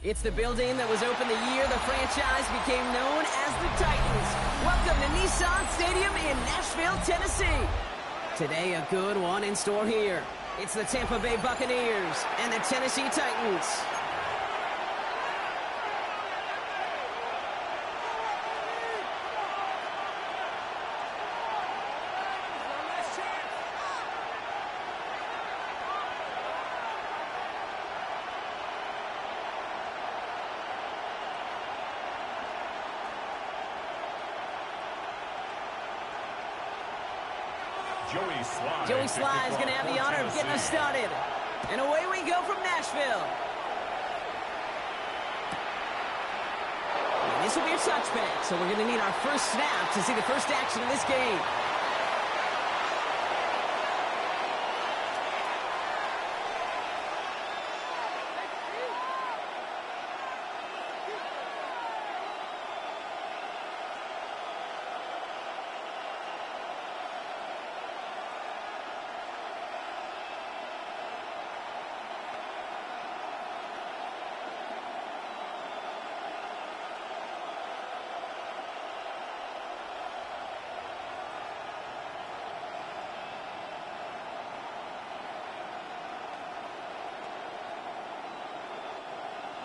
It's the building that was opened the year the franchise became known as the Titans. Welcome to Nissan Stadium in Nashville, Tennessee. Today, a good one in store here. It's the Tampa Bay Buccaneers and the Tennessee Titans. Joey Sly is going to have the honor of getting us started. And away we go from Nashville. And this will be a touchback, so we're going to need our first snap to see the first action of this game.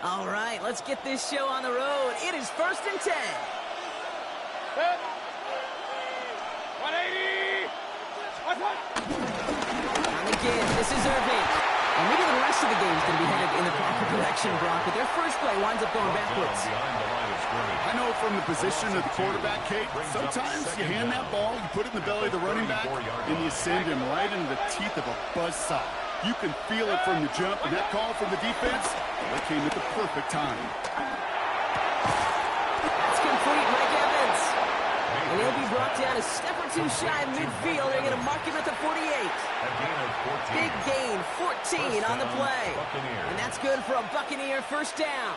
All right, let's get this show on the road. It is 1st and 10. 180! On the give, this is Irving. And maybe the rest of the game is going to be headed in the proper direction, Brock, but their first play winds up going backwards. I know from the position of the quarterback, Kate, sometimes you hand that ball, you put it in the belly of the running back, and you send him right into the teeth of a buzzsaw. You can feel it from the jump, and that call from the defense, that came at the perfect time. That's complete, Mike Evans. And he'll be brought down a step or two shy of midfield. They're going to mark him at the 48. Big gain, 14 on the play. And that's good for a Buccaneer first down.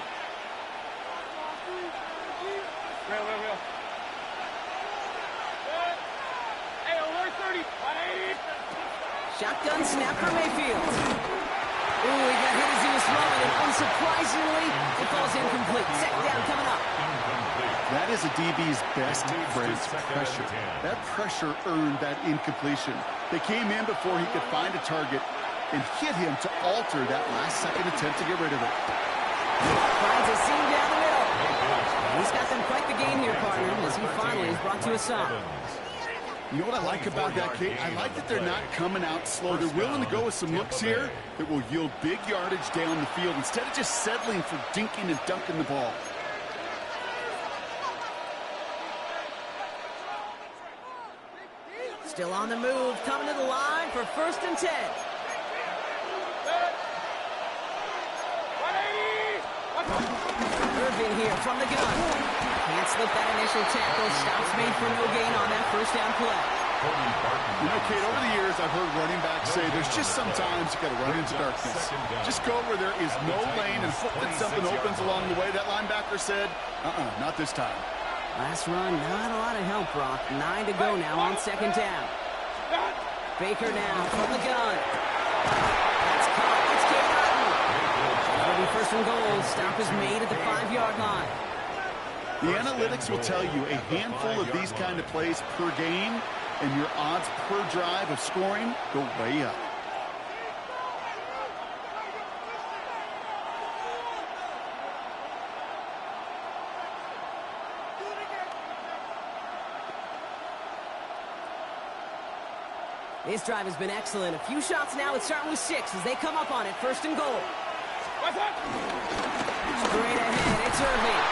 Real. Hey, alert 30. 180. Shotgun snap for Mayfield. Ooh, he got hit as he was throwing, and unsurprisingly, it falls incomplete. Second down coming up. That is a DB's best friend, pressure. That pressure earned that incompletion. They came in before he could find a target and hit him to alter that last-second attempt to get rid of it. Finds a seam down the middle. He's got them quite the game here, partner, as he finally is brought to a stop. You know what I like about that, Kate? I like that they're not coming out slow. They're willing to go with some looks here that will yield big yardage down the field instead of just settling for dinking and dunking the ball. Still on the move, coming to the line for 1st and 10. 180! Irving here from the gun. Can't slip that initial tackle. Stops made for no gain on that first down play. You know, Kate, over the years, I've heard running backs say there's just sometimes you got to run into darkness. Just go where there is no lane and hope that something opens along the way. That linebacker said, not this time. Last run, not a lot of help, Brock. 9 to go now on second down. Baker now from the gun. That's caught. It's Cade Otton. That'll be 1st and goal. Stop is made at the 5-yard line. The analytics will tell you a handful of these kind of plays per game, and your odds per drive of scoring go way up. This drive has been excellent. A few shots now. It's starting with 6 as they come up on it. 1st and goal. Straight ahead. It's Irving.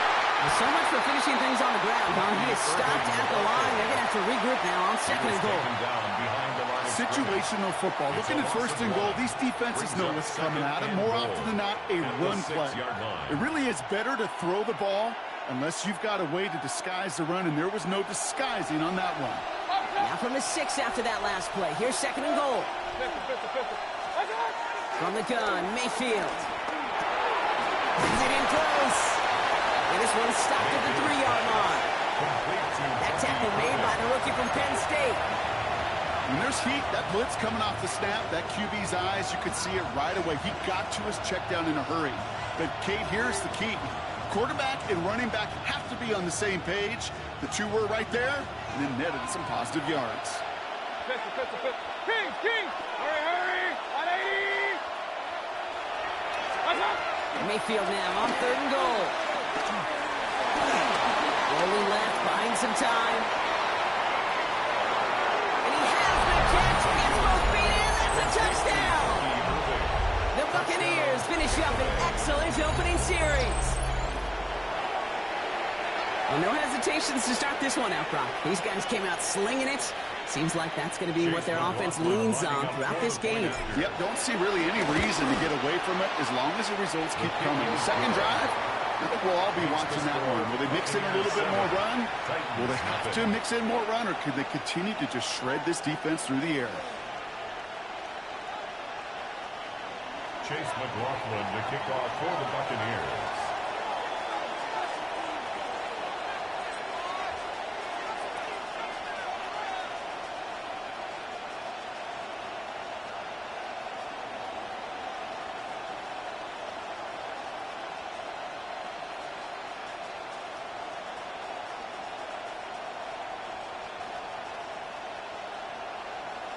So much for finishing things on the ground, huh? He is stopped at the line. They're going to have to regroup now on 2nd and goal. Situational football. Looking at 1st and goal, these defenses know what's coming at them. More often than not, a run play. It really is better to throw the ball unless you've got a way to disguise the run, and there was no disguising on that one. Now from the 6 after that last play. Here's 2nd and goal. From the gun, Mayfield. Brings it in close. And this one's stopped at the 3-yard line. That tackle made by the rookie from Penn State. When there's heat, that blitz coming off the snap, that QB's eyes, you could see it right away. He got to his check down in a hurry. But, Kate, here's the key. Quarterback and running back have to be on the same page. The two were right there, and then netted some positive yards. King! Hurry! 180! Mayfield now on 3rd and goal. Rolling left, buying some time. And he has the catch, gets both feet in, that's a touchdown! The Buccaneers finish up an excellent opening series. Well, no hesitations to start this one out, Brock. These guys came out slinging it. Seems like that's going to be what their offense leans on throughout this game. Yep, don't see really any reason to get away from it as long as the results keep coming. The second drive, I think we'll all be watching that one. Will they mix in a little bit more run? Will they have to mix in more run, or could they continue to just shred this defense through the air? Chase McLaughlin to kick off for the Buccaneers.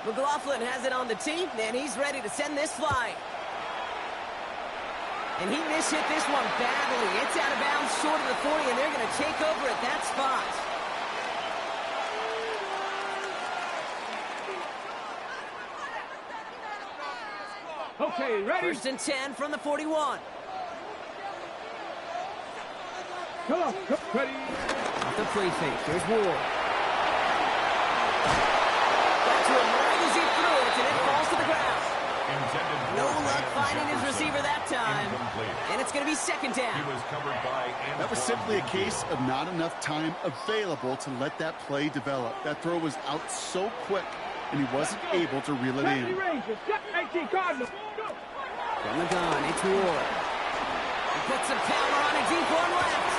McLaughlin has it on the tee, and he's ready to send this flight. And he mishit this one badly. It's out of bounds short of the 40, and they're going to take over at that spot. Okay, ready? 1st and 10 from the 41. Come on, ready? Off the play fake. Here's Ward. Got to him right as he threw it, and it falls to the ground. No luck finding his receiver that time. And it's going to be 2nd down. That was simply a case of not enough time available to let that play develop. That throw was out so quick, and he wasn't able to reel it in. From the gun, it's Ward. He puts some power on a deep one left.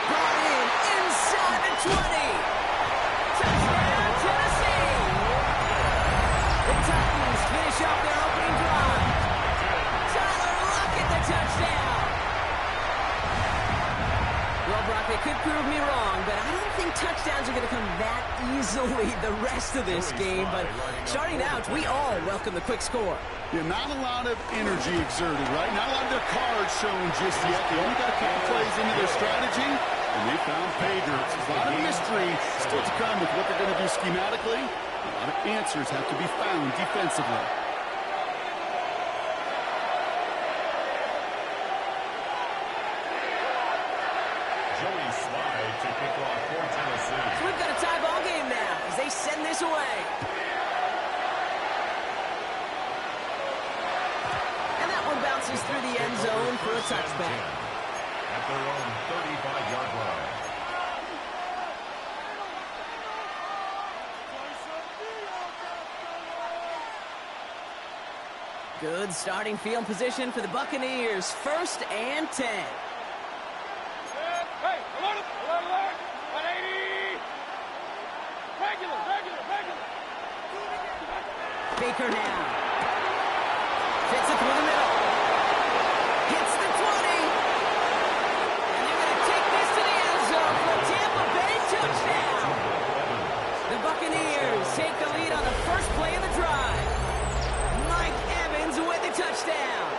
Brought in inside the 20. Touchdown, Tennessee. The Titans finish up their opening drive. Tyler Lockett, the touchdown. Well, Brock, they could prove me wrong, but I don't think touchdowns are going to come that easily the rest of this game. But starting out, we all welcome the quick score. Yeah, not a lot of energy exerted, right? Not a lot of their cards shown just yet. They only got a couple plays into their strategy, and they found pay dirt. There's a lot of mystery still to come with what they're going to do schematically. A lot of answers have to be found defensively. Joey Slide to kick off for Tennessee. So we've got a tie ball game now as they send this away. And that one bounces through the end zone for a touchback. At their own 35-yard line. Good starting field position for the Buccaneers. 1st and 10. Hey, alert! 180! Regular! Baker now. Fits it through the middle. Hits the 20. And they're going to take this to the end zone for a Tampa Bay touchdown. The Buccaneers take the lead on the first play of the drive. Mike Evans with the touchdown.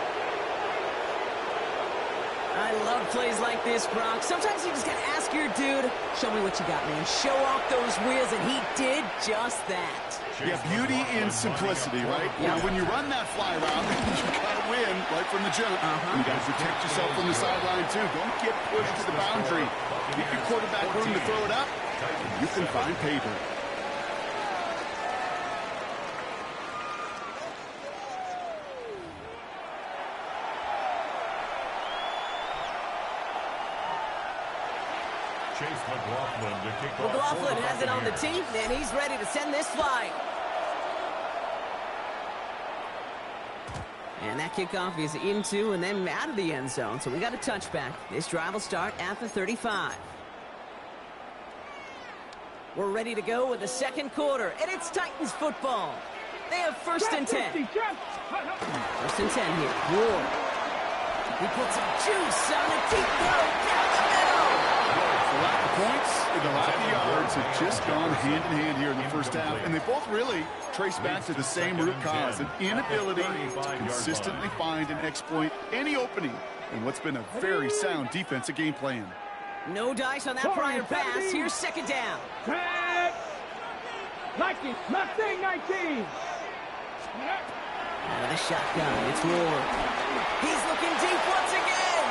I love plays like this, Brock. Sometimes you just got to ask your dude, show me what you got, man. Show off those wheels, and he did just that. Yeah, beauty in simplicity, right? Now, when you run that fly route, you got to win right from the jump. You got to protect yourself from the sideline, too. Don't get pushed to the boundary. Give your quarterback room to throw it up, and you can find pay dirt. Chase McLaughlin to kick off. McLaughlin has it on the tee, and he's ready to send this flight. And that kickoff is into and then out of the end zone, so we got a touchback. This drive will start at the 35. We're ready to go with the second quarter, and it's Titans football. They have 1st and 10. 1st and 10 here. Ward. He puts some juice on a deep throw down the middle. The lack of points and the lack of yards have just gone hand in hand here in the first half, and they both really trace back to the same root cause, an inability to consistently find and exploit any opening in what's been a very sound defensive game plan. No dice on that prior pass. Here's second down. 19, 19. Out of the shotgun, it's Ward. He's looking deep once again.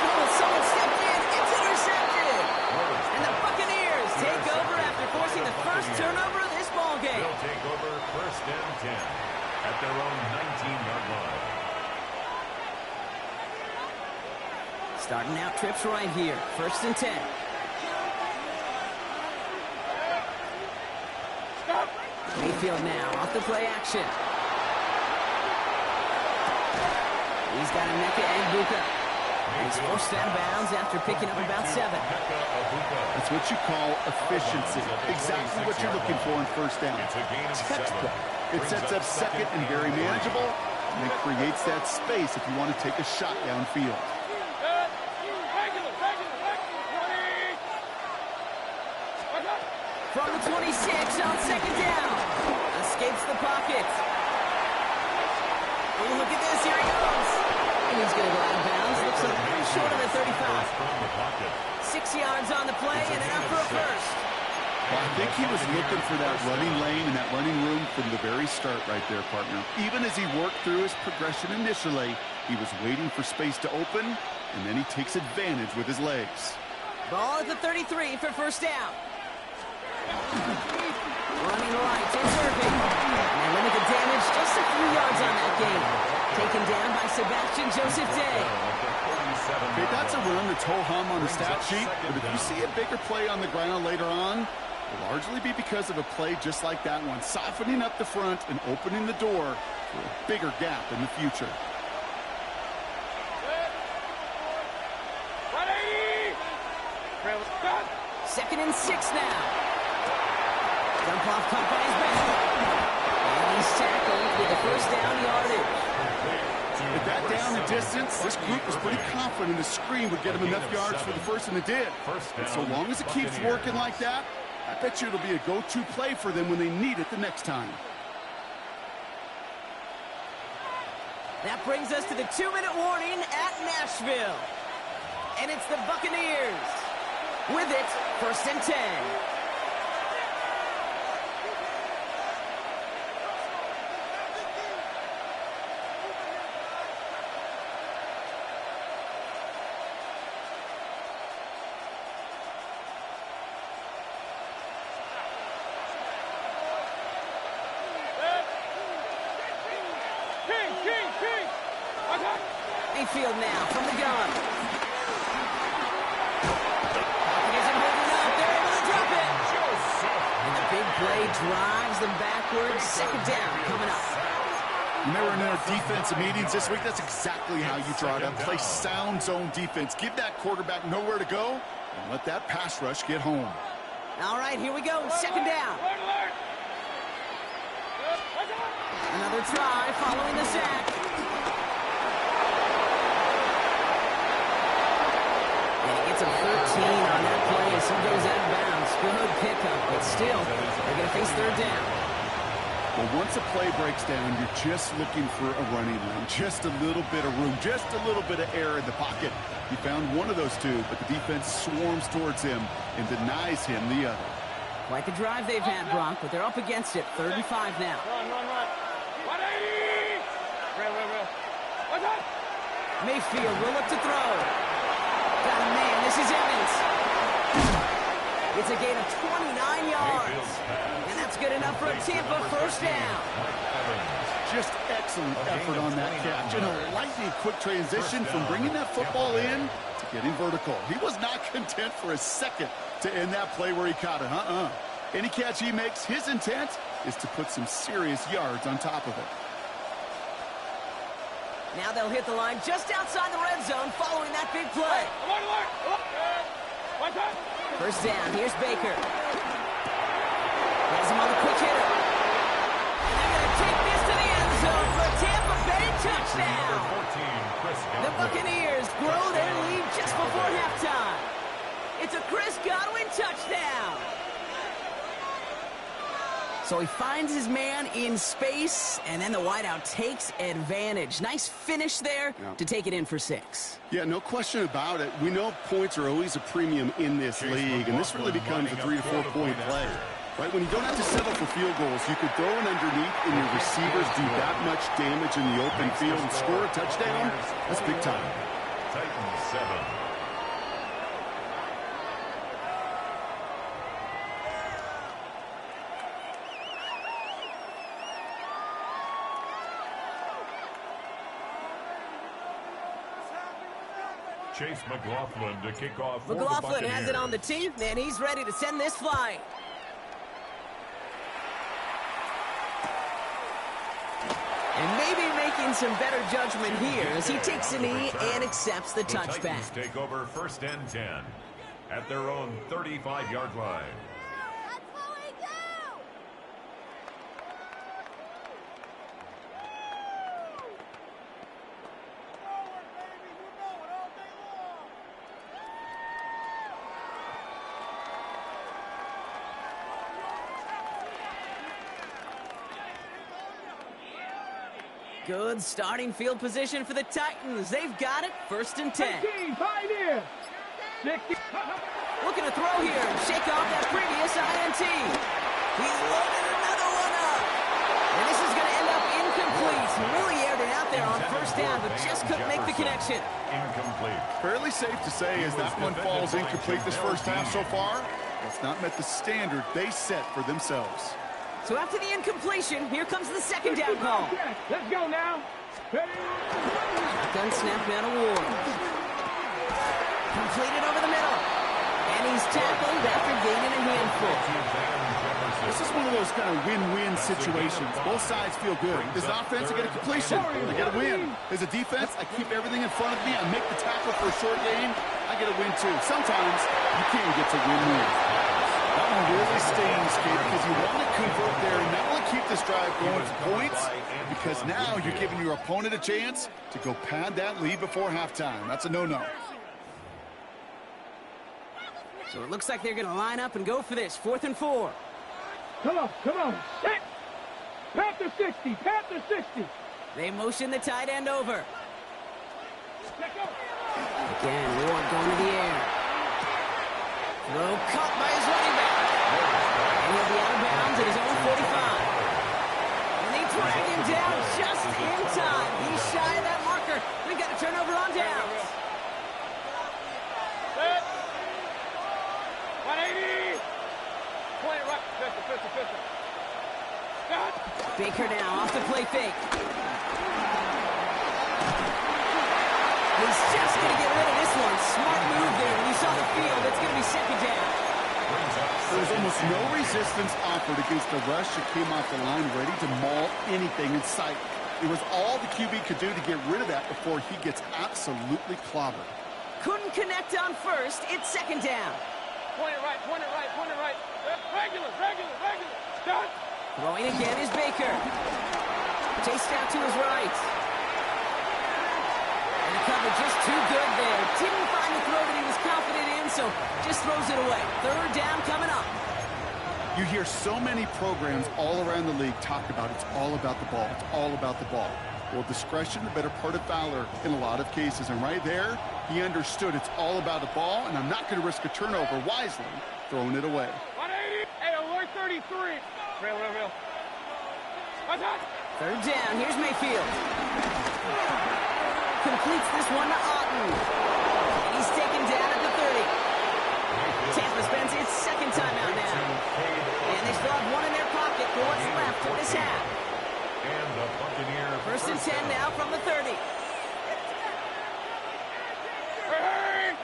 Oh, someone stepped in. It's intercepted. And the Buccaneers take over after forcing the first turnover of this ball game. They'll take over first and 10 at their own 19-yard line. Starting out trips right here. First and 10. Mayfield now off the play action. He's got a Mecca and Buka. And he's forced out of bounds after picking up about 7. That's what you call efficiency. Exactly what you're looking for in first down. Textbook. It sets up second and very manageable, and it creates that space if you want to take a shot downfield. From the 26 on second down. Escapes the pocket. Oh, look at this. Here he goes. And he's going to go out of bounds. Looks like short of the 35. 6 yards on the play and enough for a first. Well, I think he was looking for that running lane and that running room from the very start right there, partner. Even as he worked through his progression initially, he was waiting for space to open, and then he takes advantage with his legs. Ball at the 33 for first down. Running right, it's Irving. And they limit the damage just a few yards on that game. Taken down by Sebastian Joseph Day. Okay, that's a run that's ho-hum on the stat sheet, but if you see a bigger play on the ground later on, it'll largely be because of a play just like that one, softening up the front and opening the door for a bigger gap in the future. Second and 6 now. Dump off caught by his back. And he's tackled with the first down yardage. With that down the distance, this group was pretty confident the screen would get him enough yards for the first, and it did. And so long as it keeps working like that, I bet you it'll be a go-to play for them when they need it the next time. That brings us to the 2-minute warning at Nashville. And it's the Buccaneers. With it, first and 10. Mayfield now from the gun. He isn't holding up. They're able to drop it. And the big play drives them backwards. Second down coming up. When they were in their defensive meetings this week, that's exactly how you draw it up. Play sound zone defense. Give that quarterback nowhere to go and let that pass rush get home. All right, here we go. Second down. Another try following the sack. And he gets a 13 on that play as he goes out of bounds. Good pickup, but still, they're going to face third down. Well, once a play breaks down, you're just looking for a running lane. Just a little bit of room, just a little bit of air in the pocket. He found one of those two, but the defense swarms towards him and denies him the other. Quite the drive they've had, Bronk, but they're up against it. 35 now. Run. 180! Real. What's up? Mayfield will look to throw. Got a man. This is Evans. It's a gain of 29 yards. And that's good enough for a Tampa first down. Just excellent effort on that catch. And a lightning quick transition from bringing that football in to getting vertical. He was not content for a second to end that play where he caught it. Any catch he makes, his intent is to put some serious yards on top of it. Now they'll hit the line just outside the red zone following that big play. First down, here's Baker. Has him on the quick hitter. And they're going to take this to the end zone for a Tampa Bay touchdown. The Buccaneers grow their lead just before halftime. It's a Chris Godwin touchdown. So he finds his man in space, and then the wideout takes advantage. Nice finish there to take it in for 6. Yeah, no question about it. We know points are always a premium in this league, and this really becomes a 3 to 4 point play. Right, when you don't have to settle for field goals, you could throw it underneath and your receivers do that much damage in the open field and score a touchdown. That's big time. Titans 7. Chase McLaughlin to kick off for McLaughlin has it on the team, and he's ready to send this flying. And maybe making some better judgment here as he takes a knee and accepts the touchback. Titans take over 1st and 10 at their own 35-yard line. That's what we do! Forward, baby! You know it all day long! Good starting field position for the Titans. They've got it, 1st and 10. 15, right here. 60. Looking to throw here and shake off that previous INT. He loaded another one up. And this is going to end up incomplete. He really aired it out there on 1st down, but just couldn't make the connection. Incomplete. Fairly safe to say as that one falls incomplete this first half so far. It's not met the standard they set for themselves. So after the incompletion, here comes the 2nd down call. Let's go now. Ready? Gun snap out of Ward. Completed over the middle. And he's tackled after gaining a handful. This is one of those kind of win-win situations. Both sides feel good. As an offense, I get a completion. I get a win. As a defense, I keep everything in front of me. I make the tackle for a short gain. I get a win, too. Sometimes you can get to win-win. That one really stings, Kate, because you want to convert there and not only keep this drive going for points, because now you're giving your opponent a chance to go pad that lead before halftime. That's a no-no. So it looks like they're going to line up and go for this. 4th and 4. Come on, come on. Set. Panther 60, Panther 60. They motion the tight end over. Let go. Again, Ward going to the air. Throw caught by his running back. And he'll be out of bounds at his own 45. And they drag him down just in time. He's shy of that marker. We've got a turnover on downs. Set. 180. 20 right. 50. Stop. Baker now off the play fake. He's just going to get rid of this one. Smart move there. When you saw the field, it's going to be 2nd down. There was almost no resistance offered against the rush that came off the line ready to maul anything in sight. It was all the QB could do to get rid of that before he gets absolutely clobbered. Couldn't connect on 1st. It's 2nd down. 20 right. Regular. Stop. Throwing again is Baker. Chased out to his right. And the cover just too good there. Didn't find the throw that he was confident in, so just throws it away. 3rd down coming up. You hear so many programs all around the league talk about it's all about the ball. It's all about the ball. Well, discretion, the better part of valor in a lot of cases. And right there, he understood it's all about the ball, and I'm not going to risk a turnover wisely, throwing it away. 180. Hey, alert 33. Real. What's that? 3rd down. Here's Mayfield. Completes this one to Otten. And he's taken down at the 30. Tampa spends its 2nd timeout now. And they still have one in their pocket for what's left of this half. And the Buccaneers 1st and 10 now from the 30. Hey!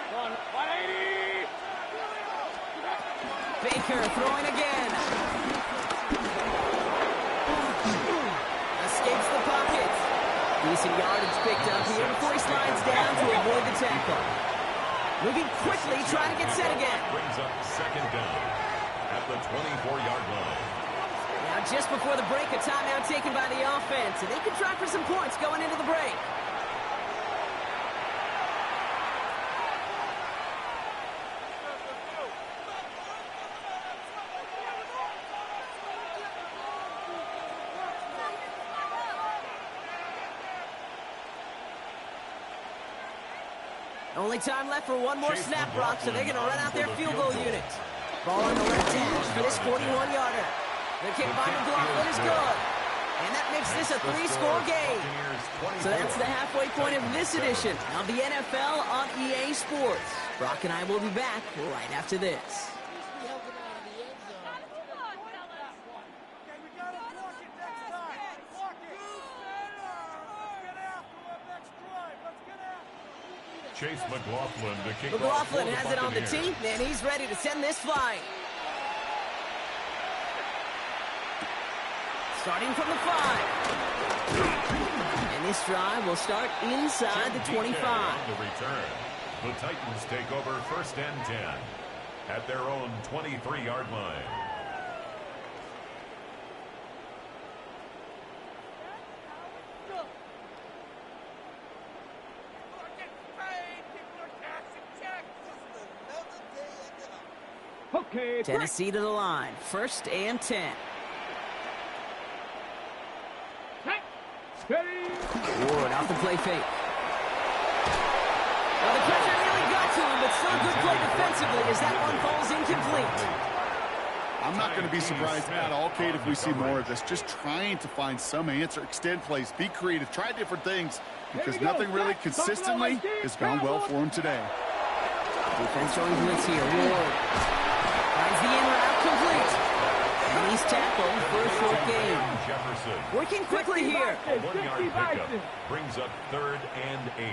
180. Baker throwing again. Escapes the pocket. Decent yardage picked up here before he slides down to avoid the tackle. Moving quickly, trying to get set again. brings up 2nd down at the 24-yard line. Now just before the break, a timeout taken by the offense, and they could try for some points going into the break. Only time left for one more snap, Brock, so they're going to run out their field goal unit. Ball on the left hash for this 41-yarder. The kick by McLaughlin is good. And that makes this a 3-score game. So that's the halfway point of this edition of the NFL on EA Sports. Brock and I will be back right after this. Chase McLaughlin to kick McLaughlin off has it on the tee, and he's ready to send this flying. Starting from the 5. And this drive will start inside the 25. The return. The Titans take over 1st and 10 at their own 23-yard line. Okay, Tennessee to the line. 1st and 10. Steady. Ward off the play fake. Well, the pressure nearly got to him, but still a good play defensively as that one falls incomplete. I'm not going to be surprised at all, Kate, if we see more of this. Just trying to find some answer, extend plays, be creative, try different things, because nothing really consistently has gone well for him today. Defense showing blitz here. Ward finds the in route complete. And he's tackled for a short gain. Jefferson. Working quickly here. A 1-yard pickup brings up 3rd and 8.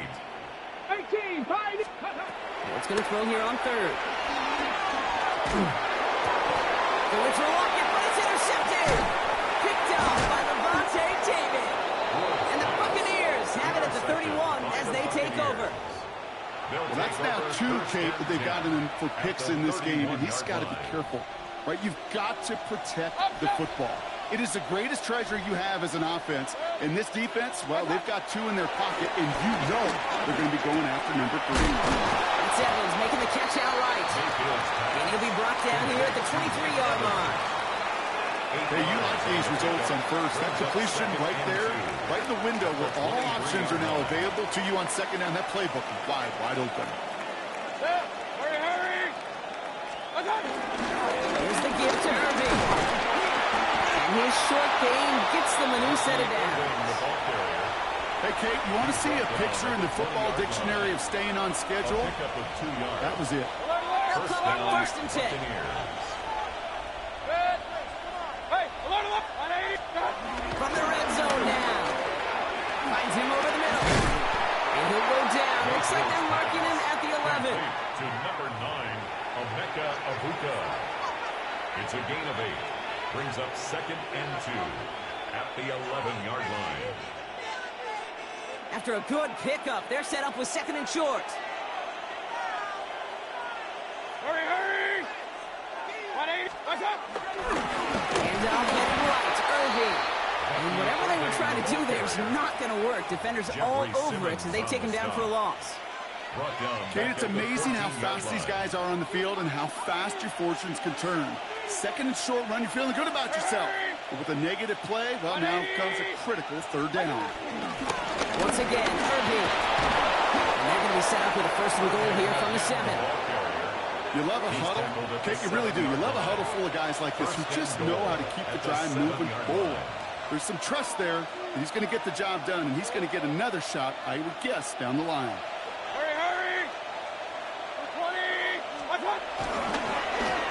18, 5. What's going to throw here on 3rd? Going for Lockett, but it's intercepted. Picked up by Levante David. And the Buccaneers have it at the 31 as they take over. Well, that's now 2, Kate, that they've gotten him for picks in this game, and he's got to be careful. Right, you've got to protect the football. It is the greatest treasure you have as an offense. And this defense, well, they've got 2 in their pocket, and you know they're going to be going after number 3. It's Evans making the catch outright. And he'll be brought down here at the 23-yard line. Hey, you like these results on 1st. That completion right there, right in the window where all options are now available to you on 2nd down. That playbook is wide open. Here's the give to Irving. And his short gain gets them a new set of downs. Hey, Kate, you want to see a picture in the football dictionary of staying on schedule? That was it. They'll come on 1st and 10. From the red zone now. Finds him over the middle. And he'll go down. Looks like they're marking him at the 11. To number 9, Emeka Abuka. It's a gain of 8. Brings up 2nd and 2 at the 11-yard line. After a good pickup, they're set up with 2nd and short. Hurry! 180, what's up? And I'll get it right, Irving. And whatever they were trying to do there is not going to work. Defenders all over it as they take him down for a loss. Kate, it's amazing how fast these guys are on the field and how fast your fortunes can turn. 2nd and short run, you're feeling good about yourself. But with a negative play, well, now comes a critical 3rd down. Once again, Irving. And they're going to be set up with a 1st and goal here from the 7. You love a huddle. Kate, you really do. You love a huddle full of guys like this who just know how to keep the drive moving forward. There's some trust there that he's going to get the job done, and he's going to get another shot, I would guess, down the line. Hurry! 20!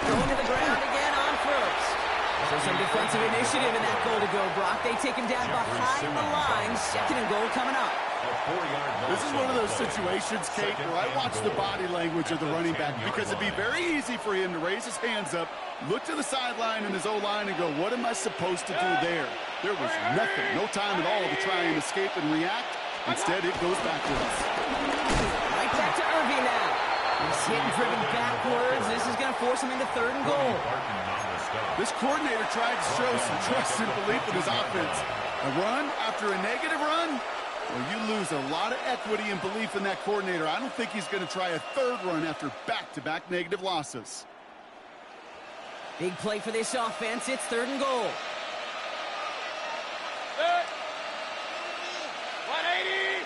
Going to the ground again on 1st. So some defensive initiative in that goal to go, Brock. They take him down behind the line. 2nd and goal coming up. This is one of those situations, Kate, where I watch the body language of the running back because it'd be very easy for him to raise his hands up, look to the sideline and his O-line and go, what am I supposed to do there? There was nothing, no time at all to try and escape and react. Instead, it goes backwards. Right back to Irving now. He's hit and driven backwards. This is going to force him into 3rd and goal. This coordinator tried to show some trust and belief in his offense. A run after a negative run? Well, you lose a lot of equity and belief in that coordinator. I don't think he's going to try a 3rd run after back-to-back negative losses. Big play for this offense. It's 3rd and goal. 180!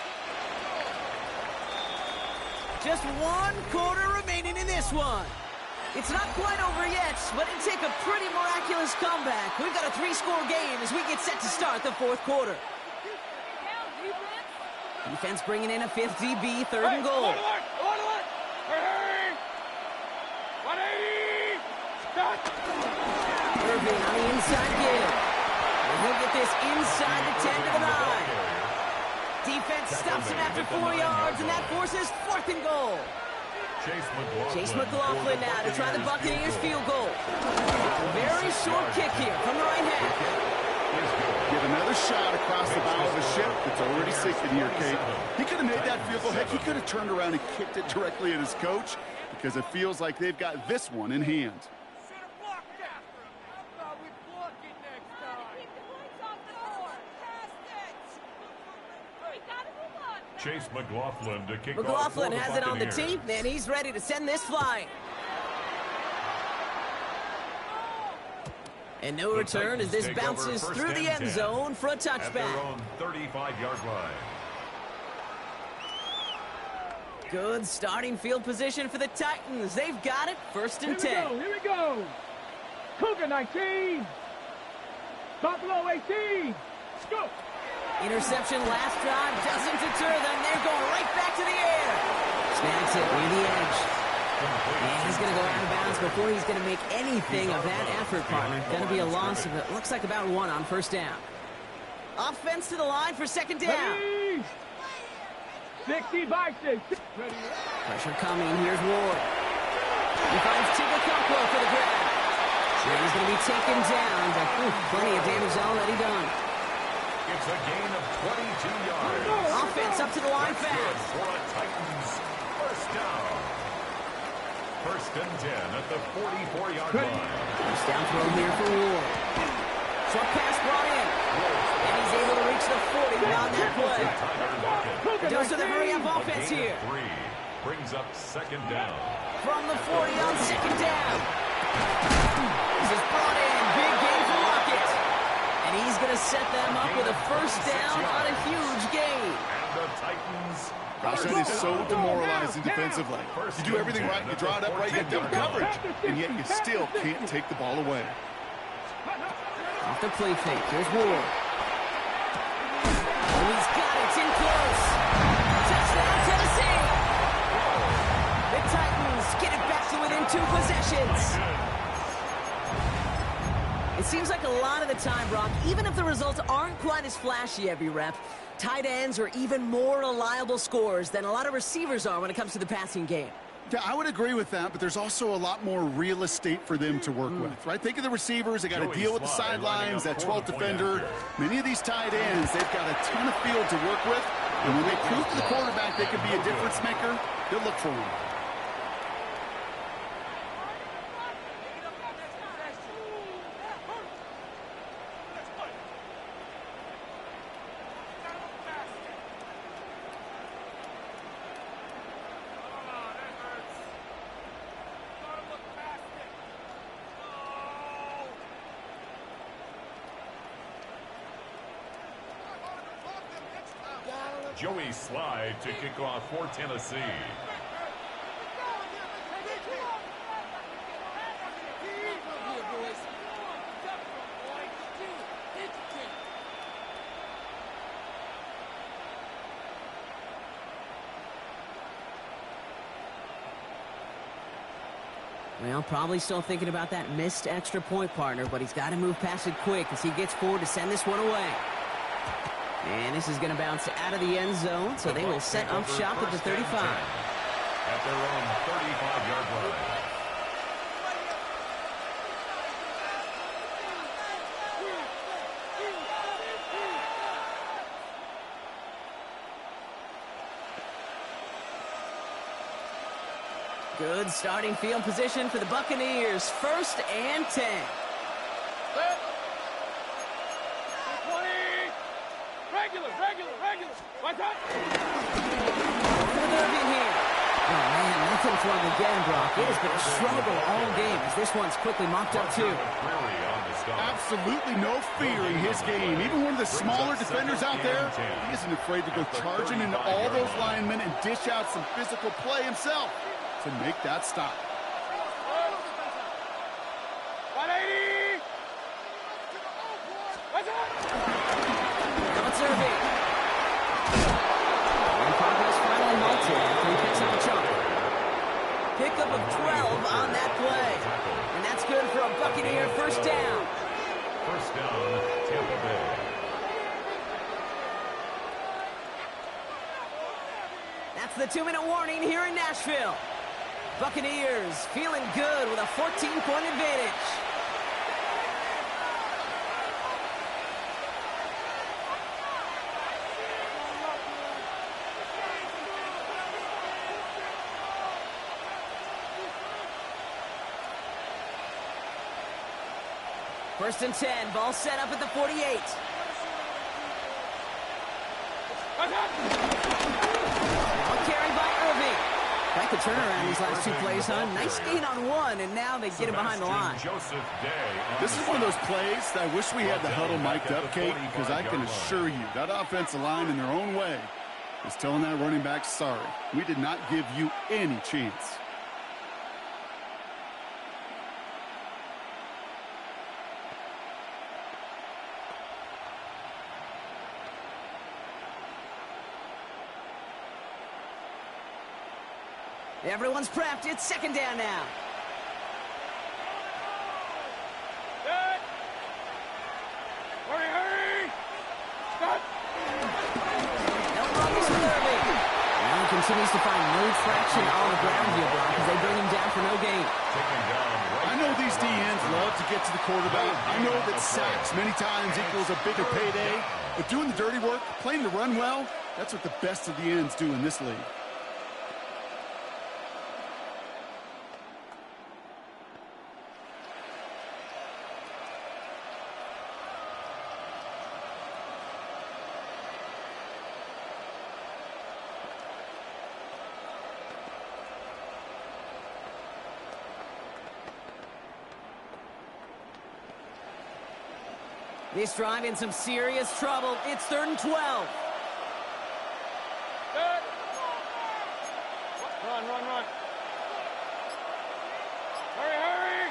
Just 1 quarter remaining in this one. It's not quite over yet, but it'd take a pretty miraculous comeback. We've got a 3-score game as we get set to start the 4th quarter. Defense bringing in a 5th DB, 3rd and goal. Irving on the inside give. And he'll get this inside the 10 to the 9. Defense stops him after 4 yards, and that forces 4th and goal. Chase McLaughlin now to try the Buccaneers field goal. A very short kick here from the right hand. Get another shot across the bow of a ship that's already sinking here, Kate. He could have made that field goal. Heck, he could have turned around and kicked it directly at his coach because it feels like they've got this one in hand. Chase McLaughlin to kick McLaughlin off has it on the team, and he's ready to send this flying. And no return as this bounces through the end zone for a touchback. At their own 35-yard line. Good starting field position for the Titans. They've got it, 1st and 10. Here we go. Cougar 19. Buffalo 18. Go. Interception last drive doesn't deter them. They're going right back to the air. Snags it near the edge. And he's going to go out of bounds before he's going to make anything of that effort, partner. Going to be a loss of, it looks like about 1 on 1st down. Offense to the line for 2nd down. 60 by 6. Pressure coming. Here's Ward. He finds Tigakampo for the grab. And he's going to be taken down, but plenty of damage already done. It's a gain of 22 yards. Offense up to the line fast. For a Titans 1st down. 1st and 10 at the 44-yard line. First down throw here for Ward. Short pass brought in. And he's able to reach the 40 on that play. Goes to the hurry-up offense here. 3 brings up 2nd down. From the 40 on 2nd down. This is brought in. Big gain for Lockett. And he's going to set them up with a 1st down on a huge gain. And the Titans. Gosh, that is so demoralizing defensively. You do everything right, you draw it up right, you get double coverage, and yet you still can't take the ball away. Off the play fake. Here's Ward. Oh, he's got it. It's in close. Touchdown, Tennessee. The Titans get it back to within 2 possessions. It seems like a lot of the time, Brock, even if the results aren't quite as flashy every rep, tight ends are even more reliable scorers than a lot of receivers are when it comes to the passing game. Yeah, I would agree with that, but there's also a lot more real estate for them to work with, right? Think of the receivers. They got to deal with the sidelines, that 12th defender. Many of these tight ends, they've got a ton of field to work with, and when they prove to the quarterback they can be a difference maker, they'll look for one. Joey Slide to kick off for Tennessee. Well, probably still thinking about that missed extra point, partner, but he's got to move past it quick as he gets forward to send this one away. And this is going to bounce out of the end zone, so they will set up shop at the 35. At their own 35-yard line. Good starting field position for the Buccaneers. 1st and 10. Regular. What's up? Irving here. Oh, man, couldn't throw him again, Brock. It has been a struggle all game as this one's quickly mopped up too. Absolutely no fear in his game. Even one of the smaller defenders out there, he isn't afraid to go charging into all those linemen and dish out some physical play himself to make that stop. 180! Now it's Irving. And progress finally halted after he picks up a chunk. Pickup of 12 on that play. And that's good for a Buccaneer first down. First down, Tampa Bay. That's the 2-minute warning here in Nashville. Buccaneers feeling good with a 14-point advantage. First and 10, ball set up at the 48. Now carried by Irving. Quite the turnaround these last two plays, huh? Nice gain on one, and now they get him behind the line. This is one of those plays that I wish we had the huddle mic'd up, Kate, because I can assure you that offensive line in their own way is telling that running back, sorry, we did not give you any chance. Everyone's prepped. It's second down now. Set! Hurry, hurry! Stop! No problems with Irving. Now he continues to find no traction on the ground here, Brock, as they bring him down for no gain. I know these DNs love to get to the quarterback. I know that sacks many times equals a bigger payday. But doing the dirty work, playing to run well, that's what the best of the ends do in this league. This drive in some serious trouble. It's 3rd and 12. Set! Run, run, run. Hurry, hurry!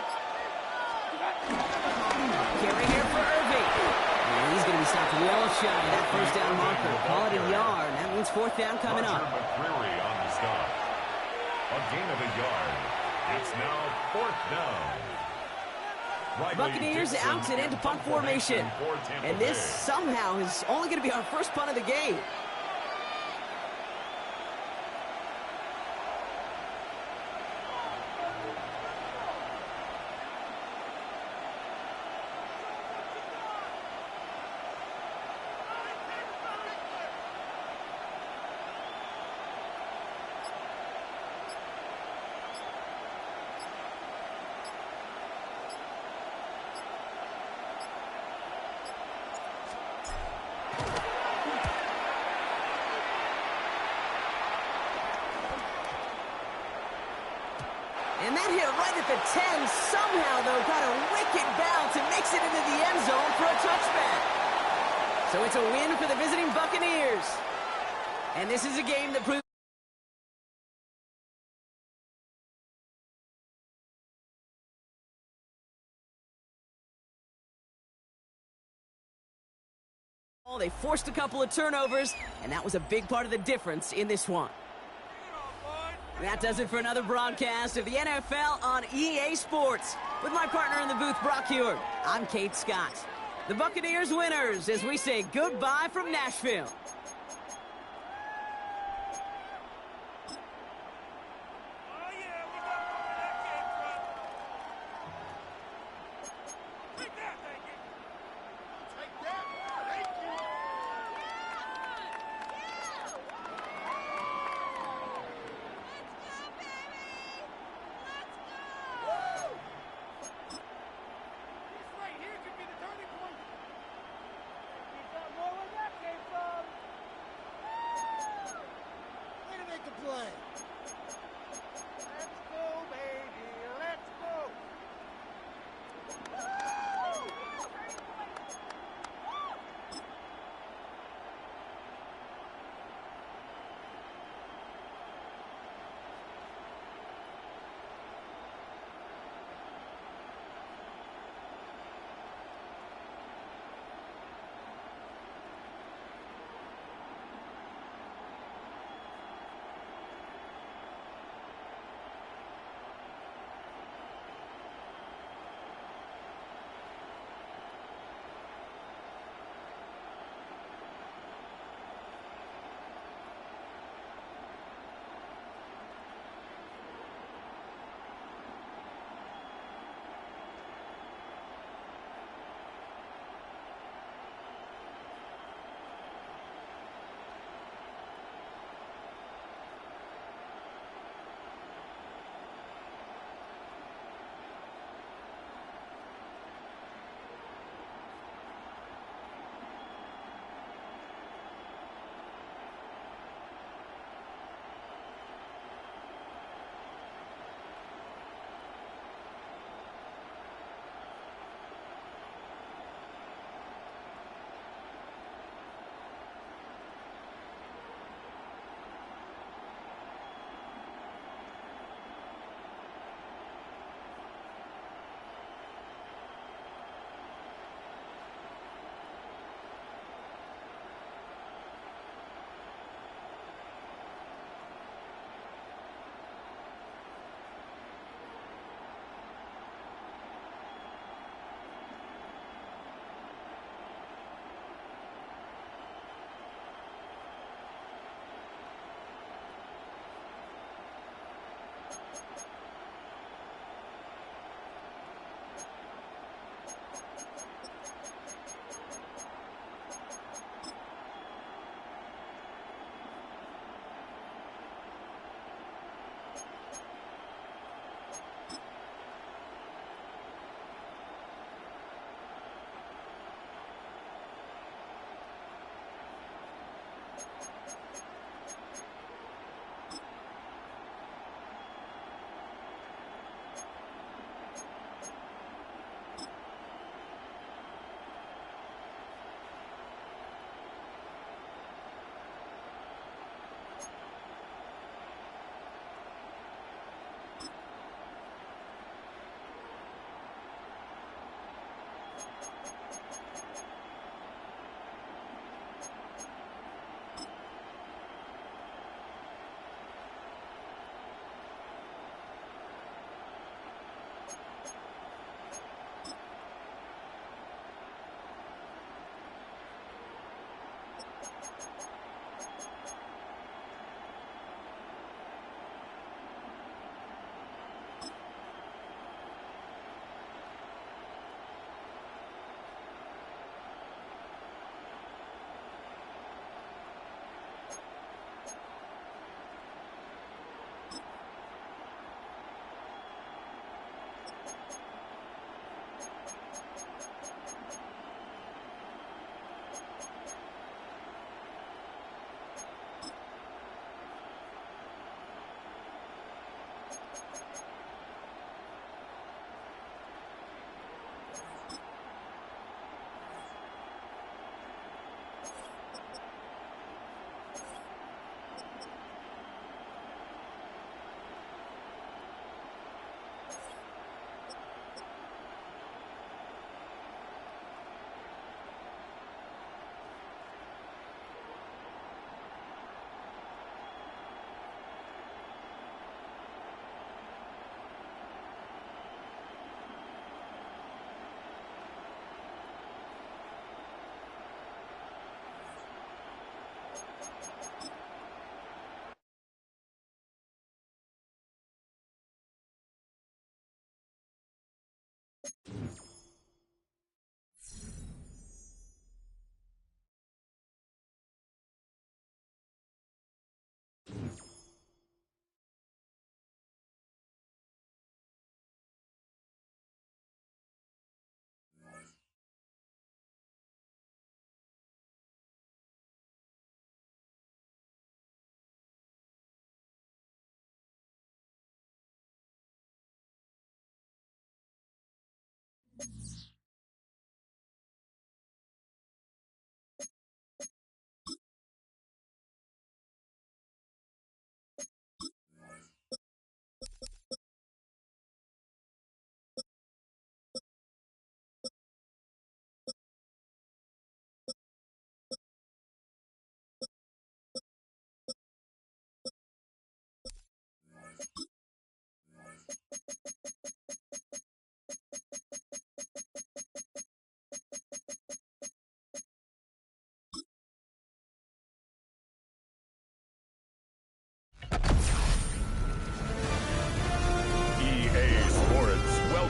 Carry here for Irving. And he's going to be stopped well shy of that first down marker. Call it a yard. That means 4th down coming up. McCreary on the stop. A gain of a yard. It's now 4th down. Buccaneers out and into punt formation. And this somehow is only going to be our first punt of the game. And that hit right at the 10 somehow, though, got a wicked bounce and makes it into the end zone for a touchback. So it's a win for the visiting Buccaneers. And this is a game that proves they forced a couple of turnovers, and that was a big part of the difference in this one. That does it for another broadcast of the NFL on EA Sports. With my partner in the booth, Brock Heward, I'm Kate Scott. The Buccaneers winners as we say goodbye from Nashville.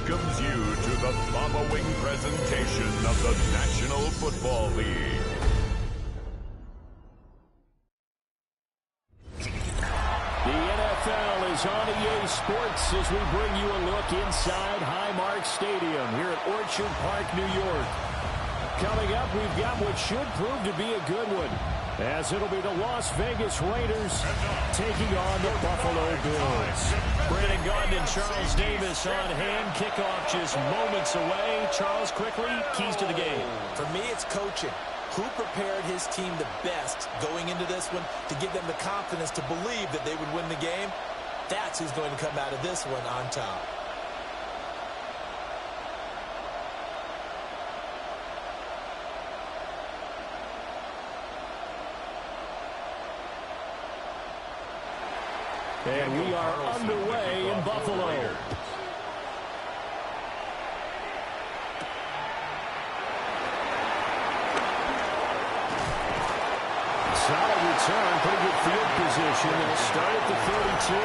Welcomes you to the following presentation of the National Football League. The NFL is on EA Sports as we bring you a look inside Highmark Stadium here at Orchard Park, New York. Coming up, we've got what should prove to be a good one, as it'll be the Las Vegas Raiders taking on the Buffalo Bills. Brandon Gaudin and Charles Davis on hand. Kickoff just moments away. Charles, quickly, keys to the game. For me, it's coaching. Who prepared his team the best going into this one to give them the confidence to believe that they would win the game? That's who's going to come out of this one on top. And we are underway in Buffalo. Solid return, pretty good field position. They'll start at the 32.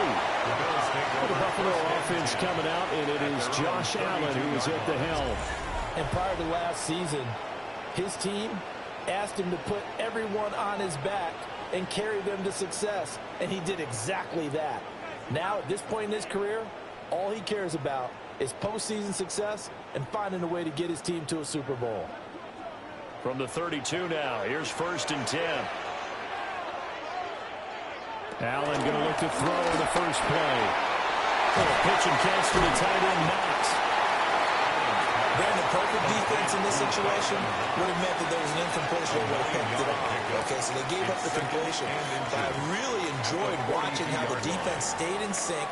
The Buffalo offense coming out, and it is Josh Allen who is at the helm. And prior to last season, his team asked him to put everyone on his back and carry them to success, and he did exactly that. Now, at this point in his career, all he cares about is postseason success and finding a way to get his team to a Super Bowl. From the 32 now, here's 1st and 10. Allen going to look to throw in the first play. Pitch and catch to the tight end, Knox. Brandon, perfect defense in this situation would have meant that there was an incompletion. They would have picked it off. Okay, so they gave up the completion. But I really enjoyed watching how the defense stayed in sync,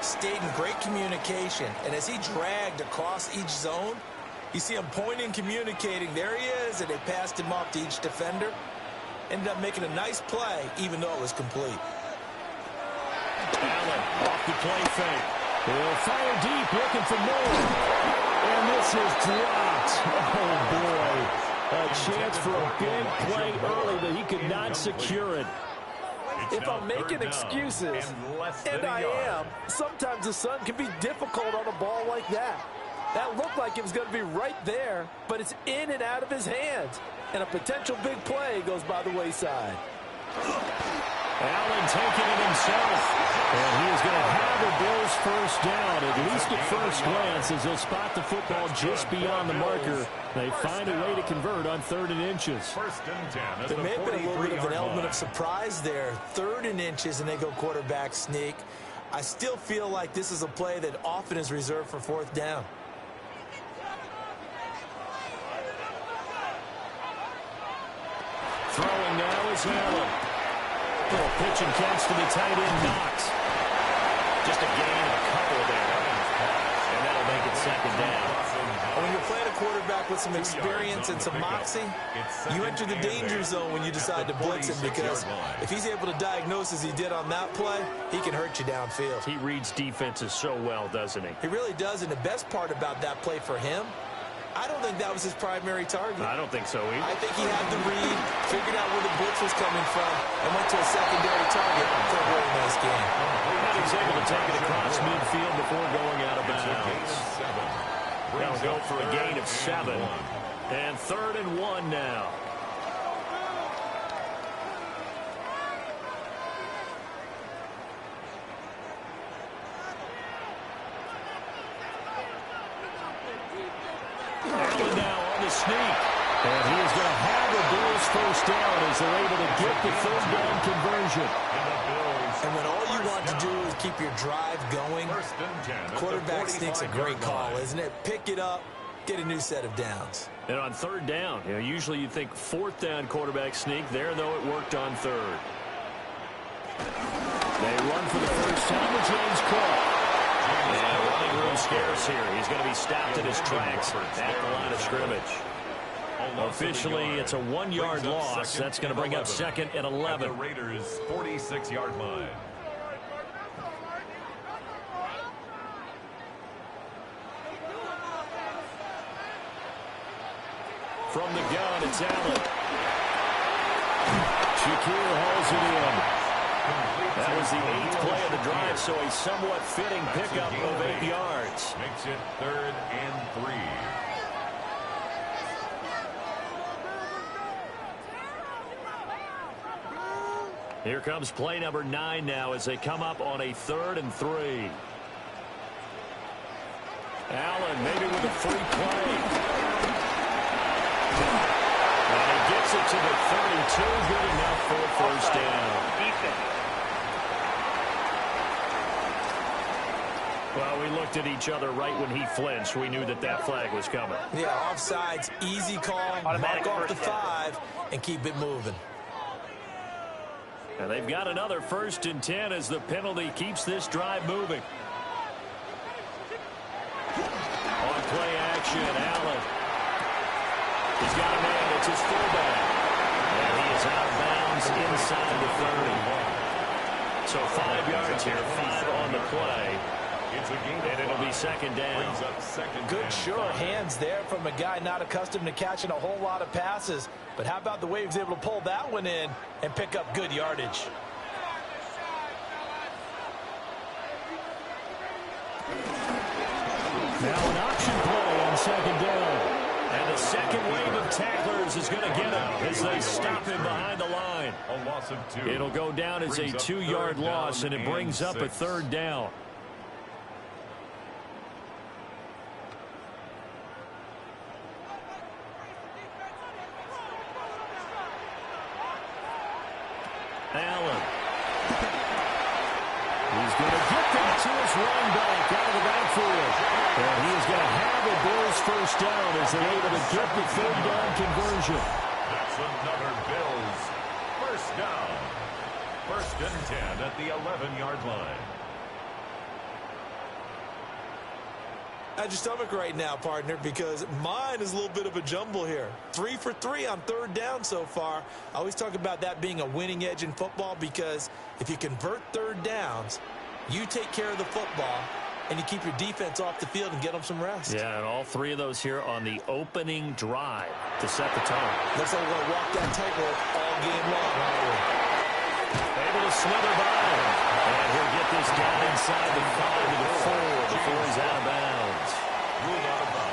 stayed in great communication. And as he dragged across each zone, you see him pointing, communicating. There he is, and they passed him off to each defender. Ended up making a nice play, even though it was complete. Allen off the play fake. He'll fire deep, looking for more. And this is dropped. Oh, boy. A chance for a big play early, but he could not secure it. If I'm making excuses, and I am, sometimes the sun can be difficult on a ball like that. That looked like it was going to be right there, but it's in and out of his hands. And a potential big play goes by the wayside. Allen taking it himself. And he is going to have the Bills first down, at least at first glance, as they'll spot the football just beyond the marker. They find a way to convert on 3rd and inches. 1st and 10. There may have been a little bit of an element of surprise there. 3rd and inches, and they go quarterback sneak. I still feel like this is a play that often is reserved for 4th down. Throwing now is Allen. Little pitch and catch to the tight end, Knox. Just a gain of a couple there. And that'll make it 2nd down. When you're playing a quarterback with some experience and some moxie, you enter the danger zone when you decide to blitz him, because if he's able to diagnose as he did on that play, he can hurt you downfield. He reads defenses so well, doesn't he? He really does, and the best part about that play for him, I don't think that was his primary target. I don't think so either. I think he had the read, figured out where the blitz was coming from, and went to a secondary target for a really nice game. And he's able to take it across midfield before going out of bounds. Now, go for a gain of 7. And 3rd and 1 now. Allen now on the sneak. And he is going to have the Bills first down as they're able to get the 3rd down conversion. And when all you want to do is keep your drive going, quarterback sneak's a great call, isn't it? Pick it up, get a new set of downs. And on 3rd down, usually you'd think 4th down quarterback sneak. There, though, it worked on 3rd. They run for the first time with James Cook. And running room scarce here. He's going to be stopped in his tracks at the line of scrimmage. Officially, it's a 1-yard loss. That's going to bring up 2nd and 11. At the Raiders' 46-yard line. From the gun, it's Allen. Shakir hauls it in. That was the 8th play of the drive, so a somewhat fitting pickup of 8 yards. Makes it 3rd and 3. Here comes play number 9 now as they come up on a 3rd and 3. Allen maybe with a free play. And he gets it to the 32. Good enough for a first down. Well, we looked at each other right when he flinched. We knew that that flag was coming. Yeah, offsides, easy call, mark off the 5, and keep it moving. And they've got another 1st and 10 as the penalty keeps this drive moving. On play action, Allen. He's got a man. It's his fullback. And he is out of bounds inside the 30. So 5 yards here, 5 on the play. And it'll be 2nd down. Good sure hands there from a guy not accustomed to catching a whole lot of passes. But how about the way he was able to pull that one in and pick up good yardage? Now an option play on 2nd down. And the second wave of tacklers is going to get him as they stop him behind the line. A loss of 2. It'll go down as a 2-yard loss, and it brings up a 3rd down. Allen. He's going to get that to his running back out of the backfield. And he is going to have the Bills first down as they're able to get the 3rd down conversion. That's another Bills first down. 1st and 10 at the 11-yard line. How's your stomach right now, partner? Because mine is a little bit of a jumble here. 3 for 3 on 3rd down so far. I always talk about that being a winning edge in football because if you convert 3rd downs, you take care of the football, and you keep your defense off the field and get them some rest. Yeah, and all 3 of those here on the opening drive to set the tone. Looks like we're going to walk that tightrope all game long, aren't we? Able to slither by. And he'll get this down inside the 5 to the 4 before he's out of bounds.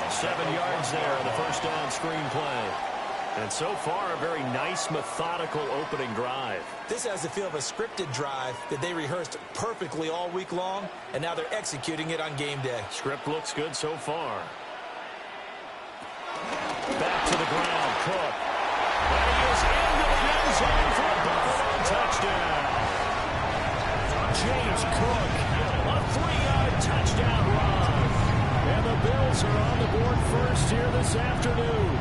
7 yards there on the first down screen play. And so far, a very nice, methodical opening drive. This has the feel of a scripted drive that they rehearsed perfectly all week long, and now they're executing it on game day. Script looks good so far. Back to the ground, Cook. And he is into the end zone for a Buffalo touchdown. James Cook, a 3-yard touchdown run. And the Bills are on the board first here this afternoon.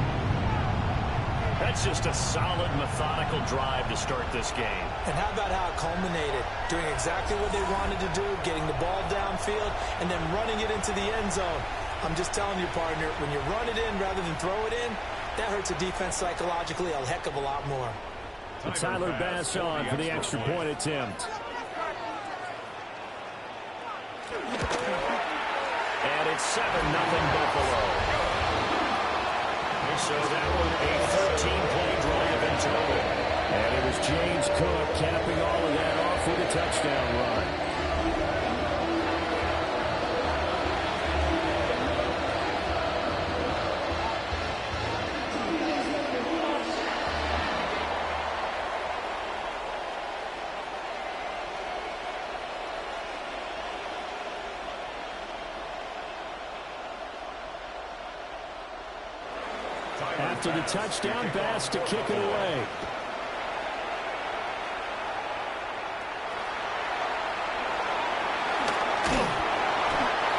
That's just a solid, methodical drive to start this game. And how about how it culminated? Doing exactly what they wanted to do, getting the ball downfield, and then running it into the end zone. I'm just telling you, partner, when you run it in rather than throw it in, that hurts a defense psychologically a heck of a lot more. And Tyler Bass on for the extra point attempt. And it's 7-0 Buffalo. So that one a 13-play drive in total. And it was James Cook capping all of that off with a touchdown run. After the touchdown, Bass to kick it away.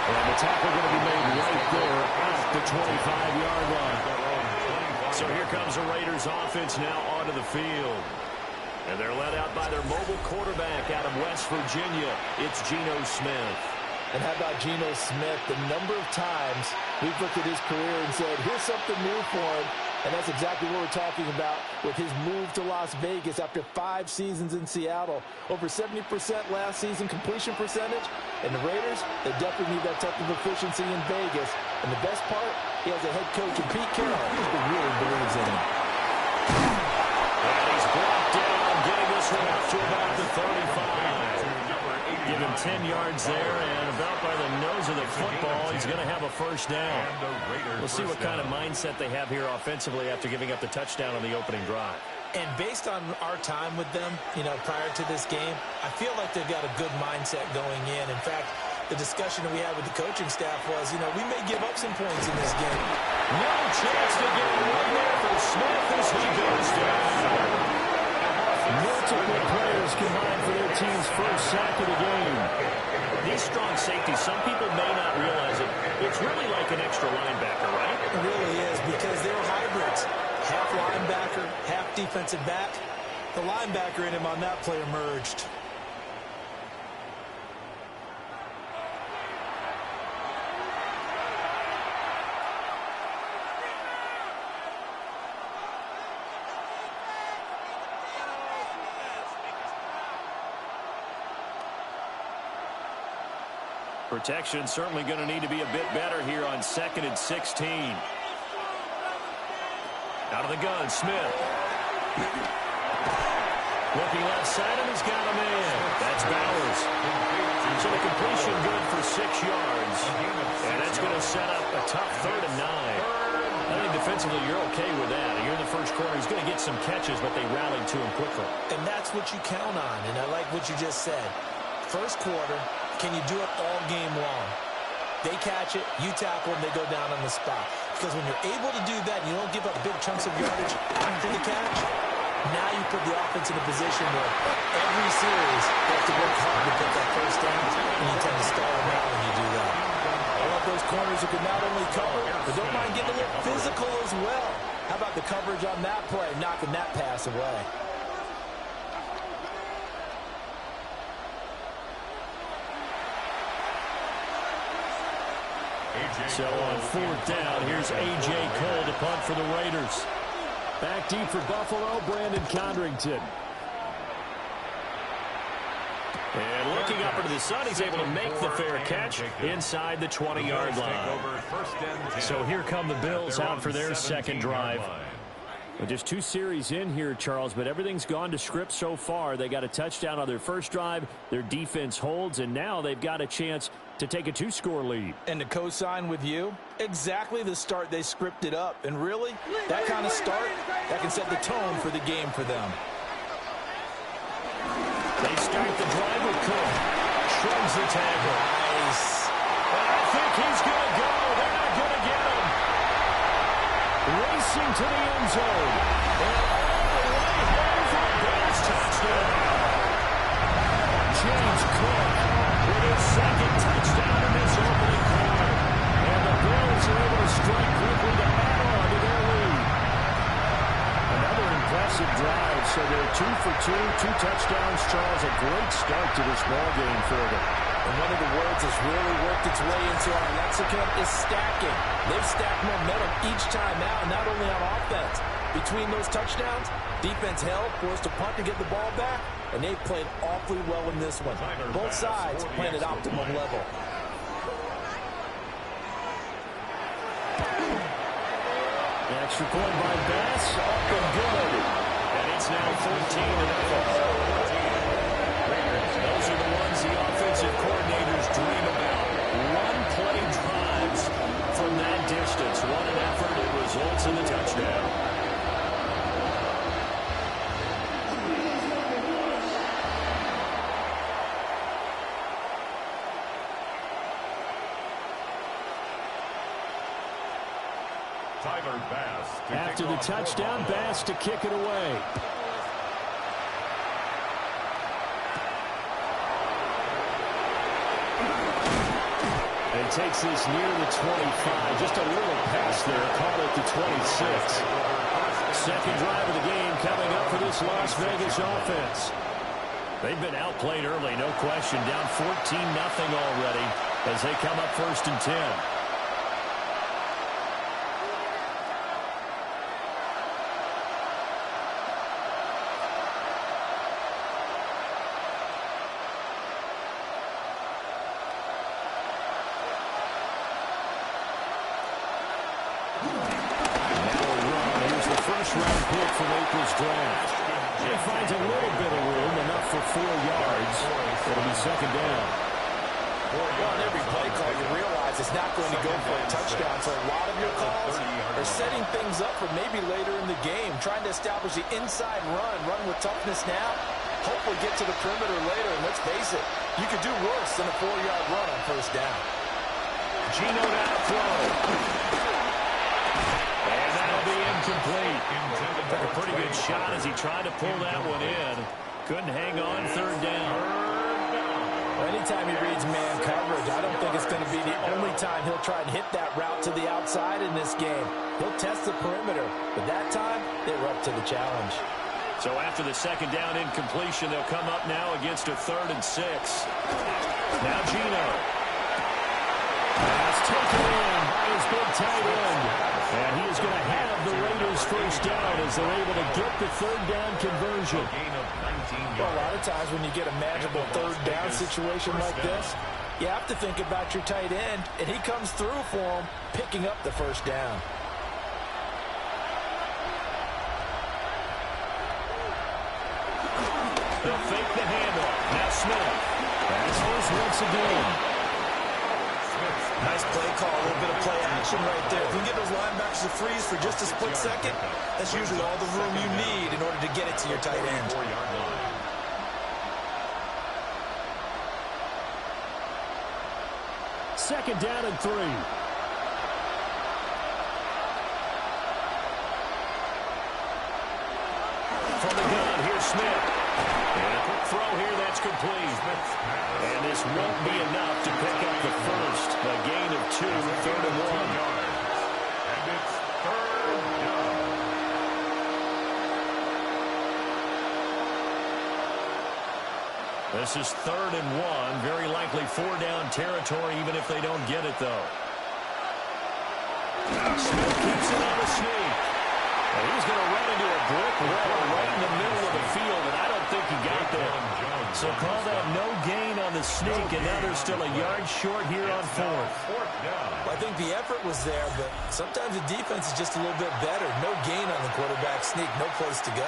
And the tackle going to be made right there at the 25-yard line. So here comes the Raiders offense now onto the field. And they're led out by their mobile quarterback out of West Virginia. It's Geno Smith. And how about Geno Smith? The number of times we've looked at his career and said, here's something new for him. And that's exactly what we're talking about with his move to Las Vegas after 5 seasons in Seattle. Over 70% last season completion percentage. And the Raiders, they definitely need that type of efficiency in Vegas. And the best part, he has a head coach in Pete Carroll who really believes in him. And he's brought down, getting this one out to about the 35. Give him 10 yards there, and about by the nose of the football, he's going to have a first down. We'll see what kind of mindset they have here offensively after giving up the touchdown on the opening drive. And based on our time with them, prior to this game, I feel like they've got a good mindset going in. In fact, the discussion that we had with the coaching staff was, we may give up some points in this game. No chance to get away there for Smith as he goes down. Multiple players combined for their team's first sack of the game. These strong safeties, some people may not realize it. It's really like an extra linebacker, right? It really is, because they're hybrids. Half linebacker, half defensive back. The linebacker in him on that play emerged. Protection certainly going to need to be a bit better here on 2nd and 16. Out of the gun, Smith. Looking left side, and he's got a man. That's Bowers. So the completion good for 6 yards. And that's going to set up a tough 3rd and 9. I think defensively you're okay with that. You're in the first quarter. He's going to get some catches, but they rallied to him quickly. And that's what you count on, and I like what you just said. First quarter, can you do it all game long? They catch it, you tackle them, they go down on the spot. Because when you're able to do that, you don't give up big chunks of yardage after the catch, now you put the offense in a position where every series they have to work hard to get that first down, and you tend to stall them out when you do that. I love those corners who can not only cover, but don't mind getting a little physical as well. How about the coverage on that play, knocking that pass away? So on 4th down, here's A.J. Cole to punt for the Raiders. Back deep for Buffalo, Brandon Condrington. And looking up into the sun, he's able to make the fair catch inside the 20-yard line. So here come the Bills out for their second drive. Well, just 2 series in here, Charles, but everything's gone to script so far. They got a touchdown on their first drive. Their defense holds, and now they've got a chance to take a 2-score lead. And to co-sign with you, exactly the start they scripted up. And really, that kind of start, that can set the tone for the game for them. They start the drive with Cook. Shrugs the tackle. Nice. And I think he's going to go. They're not going to get him. Racing to the end zone. And all the way home for a Bills touchdown. James Cook with his second touchdown in this opening quarter. And the Bills are able to strike quickly to add on to their lead. Another impressive drive. So they're 2 for 2, 2 touchdowns. Charles, a great start to this ball game for them. And one of the words that's really worked its way into our lexicon is stacking. They've stacked momentum each time out, not only on offense. Between those touchdowns, defense held, forced a punt to get the ball back, and they played awfully well in this one. Both sides playing at optimum level. The extra point by Bass, up and good. And it's now 14-0. Those are the ones the offensive coordinators dream about. One-play drives from that distance. What an effort. It results in the touchdown. After the touchdown, Bass to kick it away. And takes this near the 25. Just a little pass there. Call it the 26. Second drive of the game coming up for this Las Vegas offense. They've been outplayed early, no question. Down 14-0 already as they come up 1st and 10. First-round pick from April's draft. He finds a little bit of room, enough for 4 yards. It'll be second down. Well, on every play call, you realize it's not going to go for a touchdown. So a lot of your calls are setting things up for maybe later in the game, trying to establish the inside run with toughness now, hopefully get to the perimeter later. And let's face it, you could do worse than a 4-yard run on first down. Geno down to throw. And that'll be incomplete. Took a pretty good shot as he tried to pull that one in. Couldn't hang on, third down. Well, anytime he reads man coverage, I don't think it's going to be the only time he'll try and hit that route to the outside in this game. He'll test the perimeter, but that time they were up to the challenge. So after the second down incompletion, they'll come up now against a 3rd and 6. Now Geno. That's taken in by his big tight end. And he is going to have the Raiders first down as they're able to get the 3rd down conversion. Well, a lot of times when you get a manageable 3rd down situation like this, you have to think about your tight end, and he comes through for him, picking up the first down. They'll fake the handoff. Now Smith. That's first once again. Nice play call, a little bit of play action right there. If you can get those linebackers to freeze for just a split second, that's usually all the room you need in order to get it to your tight end. Second down and 3. From the gun, here's Smith. And a quick throw here, that's complete. And this won't be enough to pick up the first. A gain of 2, 3rd and 1. And it's 3rd down. This is 3rd and 1. Very likely 4-down territory, even if they don't get it, though. Smith keeps it on the sneak. And he's going to run into a brick wall right in the middle of the field, and I don't think he got there. So call that no gain on the sneak, and now they're still a yard short here on 4th. Well, I think the effort was there, but sometimes the defense is just a little bit better. No gain on the quarterback sneak, no place to go.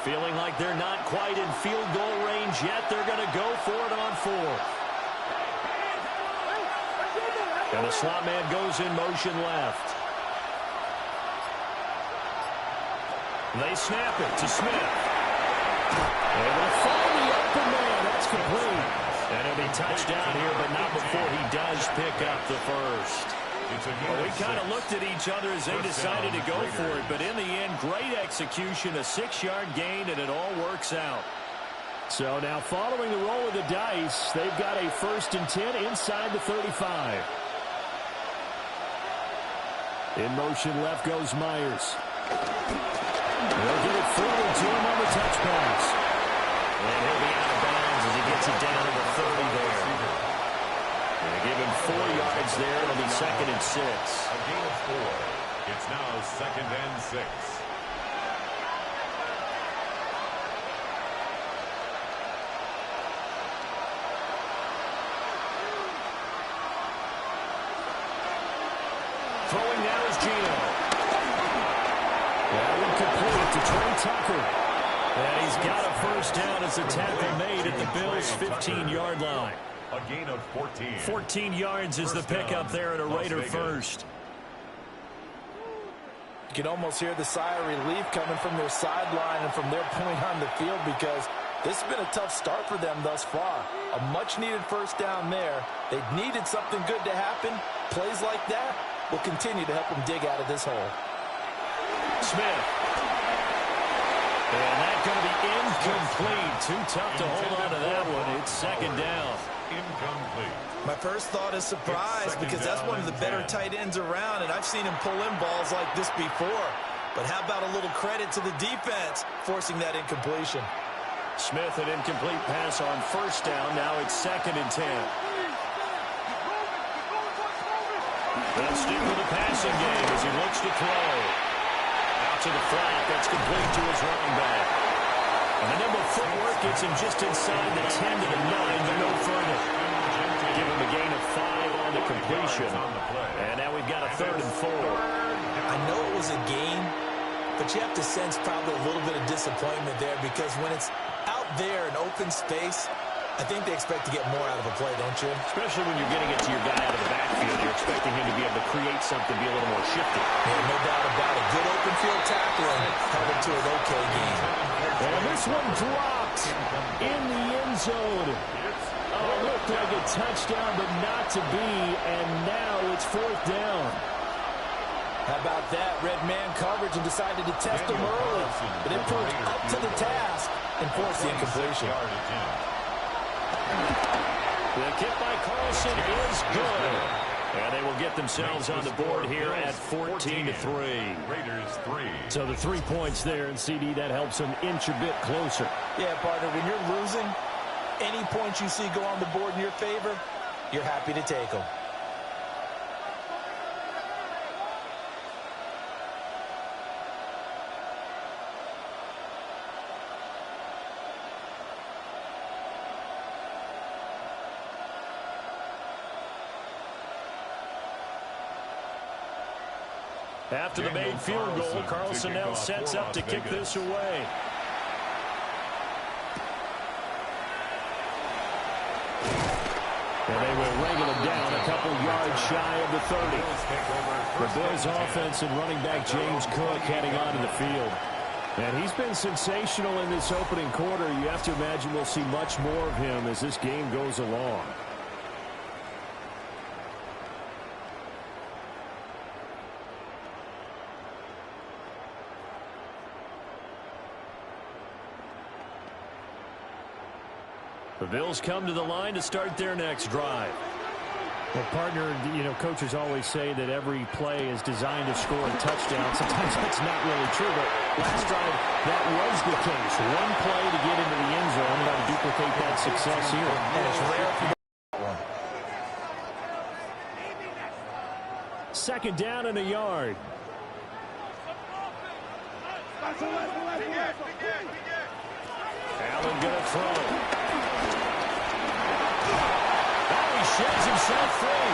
Feeling like they're not quite in field goal range yet, they're going to go for it on 4th. And the slot man goes in motion left. They snap it to Smith. Able to find the open man. That's complete. And it'll be touchdown here, but not before he does pick up the first. Well, we kind of looked at each other as they decided to go for it, but in the end, great execution, a 6-yard gain, and it all works out. So now following the roll of the dice, they've got a 1st and 10 inside the 35. In motion left goes Myers. They'll get it forward to him on the touch pass. And he'll be out of bounds as he gets it down to the 30 there. They give him 4 yards there. It'll be 2nd and 6. A gain of 4. It's now 2nd and 6. Throwing now is Geno. That one complete to Trey Tucker. And he's got a first down as the tackle made at the Bills' 15-yard line. A gain of 14. 14 yards is the pickup there at a Raider first. You can almost hear the sigh of relief coming from their sideline and from their point on the field because this has been a tough start for them thus far. A much-needed first down there. They needed something good to happen. Plays like that will continue to help him dig out of this hole. Smith. And that's going to be incomplete. Too tough to hold on to that one. It's second down. Incomplete. My first thought is surprise because that's one of the better tight ends around, and I've seen him pull in balls like this before. But how about a little credit to the defense forcing that incompletion? Smith, an incomplete pass on first down. Now it's 2nd and 10. They'll stick with the passing game as he looks to throw. Out to the flat. That's complete to his running back. And the number of footwork gets him just inside the 10 to the 9, but no further. Give him a gain of 5 on the completion. And now we've got a 3rd and 4. I know it was a gain, but you have to sense probably a little bit of disappointment there because when it's out there in open space, I think they expect to get more out of a play, don't you? Especially when you're getting it to your guy out of the backfield. You're expecting him to be able to create something, be a little more shifty. Yeah, no doubt about it. Good open field tackling held him to an okay game. And this one dropped in the end zone. Oh, looked like a touchdown, but not to be. And now it's 4th down. How about that? Red man coverage and decided to test him early. But it proved up to the task and forced the incompletion. The kick by Carlson is good. And they will get themselves on the board here at 14-3. Raiders 3. So the 3 points there, and CD, that helps them inch a bit closer. Yeah, partner, when you're losing, any points you see go on the board in your favor, you're happy to take them. After the made field goal, Carlson now sets up to kick this away. And they will wrangle him down a couple yards shy of the 30. The Bills offense and running back James Cook heading onto the field. And he's been sensational in this opening quarter. You have to imagine we'll see much more of him as this game goes along. The Bills come to the line to start their next drive. Well, partner, you know, coaches always say that every play is designed to score a touchdown. Sometimes that's not really true, but last drive, that was the case. One play to get into the end zone. Got to duplicate that success here. And it's rare for one. 2nd down and a yard. Allen gonna throw. Sheds himself free.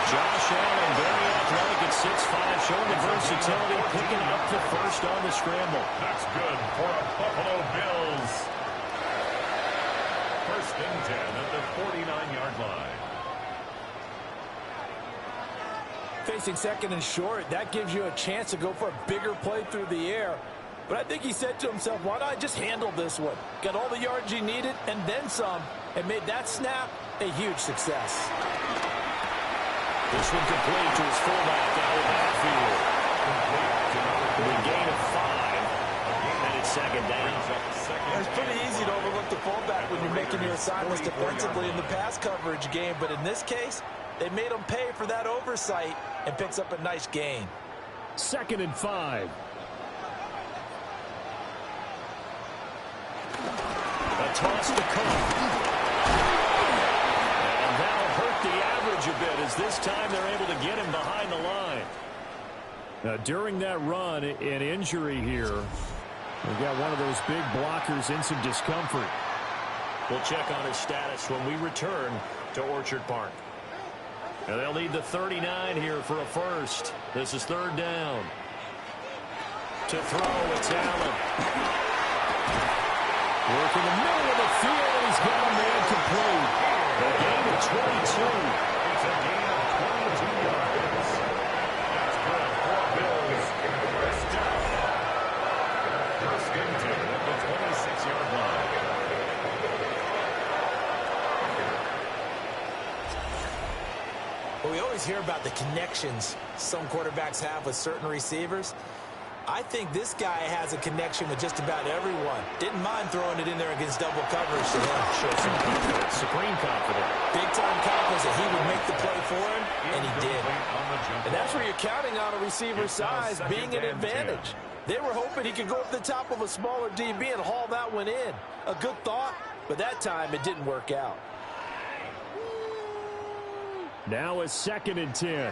Josh Allen, very athletic at 6'5", showing the versatility, picking up the first on the scramble. That's good for a Buffalo Bills. 1st and 10 at the 49-yard line. Facing 2nd and short, that gives you a chance to go for a bigger play through the air. But I think he said to himself, why not just handle this one? Got all the yards he needed and then some, and made that snap a huge success. This one complete to his fullback out of the backfield. With a gain of 5, and it's 2nd down. It's pretty easy to overlook the fullback when you're making your assignments defensively in the pass coverage game, but in this case, they made him pay for that oversight and picks up a nice gain. 2nd and 5. A toss to Cook. And that'll hurt the average a bit as this time they're able to get him behind the line. Now, during that run, an injury here. We've got one of those big blockers in some discomfort. We'll check on his status when we return to Orchard Park. And they'll need the 39 here for a first. This is 3rd down. To throw, it's Allen. Working the middle of the field, and he's got a man complete. A gain of 22. It's a gain of 22 yards. That's good for Bills. First down. 1st and 10 at the 26-yard line. Well, we always hear about the connections some quarterbacks have with certain receivers. I think this guy has a connection with just about everyone. Didn't mind throwing it in there against double coverage to him. Shows some confidence, supreme confidence. Big-time confidence that he would make the play for him, and he did. And that's where you're counting on a receiver's size being an advantage. They were hoping he could go up the top of a smaller DB and haul that one in. A good thought, but that time it didn't work out. Now a 2nd and 10.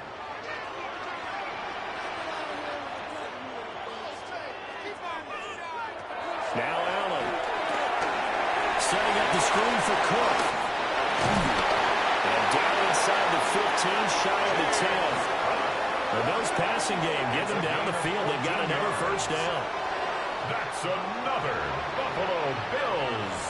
Now Allen. Setting up the screen for Cook. And down inside the 15, shy of the 10. The Bills passing game, get them down the field. They've got another first down. That's another Buffalo Bills.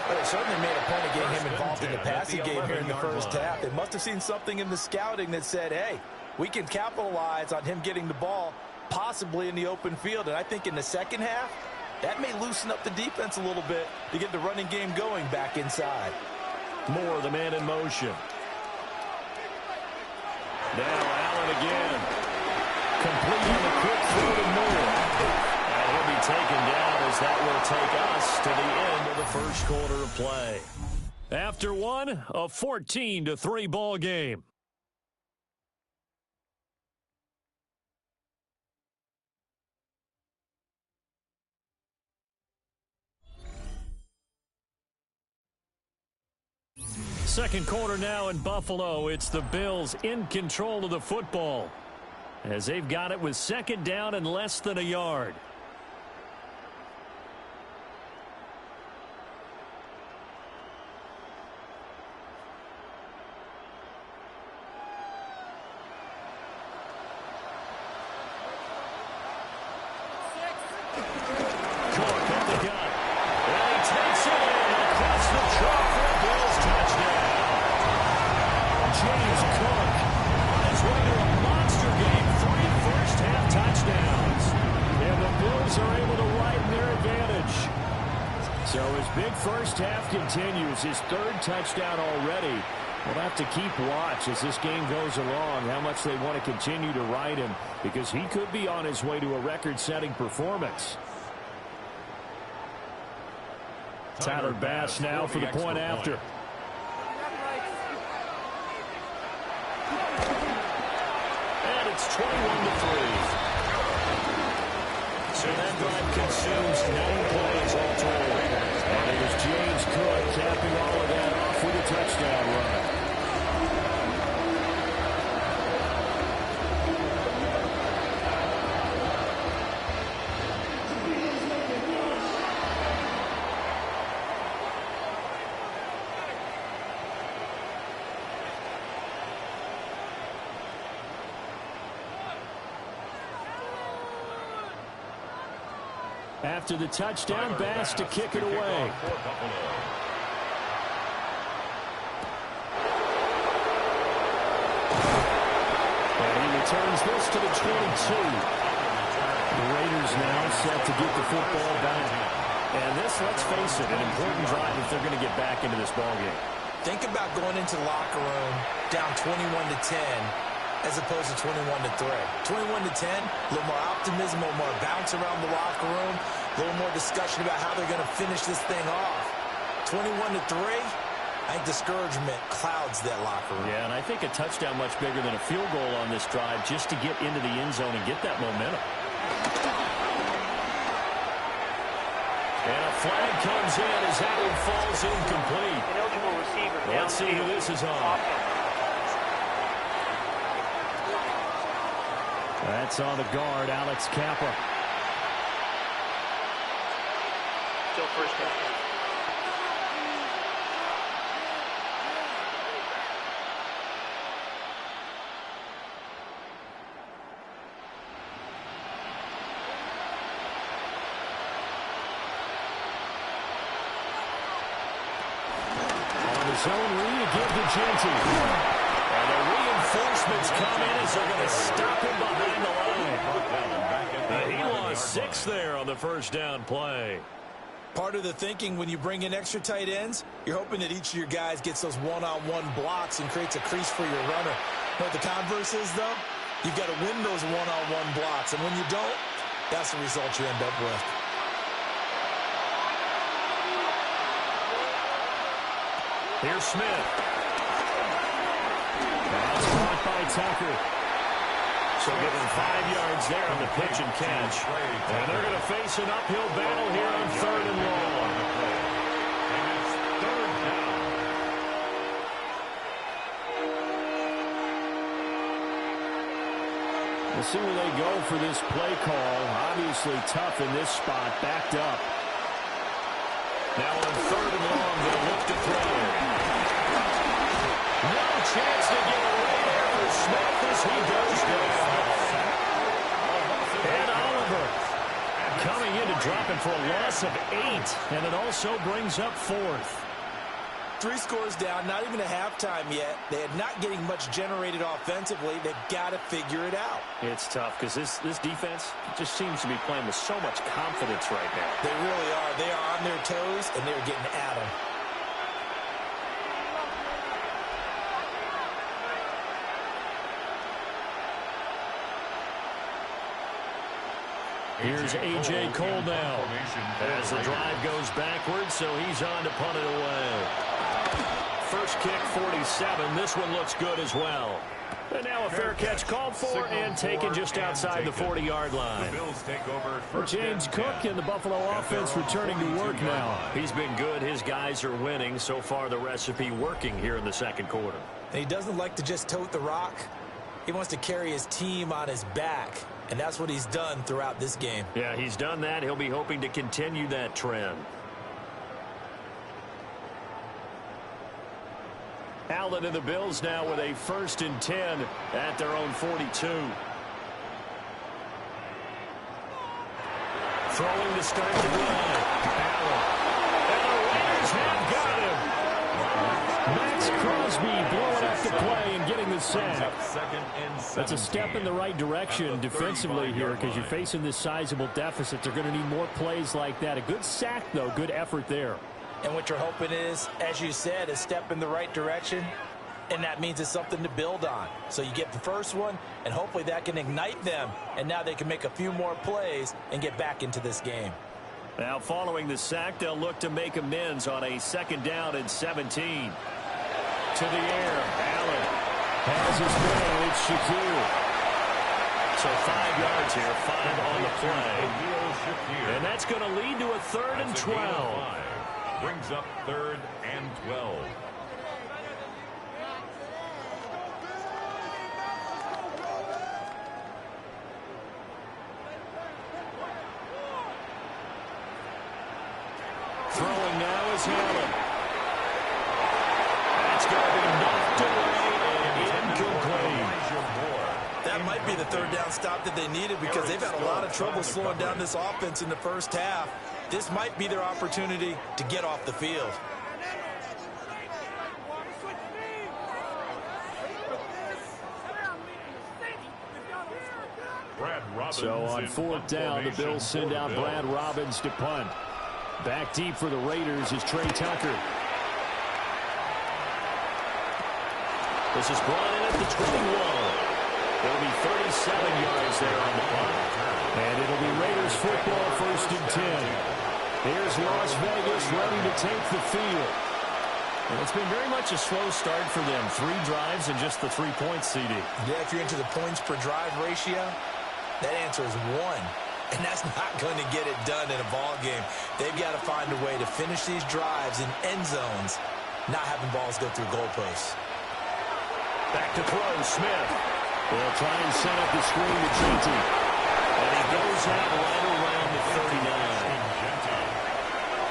Well, they certainly made a point of getting him involved in the passing game here in the first half. They must have seen something in the scouting that said, hey, we can capitalize on him getting the ball possibly in the open field. And I think in the second half, that may loosen up the defense a little bit to get the running game going back inside. Moore, the man in motion. Now Allen again. Complete on the quick throw to Moore. And he'll be taken down as that will take us to the end of the first quarter of play. After one, a 14-3 ball game. Second quarter now in Buffalo. It's the Bills in control of the football as they've got it with 2nd down and less than a yard. Cook at the gun. And he takes it in across the chalk for a Bills touchdown. James Cook on his way to a monster game. 3 first-half touchdowns. And the Bills are able to widen their advantage. So his big first half continues. His 3rd touchdown already. We'll have to keep watch as this game goes along, how much they want to continue to ride him, because he could be on his way to a record-setting performance. Tyler Bass now for the point after. And it's 21-3. So that drive consumes 9 plays all total. And it was James Cook capping all of that off with a touchdown run. After the touchdown, Bass to kick it away. And he returns this to the 22. The Raiders now set to get the football back. And this, let's face it, an important drive if they're going to get back into this ballgame. Think about going into the locker room down 21-10 as opposed to 21-3. 21-10, a little more optimism, a little more bounce around the locker room, a little more discussion about how they're going to finish this thing off. 21-3, I think discouragement clouds that locker room. Yeah, and I think a touchdown much bigger than a field goal on this drive just to get into the end zone and get that momentum. And a flag comes in as that one falls incomplete. Ineligible receiver. Let's see who this is on. That's on the guard, Alex Kappa. Still first down. On his own read, give to Genty. And the reinforcements come in as they're going to stop him behind the line. And he lost 6 there on the first down play. Part of the thinking when you bring in extra tight ends, you're hoping that each of your guys gets those one-on-one blocks and creates a crease for your runner. You know what the converse is, though? You've got to win those one-on-one blocks, and when you don't, that's the result you end up with. Here's Smith. That's blocked by Tucker. So give him 5 yards there on the pitch and catch. And they're going to face an uphill battle here on 3rd and long. And it's 3rd down. We'll see where they go for this play call. Obviously tough in this spot, backed up. Now on 3rd and long, they'll look to throw. No chance to get away there for Smith as he goes down. And Oliver coming in to drop him for a loss of 8. And it also brings up 4th. 3 scores down, not even a halftime yet. They are not getting much generated offensively. They've got to figure it out. It's tough because this defense just seems to be playing with so much confidence right now. They really are. They are on their toes, and they're getting at them. Here's A.J. Cole now as the drive goes backwards, so he's on to punt it away. First kick, 47. This one looks good as well. And now a fair catch called for and taken just outside the 40-yard line. James Cook and the Buffalo offense returning to work now. He's been good. His guys are winning. So far, the recipe working here in the second quarter. And he doesn't like to just tote the rock. He wants to carry his team on his back. And that's what he's done throughout this game. Yeah, he's done that. He'll be hoping to continue that trend. Allen and the Bills now with a 1st and 10 at their own 42. Throwing to start the drive. Allen. And the Raiders have got him. Max Crosby blowing up the play and getting the sack. That's a step in the right direction defensively here because you're facing this sizable deficit. They're going to need more plays like that. A good sack, though. Good effort there. And what you're hoping is, as you said, a step in the right direction, and that means it's something to build on. So you get the first one, and hopefully that can ignite them, and now they can make a few more plays and get back into this game. Now following the sack, they'll look to make amends on a 2nd down and 17. To the air, Allen has his man, it's Shaquille. So 5 yards here, 5 on the play. And that's going to lead to a 3rd and 12. Brings up 3rd and 12. Throwing now is Allen. That's going to be knocked away and incomplete. That might be the 3rd down stop that they needed because they've had a lot of trouble slowing down this offense in the first half. This might be their opportunity to get off the field. So on 4th down, the Bills send out Brad Robbins to punt. Back deep for the Raiders is Trey Tucker. This is brought in at the 21. It'll be 37 yards there on the punt. And it'll be Raiders football, 1st and 10. Here's Las Vegas ready to take the field. And it's been very much a slow start for them. 3 drives and just the 3 points, CD. Yeah, if you're into the points per drive ratio, that answer is 1. And that's not going to get it done in a ball game. They've got to find a way to finish these drives in end zones, not having balls go through goalposts. Back to throw, Smith. They'll try and set up the screen to Genty. And he goes out right around the 39.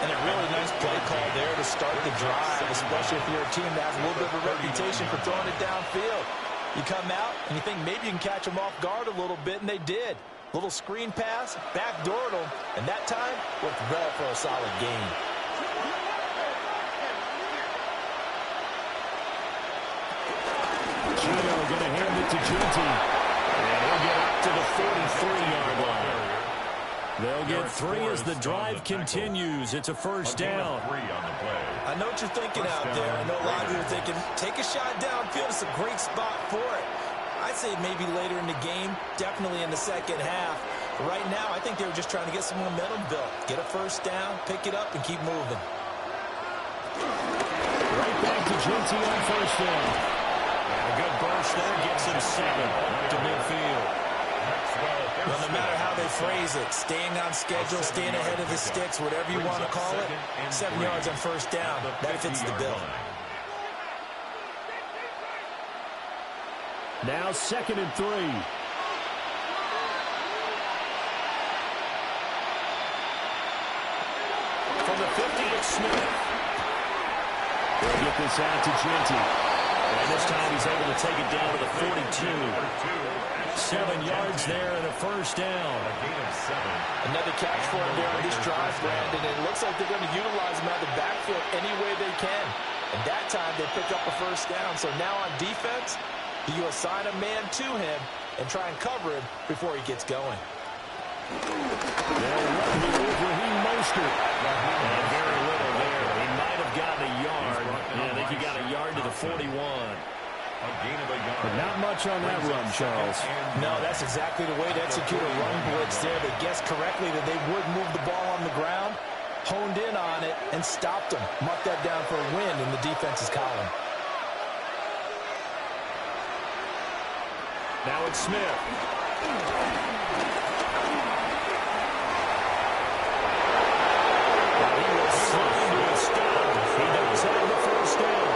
And a really nice play call there to start the drive, especially if you're a team that has a little bit of a reputation for throwing it downfield. You come out and you think maybe you can catch them off guard a little bit, and they did. Little screen pass, backdoored them, and that time worked well for a solid gain. Gino going to hand it to Genty. And he'll get up to the 43-yard line. They'll get 3 as the drive continues. It's a first down. I know what you're thinking out there. I know a lot of you are thinking, take a shot downfield. It's a great spot for it. I'd say maybe later in the game, definitely in the second half. But right now, I think they were just trying to get some momentum built. Get a first down, pick it up, and keep moving. Right back to Genty on first down. And a good burst there gets him 7 to midfield. Well, no matter how they phrase it, staying on schedule, staying ahead of the sticks, whatever you want to call it, 7 yards on first down, that fits the bill. Now 2nd and 3. From the 50, it's Smith. They'll get this out to Genty. And this time he's able to take it down to the 42. 7 yards there and a first down. Another catch for him there on this drive, Brandon. And it looks like they're going to utilize him out of the backfield any way they can. And that time they pick up a first down. So now on defense, you assign a man to him and try and cover him before he gets going. They'll run the Raheem Mostert. And very little there. He might have gotten a yard. Yeah, I think he got a yard to the 41. But not much on that run, Charles. No, that's exactly the way to execute a run blitz there. They guessed correctly that they would move the ball on the ground, honed in on it, and stopped them. Marked that down for a win in the defense's column. Now it's Smith. He was slammed to a stop. He does have the first down.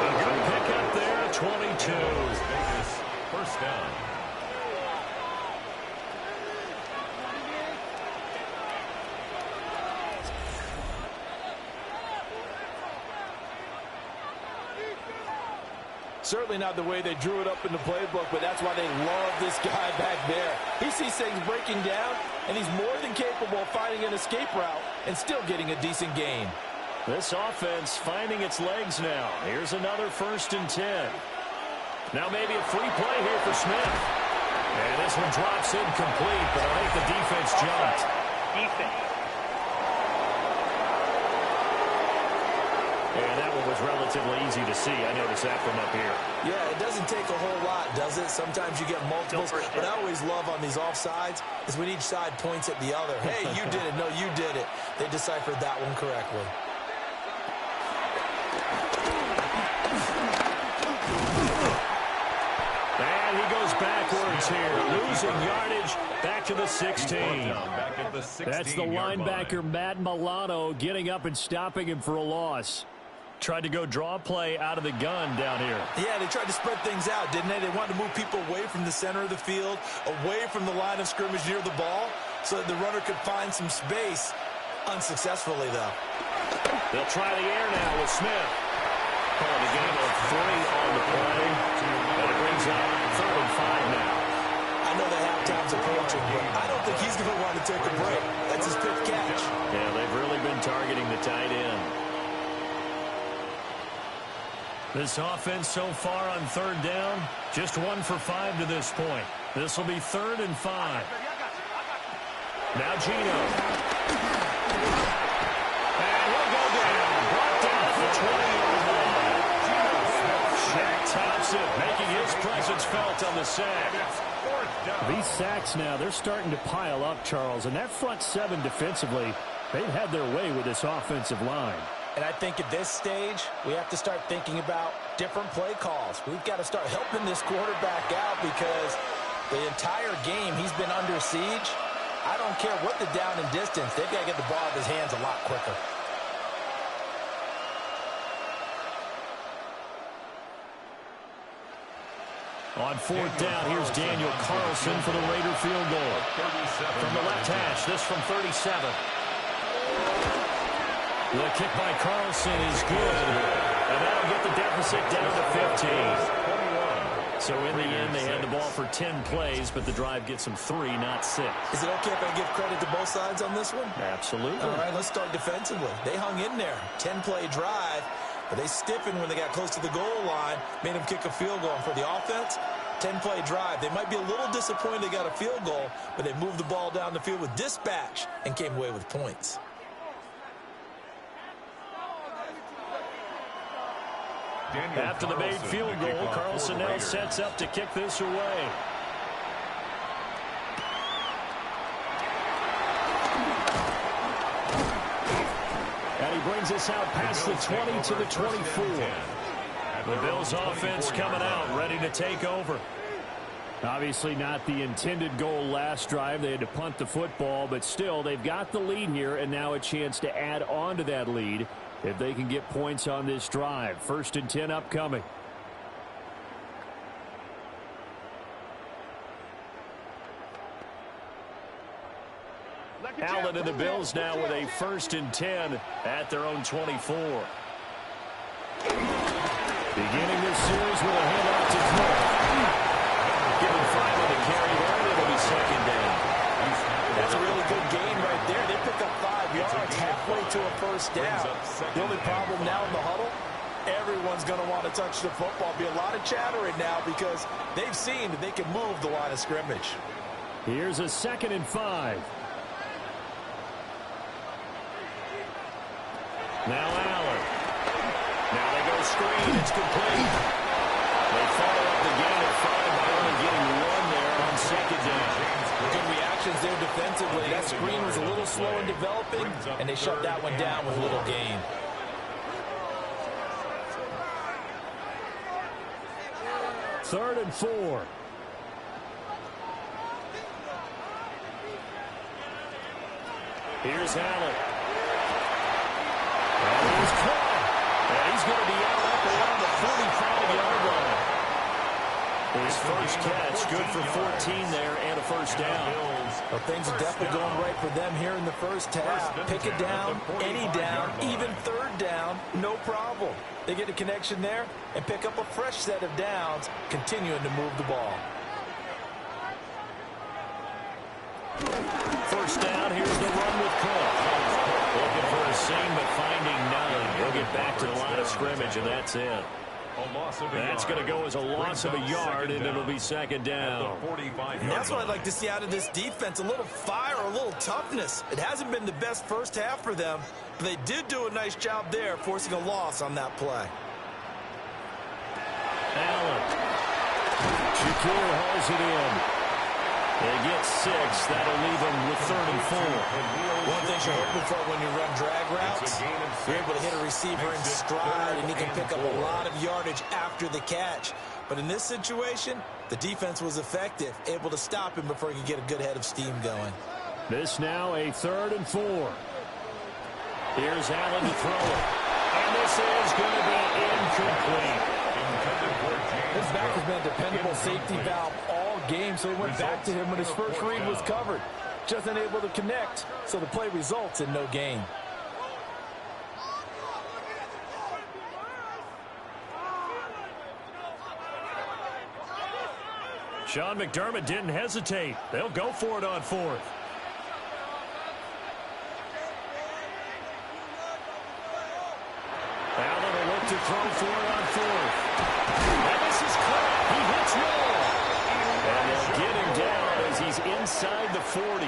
A good pickup there at 22. First down. Certainly not the way they drew it up in the playbook, but that's why they love this guy back there. He sees things breaking down, and he's more than capable of finding an escape route and still getting a decent gain. This offense finding its legs now. Here's another 1st and 10. Now maybe a free play here for Smith. And this one drops incomplete, but I think the defense jumped. Defense. And that one was relatively easy to see. I noticed that from up here. Yeah, it doesn't take a whole lot, does it? Sometimes you get multiples, but I always love on these offsides is when each side points at the other. Hey, you did it. No, you did it. They deciphered that one correctly. And he goes backwards here, losing yardage back to the 16. That's the linebacker, Matt Milano, getting up and stopping him for a loss. Tried to go draw play out of the gun down here. Yeah, they tried to spread things out, didn't they? They wanted to move people away from the center of the field, away from the line of scrimmage near the ball, so that the runner could find some space. Unsuccessfully, though. They'll try the air now with Smith. Calling a game of 3 on the play. And it brings up 3rd and 5 now. I know the halftime's approaching, but I don't think he's going to want to take a break. That's his 5th catch. Yeah, they've really been targeting the tight end. This offense so far on 3rd down, just 1 for 5 to this point. This will be 3rd and 5. Now Gino. And he'll go down. Brought down at the 20-yard line. Shaq tops it, making his presence felt on the sack. These sacks now, they're starting to pile up, Charles. And that front 7 defensively, they've had their way with this offensive line. And I think at this stage, we have to start thinking about different play calls. We've got to start helping this quarterback out because the entire game he's been under siege. I don't care what the down and distance. They've got to get the ball out of his hands a lot quicker. On 4th down, here's Daniel Carlson for the Raider field goal. From the left hash, this from 37. The kick by Carlson is good, and that'll get the deficit down to 15. So in the end, they had the ball for 10 plays, but the drive gets them 3, not 6. Is it okay if I give credit to both sides on this one? Absolutely. All right, let's start defensively. They hung in there. 10-play drive. But they stiffened when they got close to the goal line, made them kick a field goal. And for the offense, 10-play drive. They might be a little disappointed they got a field goal, but they moved the ball down the field with dispatch and came away with points. After the made field goal, Carlson now sets up to kick this away. And he brings us out past the 20 to the 24. The Bills offense coming out, ready to take over. Obviously not the intended goal last drive. They had to punt the football, but still, they've got the lead here, and now a chance to add on to that lead if they can get points on this drive. 1st and 10 upcoming. Allen and the Bills now with a 1st and 10 at their own 24. Beginning this series with a handout to Smith. Giving 5 on the carry there, it'll be 2nd down. That's a really good gain right there. They pick up 5 yards halfway to a 1st down. The only problem now in the huddle, everyone's going to want to touch the football. Be a lot of chattering now because they've seen that they can move the line of scrimmage. Here's a 2nd and 5. Now Allen. Now they go screen. It's complete. They follow up the gain of 5 by only getting 1 there on 2nd down. Good reactions there defensively. That screen was a little slow in developing, and they shut that one down with a little gain. Third and 4. Here's Allen. And he's caught. And he's going to be out up around the 45-yard line. His first catch, good for 14 there and a 1st down. Well, things are definitely going right for them here in the 1st half. Pick it down, any down, even 3rd down, no problem. They get a connection there and pick up a fresh set of downs, continuing to move the ball. 1st down, here's the run with Cook. Looking for a seam, but finding none. He'll get back to the line of scrimmage, and that's it. That's going to go as a loss of a yard, and it'll be 2nd down. And that's what I'd like to see out of this defense, a little fire, a little toughness. It hasn't been the best 1st half for them, but they did do a nice job there, forcing a loss on that play. Allen. Shakir hauls it in. They get 6. That'll leave them with 3rd and 4. One thing you're hoping for when you run drag routes, you're able to hit a receiver in stride, and he can pick up a lot of yardage after the catch. But in this situation, the defense was effective, able to stop him before he could get a good head of steam going. This now a 3rd and 4. Here's Allen to throw it. And this is going to be incomplete. This back has been a dependable safety valve all game, so he went back to him when his first read was covered. Just unable to connect, so the play results in no gain. Sean McDermott didn't hesitate. They'll go for it on 4th. Allen will look to throw for it on 4th. And this is caught. He hits Noel. And they'll get him down as he's inside the 40.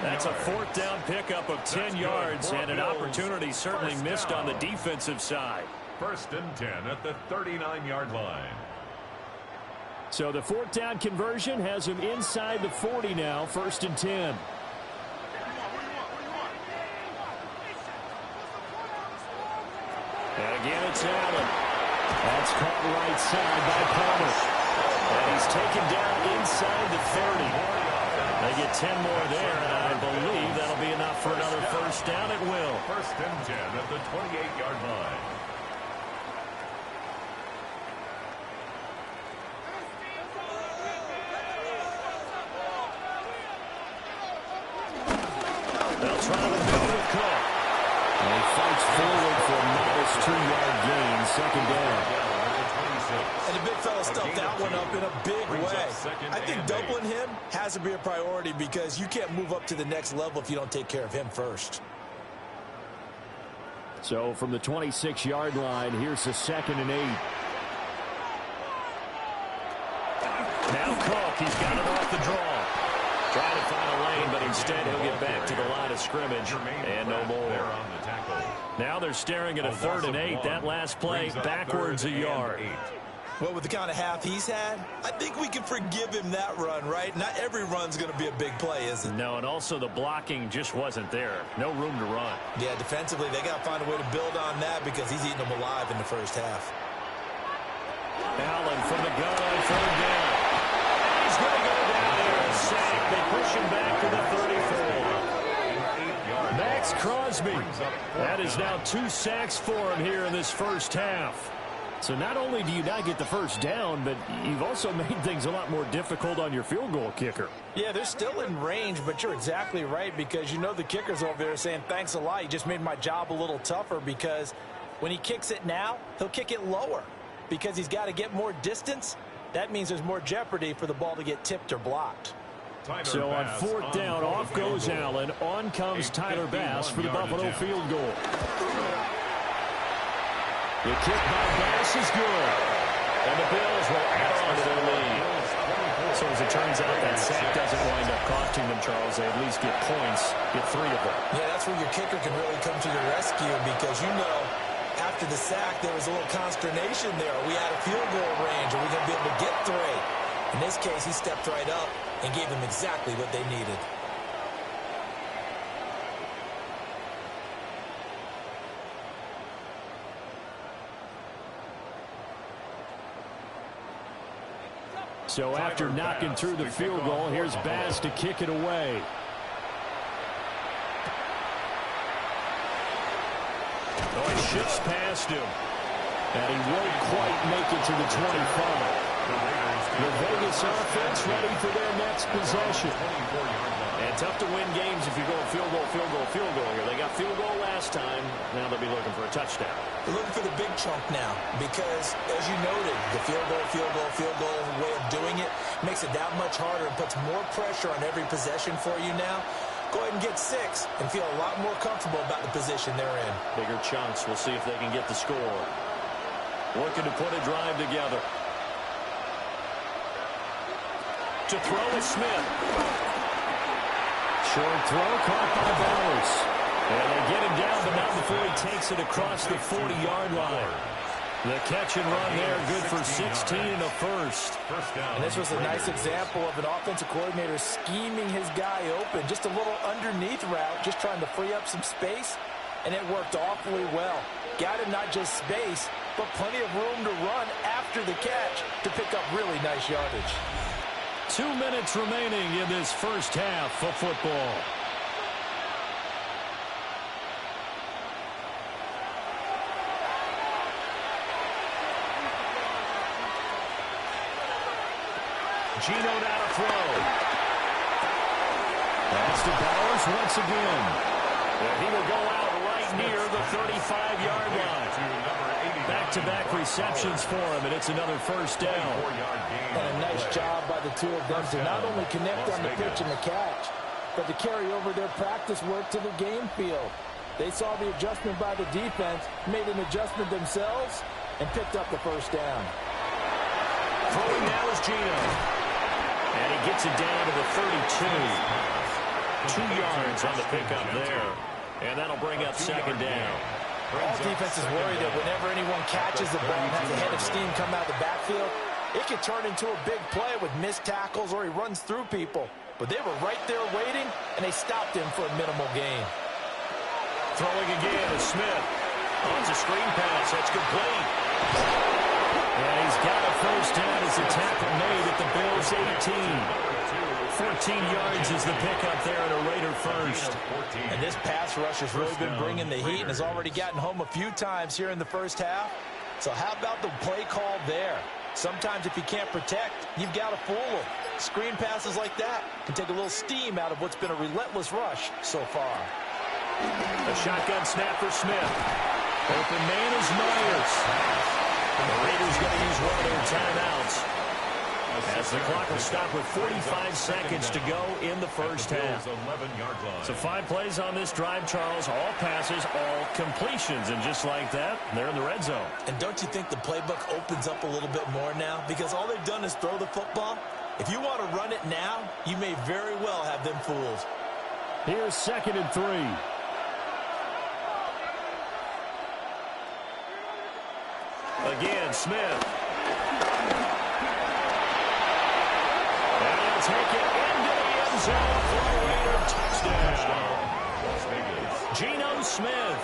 That's a 4th down pickup of 10 yards and an opportunity certainly missed on the defensive side. 1st and 10 at the 39-yard line. So the 4th down conversion has him inside the 40 now, 1st and 10. And again, it's Allen. That's caught right side by Palmer. And he's taken down inside the 30. They get 10 more there, and I believe that'll be enough for another 1st down. It will. 1st and 10 at the 28-yard line. They'll try to go with Cook. And he fights forward for a modest 2-yard gain, 2nd down. And the big fella stuffed that one up in a big way. I think doubling him has to be a priority because you can't move up to the next level if you don't take care of him first. So from the 26-yard line, here's the 2nd and 8. Now Cook, he's got it off the draw. Trying to find a lane, but instead he'll get back to the line of scrimmage and no more. Now they're staring at a 3rd and 8. That last play backwards a yard. Well, with the kind of half he's had, I think we can forgive him that run, right? Not every run's going to be a big play, is it? No, and also the blocking just wasn't there. No room to run. Yeah, defensively, they got to find a way to build on that because he's eating them alive in the first half. Allen from the gun on 3rd down. He's going to go down there and sack. They push him back to the 34. Max Crosby. That is now 2 sacks for him here in this first half. So not only do you not get the first down, but you've also made things a lot more difficult on your field goal kicker. Yeah, they're still in range, but you're exactly right because you know the kicker's over there saying, thanks a lot. You just made my job a little tougher because when he kicks it now, he'll kick it lower because he's got to get more distance. That means there's more jeopardy for the ball to get tipped or blocked. So on 4th down, off goes Allen. On comes Tyler Bass for the Buffalo field goal. The kick by Bass is good. And the Bills will add on to their lead. So as it turns out, that sack doesn't wind up costing them, Charles. They at least get points, get 3 of them. Yeah, that's where your kicker can really come to your rescue because, you know, after the sack, there was a little consternation there. Are we out of field goal range? Are we going to be able to get 3? In this case, he stepped right up and gave them exactly what they needed. So after knocking through the field goal, here's Bass to kick it away. Oh, he shifts past him. And he won't quite make it to the 25. The Vegas offense ready for their next possession. And tough to win games if you go field goal, field goal, field goal here. They got field goal last time. Now they'll be looking for a touchdown. They're looking for the big chunk now because, as you noted, the field goal way of doing it makes it that much harder and puts more pressure on every possession for you now. Go ahead and get 6 and feel a lot more comfortable about the position they're in. Bigger chunks. We'll see if they can get the score. Looking to put a drive together. To throw is Smith. Short throw caught by Bowers. And they get him down, but not before he takes it across the 40-yard line. The catch and run there, good for 16 and a first. And this was a nice example of an offensive coordinator scheming his guy open. Just a little underneath route, just trying to free up some space, and it worked awfully well. Got him not just space, but plenty of room to run after the catch to pick up really nice yardage. 2 minutes remaining in this first half of football. Gino now to throw. That's to Bowers once again. And he will go out right near the 35-yard line. Back-to-back receptions for him, and it's another first down. And a nice job by the two of them to not only connect on the pitch and the catch, but to carry over their practice work to the game field. They saw the adjustment by the defense, made an adjustment themselves, and picked up the first down. Throwing now is Gino. And he gets it down to the 32. 2 yards on the pickup there. And that'll bring up second down. All defenses worry that whenever anyone catches the ball and has a head of steam come out of the backfield, it can turn into a big play with missed tackles or he runs through people. But they were right there waiting, and they stopped him for a minimal gain. Throwing again is Smith. Oh, it's a screen pass. That's complete. And he's got a first down as a tackle made at the Bills' 18. 14 yards is the pickup there at a Raider first. And this pass rush has really been bringing the heat and has already gotten home a few times here in the first half. So how about the play call there? Sometimes if you can't protect, you've got to fool them. Screen passes like that can take a little steam out of what's been a relentless rush so far. A shotgun snap for Smith. Open man is Myers. The Raiders going to use one of their timeouts. As the clock will stop with 45 seconds to go in the first half. 11-yard line. So 5 plays on this drive, Charles. All passes, all completions. And just like that, they're in the red zone. And don't you think the playbook opens up a little bit more now? Because all they've done is throw the football. If you want to run it now, you may very well have them fooled. Here's 2nd and 3. Again, Smith. And he'll take it into the end zone for a Raider touchdown. Geno Smith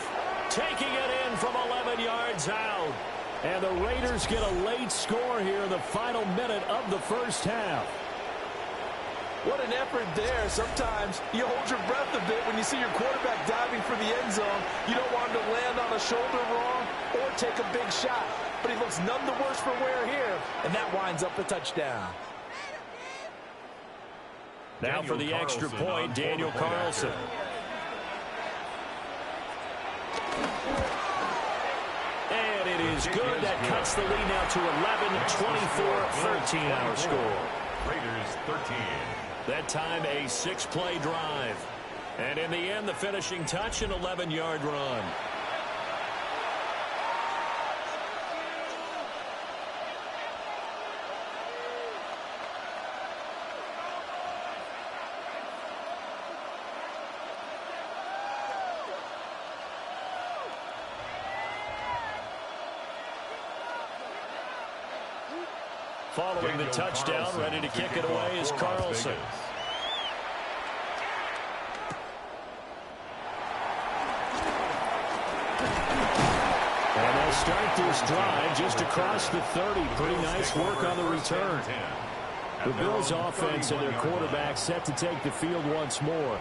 taking it in from 11 yards out. And the Raiders get a late score here in the final minute of the first half. What an effort there. Sometimes you hold your breath a bit when you see your quarterback diving for the end zone. You don't want him to land on a shoulder wrong or take a big shot. But he looks none the worse for wear here, and that winds up a touchdown. Now for the extra point, Daniel Carlson. And it is good. That cuts the lead now to 11, 24-13 our score. Raiders 13. That time a 6-play drive. And in the end, the finishing touch, an 11-yard run. Following the touchdown, ready to kick it away is Carlson. And they'll start this drive just across the 30. Pretty nice work on the return. The Bills' offense and their quarterback set to take the field once more.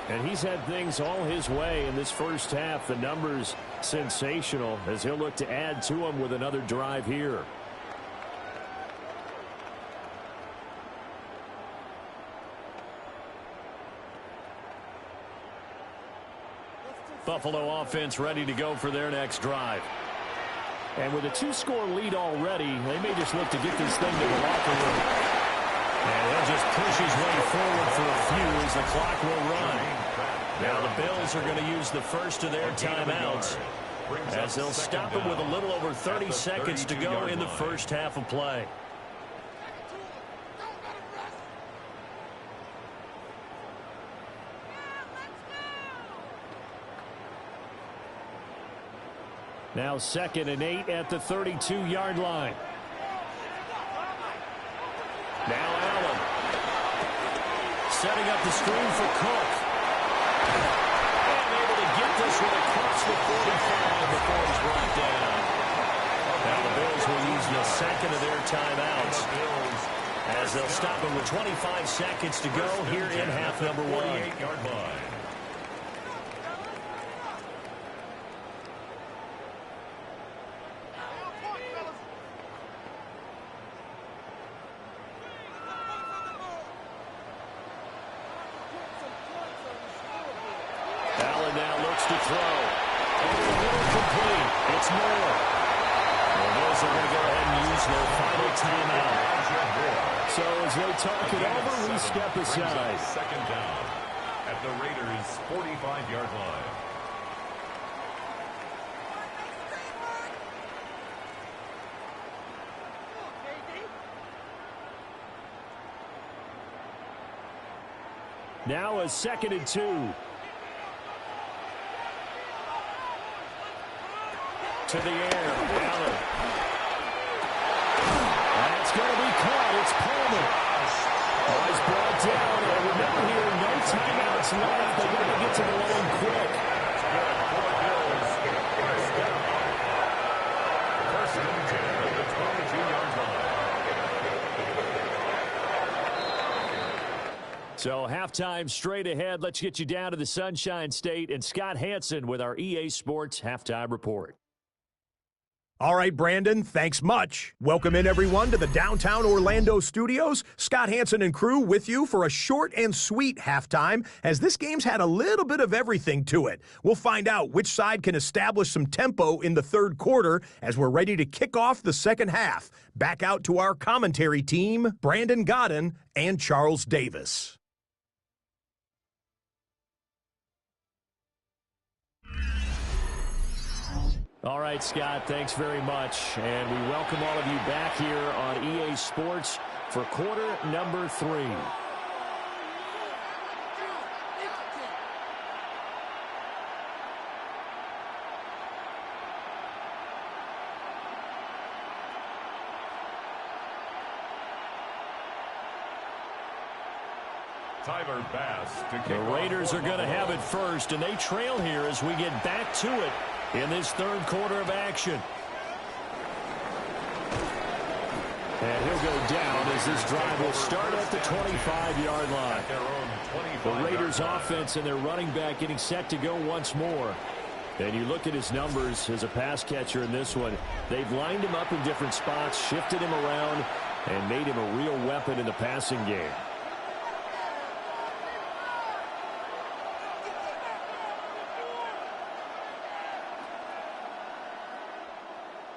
And he's had things all his way in this first half. The numbers sensational as he'll look to add to them with another drive here. Buffalo offense ready to go for their next drive. And with a 2-score lead already, they may just look to get this thing to the locker room. And he'll just push his way forward for a few as the clock will run. Now the Bills are going to use the first of their timeouts as they'll stop it with a little over 30 seconds to go in the first half of play. Now 2nd and 8 at the 32-yard line. Now Allen. Setting up the screen for Cook. And able to get this one across the 45 before he's brought down. Now the Bills will use the second of their timeouts as they'll stop it with 25 seconds to go here in half number 1. 48-yard line. To throw. And a little complete. It's more. And those are going to go ahead and use their final timeout. So as they talk it over, we step aside. Second down at the Raiders' 45-yard line. Now a 2nd and 2. To the air, Allen. That's going to be caught. It's Palmer. He's brought down. And remember here, no timeouts left. They got to get to the line quick. First and 10 at the 22-yard line. So halftime straight ahead. Let's get you down to the Sunshine State and Scott Hansen with our EA Sports Halftime Report. All right, Brandon, thanks much. Welcome in, everyone, to the downtown Orlando studios. Scott Hansen and crew with you for a short and sweet halftime, as this game's had a little bit of everything to it. We'll find out which side can establish some tempo in the third quarter as we're ready to kick off the second half. Back out to our commentary team, Brandon Godden and Charles Davis. All right, Scott, thanks very much. And we welcome all of you back here on EA Sports for quarter number 3. Tyler Bass to kick The off. Raiders are going to have it first, and they trail here as we get back to it in this third quarter of action. And he'll go down as this drive will start at the 25-yard line. The Raiders offense and their running back getting set to go once more. And you look at his numbers as a pass catcher in this one. They've lined him up in different spots, shifted him around, and made him a real weapon in the passing game.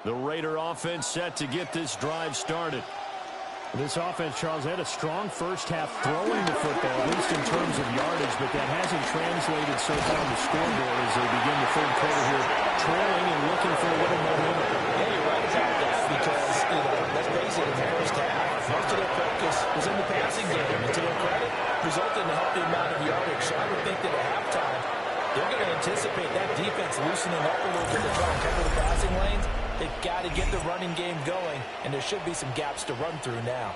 The Raider offense set to get this drive started. This offense, Charles, had a strong first half throwing the football, at least in terms of yardage, but that hasn't translated so far on the scoreboard as they begin the third quarter here, trailing and looking for a little momentum. Yeah, you're right about that because, let's face it, in the first half, most of their focus was in the passing game. And to their credit, resulted in a healthy amount of yardage. So I would think that at halftime, they're going to anticipate that defense loosening up a little bit to try and cover the passing lanes. They've got to get the running game going, and there should be some gaps to run through now.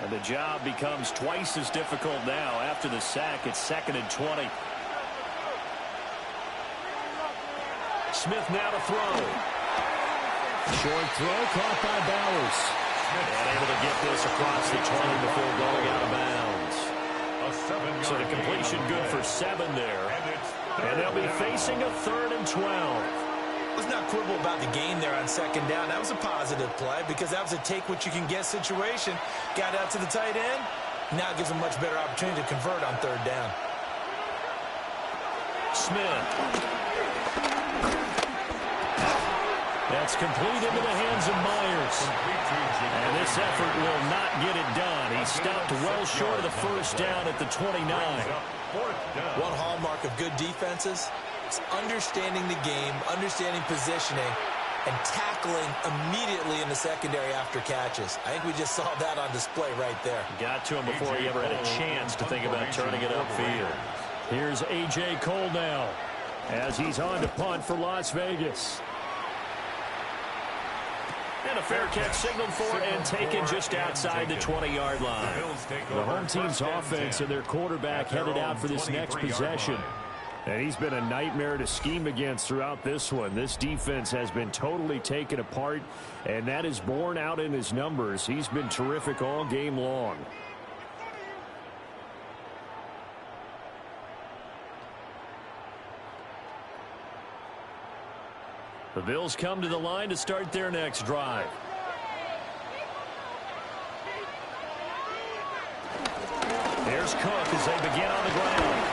And the job becomes twice as difficult now after the sack. It's 2nd and 20. Smith now to throw. Short throw caught by Bowers. And able to get this across the 20 before going out of bounds. So the completion good for 7 there. And they'll be facing a 3rd and 12. Let's not quibble about the gain there on 2nd down. That was a positive play because that was a take-what-you-can-get situation. Got out to the tight end. Now gives them a much better opportunity to convert on 3rd down. Smith. That's complete into the hands of Myers. And this effort will not get it done. He stopped well short of the first down at the 29. One hallmark of good defenses is understanding the game, understanding positioning, and tackling immediately in the secondary after catches. I think we just saw that on display right there. Got to him before he ever had a chance to think about turning it upfield. Here's A.J. Cole now as he's on to punt for Las Vegas. And a fair catch signaled for and taken just outside the 20-yard line. The home team's offense and their quarterback headed out for this next possession. And he's been a nightmare to scheme against throughout this one. This defense has been totally taken apart, and that is borne out in his numbers. He's been terrific all game long. The Bills come to the line to start their next drive. There's Cook as they begin on the ground.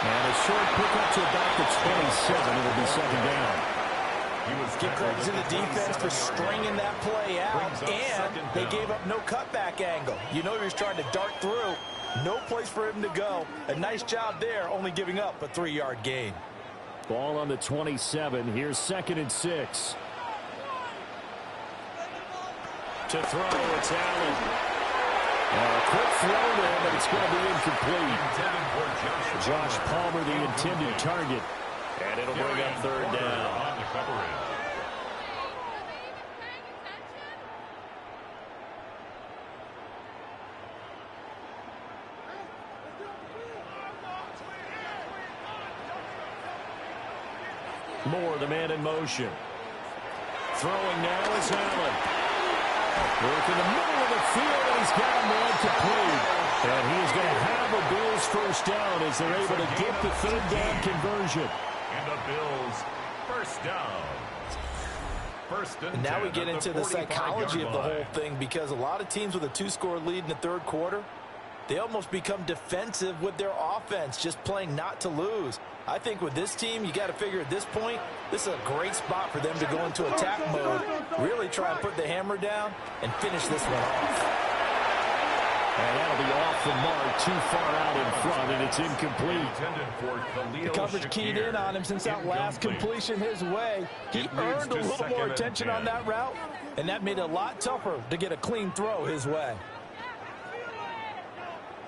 And a short pickup to about the 27. It'll be 2nd down. Give credit to the defense for stringing that play out, and they gave up no cutback angle. You know he was trying to dart through. No place for him to go. A nice job there, only giving up a 3-yard gain. Ball on the 27. Here's 2nd and 6. To throw, it's Allen. A quick throw there, but it's going to be incomplete. Josh Palmer, the intended target. And it'll bring up 3rd down. Moore, the man in motion. Throwing now is Allen. Work in the middle of the field, and he's got a man complete. And he is going to have a Bills first down as they're able to get the third down conversion. And the Bills first down. And now we get into the psychology of the whole thing, because a lot of teams with a 2-score lead in the third quarter, they almost become defensive with their offense, just playing not to lose. I think with this team, you got to figure at this point, this is a great spot for them to go into attack mode, really try and put the hammer down and finish this one off. And that'll be off the mark, too far out in front, and it's incomplete. The coverage keyed in on him since that last completion his way. He earned a little more attention on that route, and that made it a lot tougher to get a clean throw his way.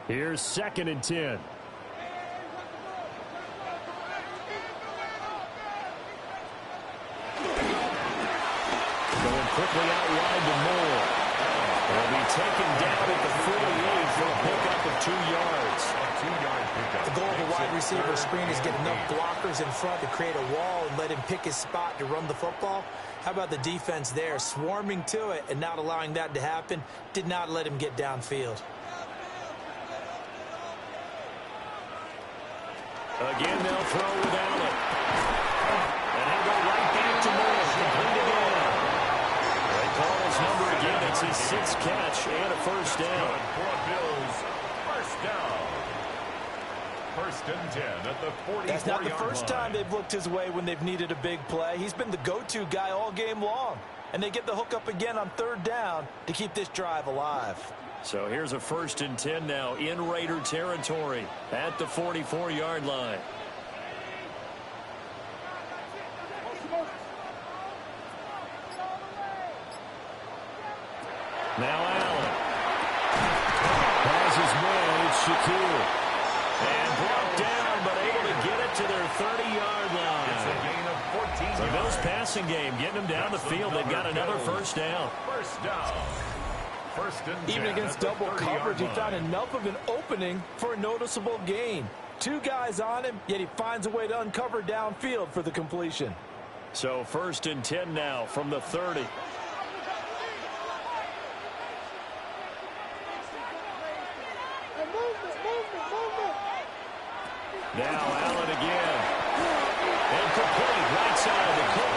Here's 2nd and 10. Going quickly out wide to Moore. Will be taken down at the 48 for a pickup of 2 yards. The goal of a wide receiver screen is get enough blockers in front to create a wall and let him pick his spot to run the football. How about the defense there, swarming to it and not allowing that to happen? Did not let him get downfield. Again, they'll throw with Allen. And they'll go right back to Moore. Complete again. They call his number again. It's his 6th catch and a first down. For Bills, first down. 1st and 10 at the 44-yard line. That's not the first time they've looked his way when they've needed a big play. He's been the go-to guy all game long. And they get the hook up again on 3rd down to keep this drive alive. So here's a 1st and 10 now in Raider territory at the 44-yard line. Now Allen. Has his man, it's Shakir. And brought down, but able to get it to their 30-yard line. It's a gain of 14 yards. The Bills passing game, getting them down the field. They've got another first down. First down. 1st and 10 Even against double coverage, he found enough of an opening for a noticeable gain. 2 guys on him, yet he finds a way to uncover downfield for the completion. So 1st and 10 now from the 30. Now Allen again. And complete, right side of the court.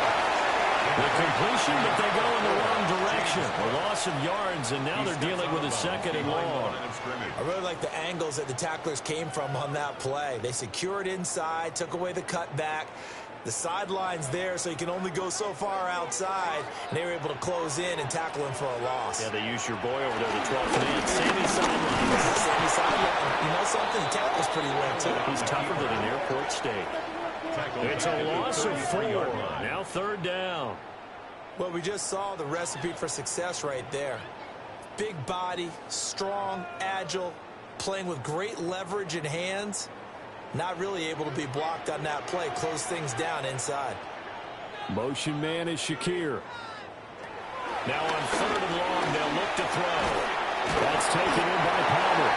The completion, but they go in the wrong direction. A loss of yards, and now they're dealing with a 2nd and long. I really like the angles that the tacklers came from on that play. They secured inside, took away the cutback. The sideline's there, so you can only go so far outside. And they were able to close in and tackle him for a loss. Yeah, they used your boy over there, the 12th man, Sammy Sideline. Sammy Sideline. You know something? He tackles pretty well, too. He's tougher than an airport steak. It's a loss of 4. Now 3rd down. Well, we just saw the recipe for success right there. Big body, strong, agile, playing with great leverage in hands. Not really able to be blocked on that play. Close things down inside. Motion man is Shakir. Now on 3rd and long, they'll look to throw. That's taken in by Palmer.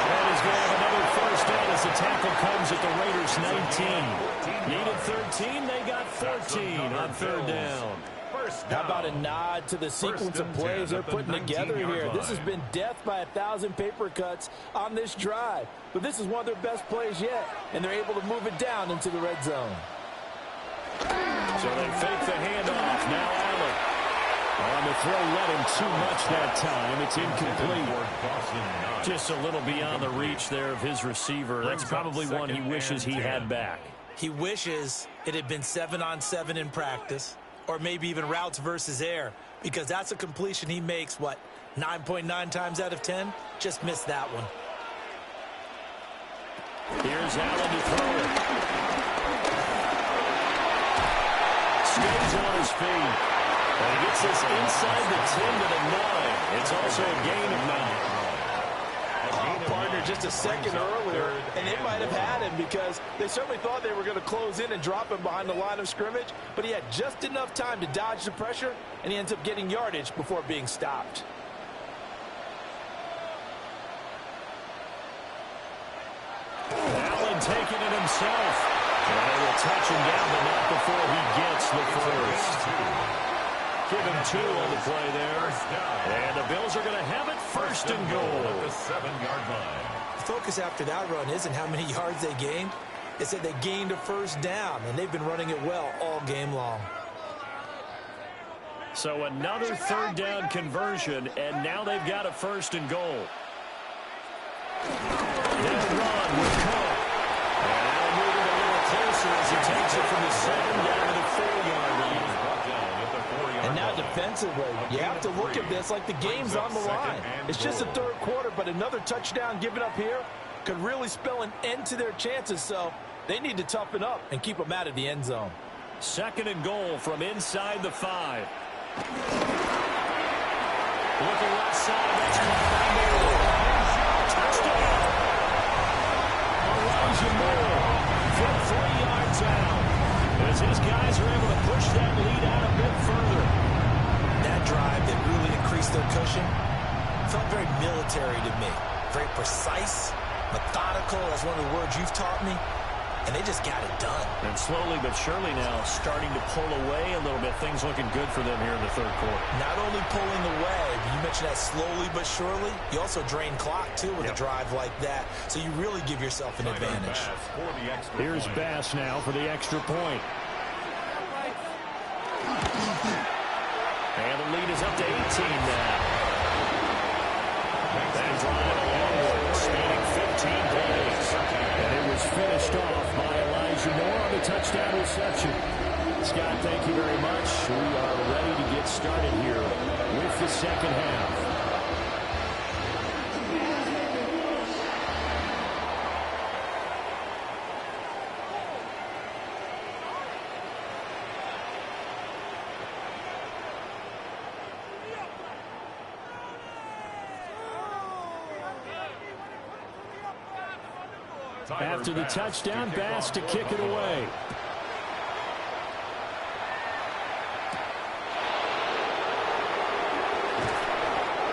And he's going to have another first down as the tackle comes at the Raiders' 19. Needed 13, they got 14 on 3rd down. How about a nod to the sequence of plays they're putting together here? This has been death by 1,000 paper cuts on this drive. But this is one of their best plays yet, and they're able to move it down into the red zone. So they fake the handoff. Now Allen. On the throw, let him too much that time. It's incomplete. Just a little beyond the reach there of his receiver. That's probably one he wishes he had back. He wishes it had been 7-on-7 in practice, or maybe even routes versus air, because that's a completion he makes, 9.9 times out of 10? Just missed that one. Here's Allen to throw it. Stays on his feet. And he gets this inside the 10 to the 9. It's also a gain of 9. Partner just a second earlier, and it might have had him because they certainly thought they were going to close in and drop him behind the line of scrimmage, but he had just enough time to dodge the pressure, and he ends up getting yardage before being stopped. Allen taking it himself. And they will touch him down, but not before he the first. Give him 2 on the play there. And the Bills are going to have it first and goal. At the 7-yard line. The focus after that run isn't how many yards they gained. It's that they gained a first down, and they've been running it well all game long. So another 3rd down conversion, and now they've got a first and goal. Now run with Cook. And now moving a little closer as he takes it from the 7 down to the 4-yard line. And now defensively, you have to look at this like the game's on the line. It's just the 3rd quarter, but another touchdown given up here could really spell an end to their chances, so they need to toughen up and keep them out of the end zone. 2nd and goal from inside the 5. Looking left side, that's caught by Moore. Touchdown! Elijah Moore from 3 yards out. As his guys are able to push that lead out a bit further. That drive that really increased their cushion felt very military to me. Very precise, methodical, that's one of the words you've taught me. And they just got it done. And slowly but surely now starting to pull away a little bit. Things looking good for them here in the 3rd quarter. Not only pulling away, but you mentioned that slowly but surely. You also drain clock, too, with a drive like that. So you really give yourself an advantage. Here's Bass now for the extra point. And the lead is up to 18 now. That drive alone, spanning 15 plays. And it was finished off by Elijah Moore on the touchdown reception. Scott, thank you very much. We are ready to get started here with the 2nd half. After the touchdown, Bass to kick it away.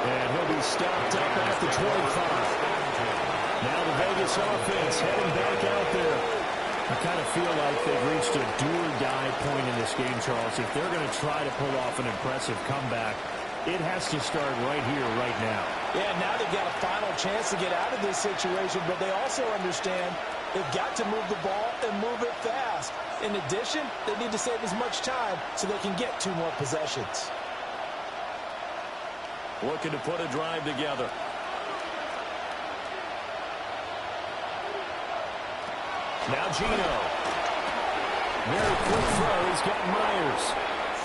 And he'll be stopped up at the 25. Now the Vegas offense heading back out there. I kind of feel like they've reached a do-or-die point in this game, Charles. If they're going to try to pull off an impressive comeback, it has to start right here, right now. Yeah, now they've got a final chance to get out of this situation, but they also understand they've got to move the ball and move it fast. In addition, they need to save as much time so they can get 2 more possessions. Looking to put a drive together. Now Gino. Very quick throw. He's got Myers.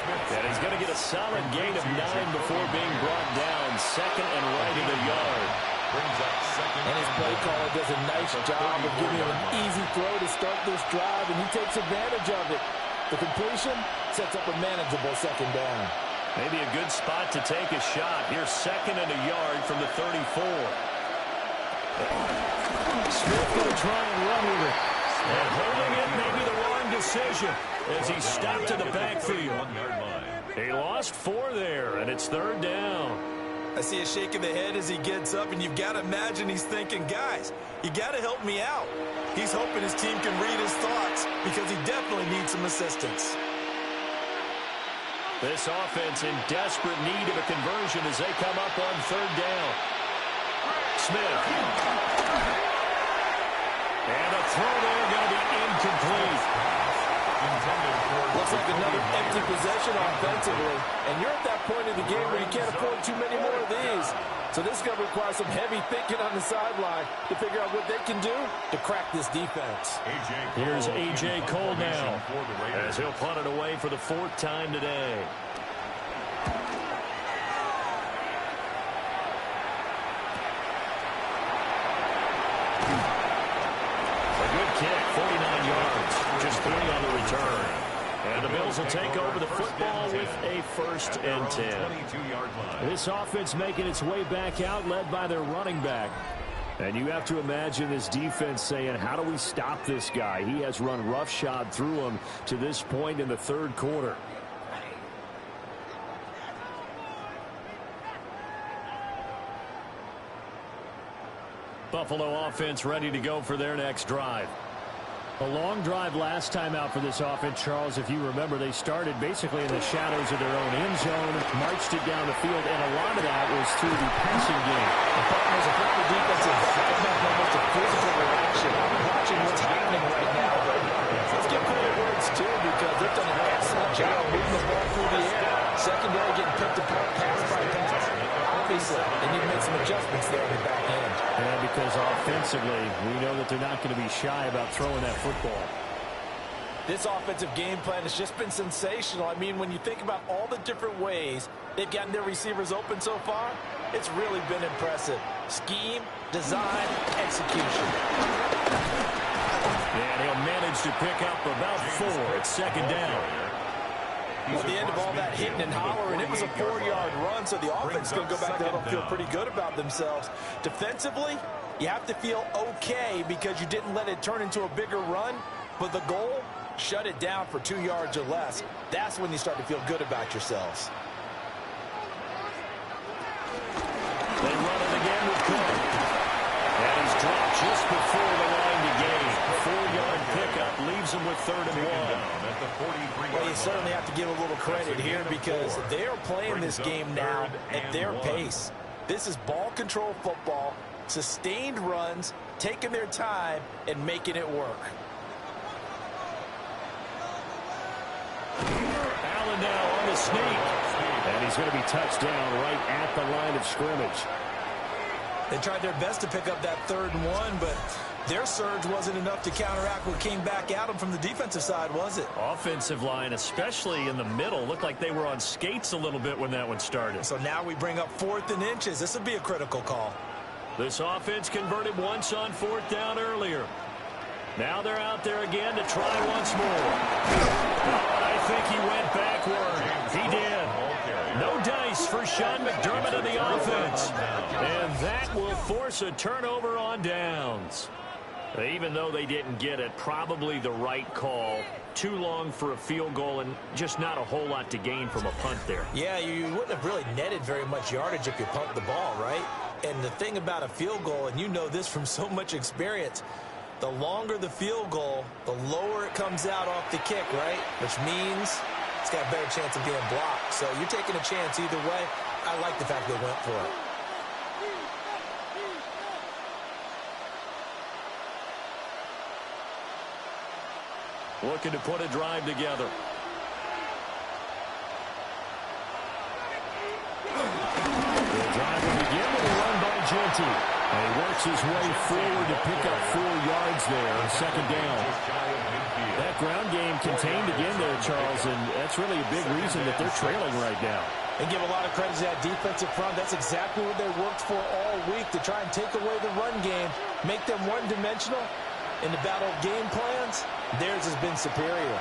And he's going to get a solid gain of 9 before being brought down. 2nd and right in the yard. And his play caller does a nice job of giving him an easy throw to start this drive, and he takes advantage of it. The completion sets up a manageable 2nd down. Maybe a good spot to take a shot. Here's 2nd and a yard from the 34. Smith going to try and run with it. And holding it may be the wrong decision as he stopped in the backfield. He lost 4 there, and it's 3rd down. I see a shake of the head as he gets up, and you've got to imagine he's thinking, guys, you got to help me out. He's hoping his team can read his thoughts because he definitely needs some assistance. This offense in desperate need of a conversion as they come up on 3rd down. Smith. And a throw there going to be incomplete. Looks like another empty possession offensively. And you're at that point in the game where you can't afford too many more of these. So this is going to require some heavy thinking on the sideline to figure out what they can do to crack this defense. Here's A.J. Cole now as he'll punt it away for the 4th time today. A good kick, 49 yards, just 3 on the return. And the Bills will take over the football with a 1st and 10. This offense making its way back out, led by their running back. And you have to imagine this defense saying, how do we stop this guy? He has run roughshod through him to this point in the 3rd quarter. Buffalo offense ready to go for their next drive. A long drive last time out for this offense, Charles. If you remember, they started basically in the shadows of their own end zone, marched it down the field, and a lot of that was through the passing game. The partners are putting the defensive back almost a physical reaction. I'm watching what's happening right now, but let's give credit where it's due because they've done an excellent job moving the ball through the air. Secondary getting picked apart pass by pass. Obviously, they need to make some adjustments there in the back end. And because offensively, we know that they're not going to be shy about throwing that football. This offensive game plan has just been sensational. I mean, when you think about all the different ways they've gotten their receivers open so far, it's really been impressive. Scheme, design, execution. And he'll manage to pick up about 4 at second down. At the end of all that hitting and hollering, it was a 4-yard run, so the offense is going to go back there and feel pretty good about themselves. Defensively, you have to feel okay because you didn't let it turn into a bigger run, but the goal, shut it down for 2 yards or less. That's when you start to feel good about yourselves. They run it again with Cook. And he's dropped just before the line to gain. 4-yard pickup leaves him with 3rd and 1. Well, you certainly have to give a little credit here because they are playing this game now at their pace. This is ball control football, sustained runs, taking their time, and making it work. Allen now on the sneak. And he's going to be touched down right at the line of scrimmage. They tried their best to pick up that 3rd and 1, but their surge wasn't enough to counteract what came back at them from the defensive side, was it? Offensive line, especially in the middle, looked like they were on skates a little bit when that one started. So now we bring up 4th and inches. This would be a critical call. This offense converted once on 4th down earlier. Now they're out there again to try once more. Oh, I think he went backward. He did. No dice for Sean McDermott and the offense. And that will force a turnover on downs. Even though they didn't get it, probably the right call. Too long for a field goal and just not a whole lot to gain from a punt there. Yeah, you wouldn't have really netted very much yardage if you pumped the ball, right? And the thing about a field goal, and you know this from so much experience, the longer the field goal, the lower it comes out off the kick, right? Which means it's got a better chance of being blocked. So you're taking a chance either way. I like the fact they went for it. Looking to put a drive together. The drive will begin with a run by Genty. And he works his way forward to pick up 4 yards there on second down. That ground game contained again there, Charles, and that's really a big reason that they're trailing right now. And give a lot of credit to that defensive front. That's exactly what they worked for all week, to try and take away the run game, make them one-dimensional. In the battle of game plans, theirs has been superior.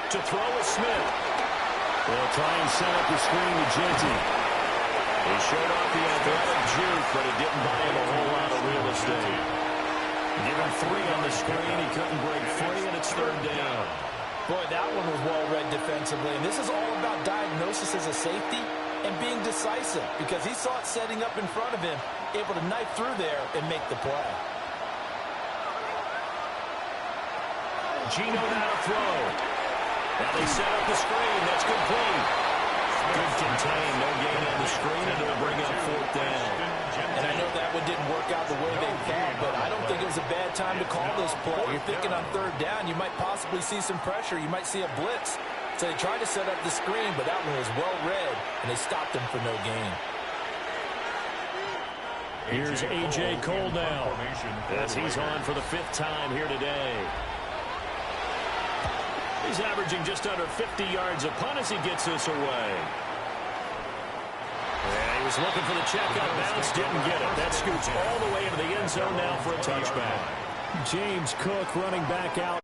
To throw is Smith. They'll try and set up the screen to Genty. He showed off the athletic juke, but it didn't buy him a whole lot of real estate. Given 3 on the screen, he couldn't break free, and it's 3rd down. Boy, that one was well-read defensively. And this is all about diagnosis as a safety and being decisive because he saw it setting up in front of him, able to knife through there and make the play. Gino now to throw. Now they set up the screen. That's complete. Good contain. No gain on the screen, and it'll bring up 4th down. And I know that one didn't work out the way they thought, but I don't think it was a bad time to call this play. You're thinking on 3rd down, you might possibly see some pressure. You might see a blitz. So they tried to set up the screen, but that one was well read, and they stopped him for no gain. Here's A.J. Cole now, as he's on for the 5th time here today. He's averaging just under 50 yards a punt as he gets this away. Yeah, he was looking for the check up bounce, didn't get it. That scoots all the way into the end zone now for a touchback. James Cook running back out.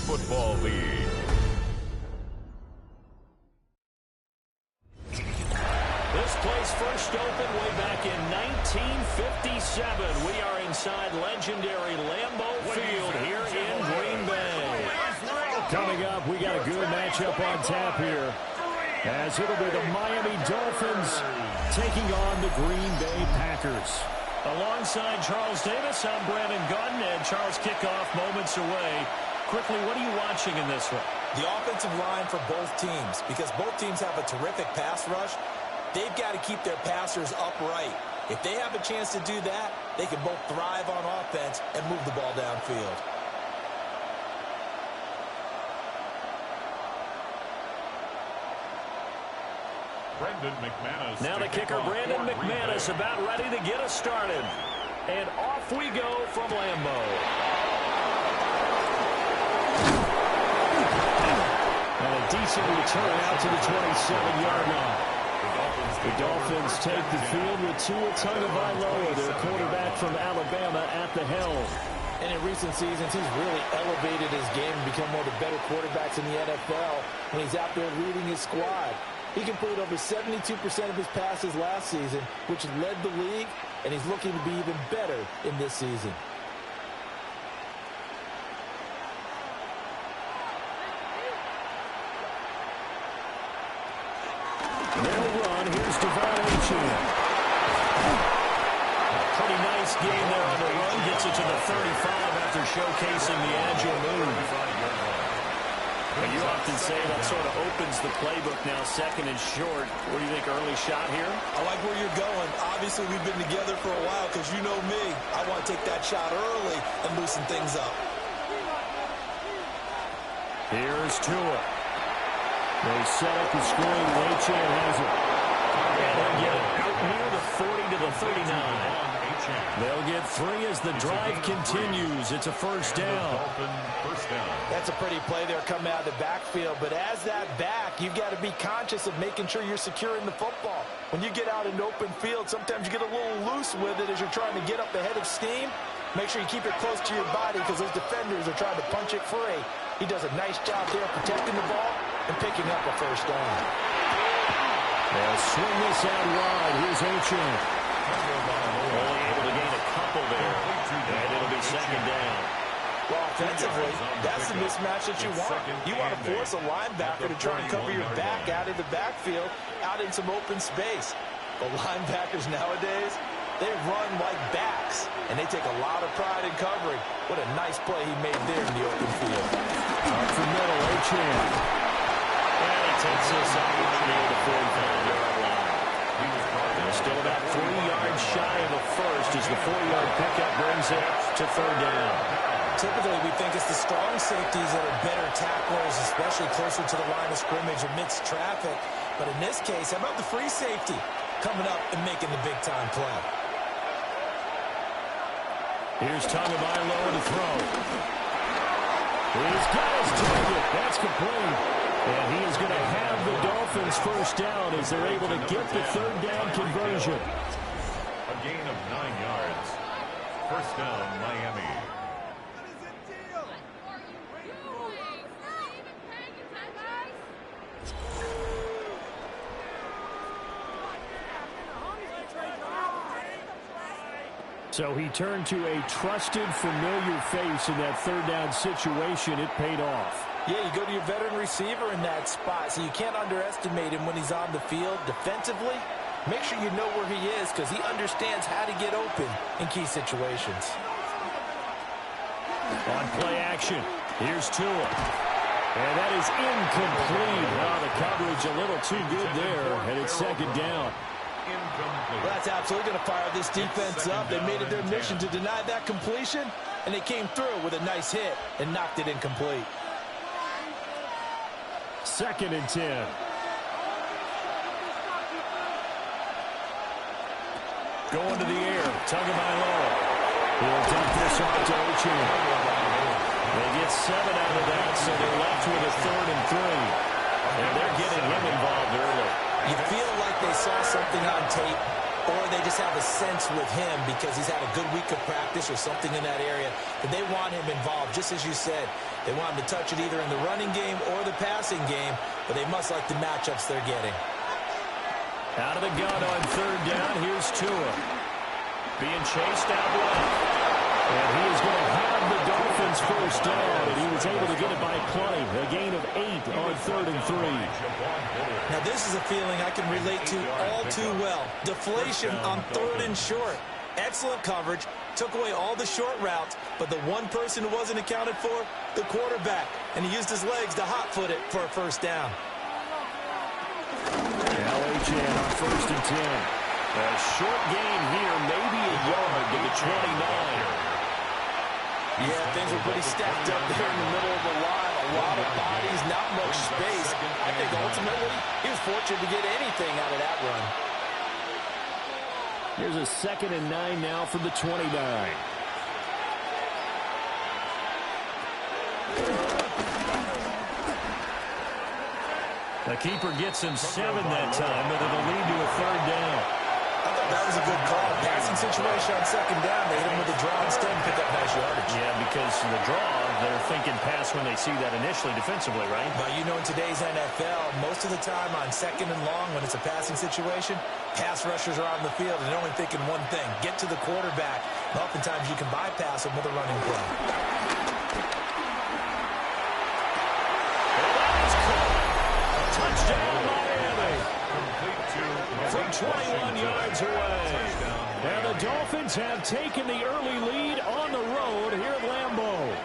Football League. This place first opened way back in 1957. We are inside legendary Lambeau Field here in Green Bay. Coming up, we got a good matchup on tap here, as it'll be the Miami Dolphins taking on the Green Bay Packers. Alongside Charles Davis, I'm Brandon Gunn, and Charles, kickoff moments away. Quickly, what are you watching in this one? The offensive line for both teams, because both teams have a terrific pass rush. They've got to keep their passers upright. If they have a chance to do that, they can both thrive on offense and move the ball downfield. Now the kicker, Brandon McManus, about ready to get us started. And off we go from Lambeau. And a decent return out to the 27-yard line. The Dolphins take the field with Tua Tagovailoa, their quarterback from Alabama, at the helm. And in recent seasons, he's really elevated his game and become one of the better quarterbacks in the NFL when he's out there leading his squad. He completed over 72% of his passes last season, which led the league, and he's looking to be even better in this season. They'll run. Here's Devon Achane. Pretty nice game there on the run. Gets it to the 35 after showcasing the agile move. And you often say that sort of opens the playbook now, second and short. What do you think, early shot here? I like where you're going. Obviously, we've been together for a while because you know me. I want to take that shot early and loosen things up. Here's Tua. They set up the screen. Achane has it. And they'll get it out near the 40 to the 39. They'll get 3 as the drive continues. It's a first down. That's a pretty play there coming out of the backfield. But as that back, you've got to be conscious of making sure you're securing the football. When you get out in open field, sometimes you get a little loose with it as you're trying to get up ahead of steam. Make sure you keep it close to your body because those defenders are trying to punch it free. He does a nice job there protecting the ball and picking up a first down. They'll swing this out wide. Here's Achane. Only able to gain a couple there, and it'll be second down. Well, offensively, that's the mismatch that you want. You want to force a linebacker to try and cover your back out of the backfield, out in some open space. But linebackers nowadays, they run like backs, and they take a lot of pride in covering. What a nice play he made there in the open field. Up the middle, Achane. And he takes this out near the 45-yard line. Still about 3 yards shy of a first as the 4-yard pickup brings it to third down. Typically, we think it's the strong safeties that are better tacklers, especially closer to the line of scrimmage amidst traffic. But in this case, how about the free safety coming up and making the big-time play? Here's Tagovailoa to throw. He's got his target. That's complete. And he is going to have the Dolphins first down as they're able to get the third down conversion. A gain of 9 yards. First down, Miami. So he turned to a trusted, familiar face in that third down situation. It paid off. Yeah, you go to your veteran receiver in that spot, so you can't underestimate him when he's on the field. Defensively, make sure you know where he is because he understands how to get open in key situations. On play action, here's Tua. And that is incomplete. Oh, the coverage a little too good there, and it's second down. Well, that's absolutely going to fire this defense up. They made it their mission to deny that completion, and they came through with a nice hit and knocked it incomplete. Second and 10. Going to the air. Tagovailoa. He'll dump this off to Achane. They get 7 out of that, so they're left with a 3rd and 3. And they're getting him involved early. You feel like they saw something on tape or they just have a sense with him because he's had a good week of practice or something in that area that they want him involved. Just as you said, they want him to touch it either in the running game or the passing game, but they must like the matchups they're getting. Out of the gun on third down, here's Tua. Being chased out left. And he is going to have the Dolphins first down, and he was able to get it by plenty. A gain of 8 on 3rd and 3. Now, this is a feeling I can relate to all too well. Deflation on 3rd and short. Excellent coverage. Took away all the short routes, but the one person who wasn't accounted for, the quarterback. And he used his legs to hot-foot it for a first down. LHN on 1st and 10. A short gain here, maybe a yard to the 29. Yeah, things were pretty stacked up there in the middle of the line. A lot of bodies, not much space. I think ultimately he was fortunate to get anything out of that run. Here's a 2nd and 9 now from the 29. The keeper gets him 7 that time, but it'll lead to a 3rd down. I thought that was a good call. Passing situation on 2nd down. They hit him with a draw instead and pick up nice yardage. Yeah, because the draw, they're thinking pass when they see that initially defensively, right? But you know, in today's NFL, most of the time on 2nd and long, when it's a passing situation, pass rushers are on the field and they're only thinking one thing, get to the quarterback. And oftentimes you can bypass them with a running play. Touchdown, Miami. From 21 yards away. And the Dolphins have taken the early lead on the road here at Lambeau.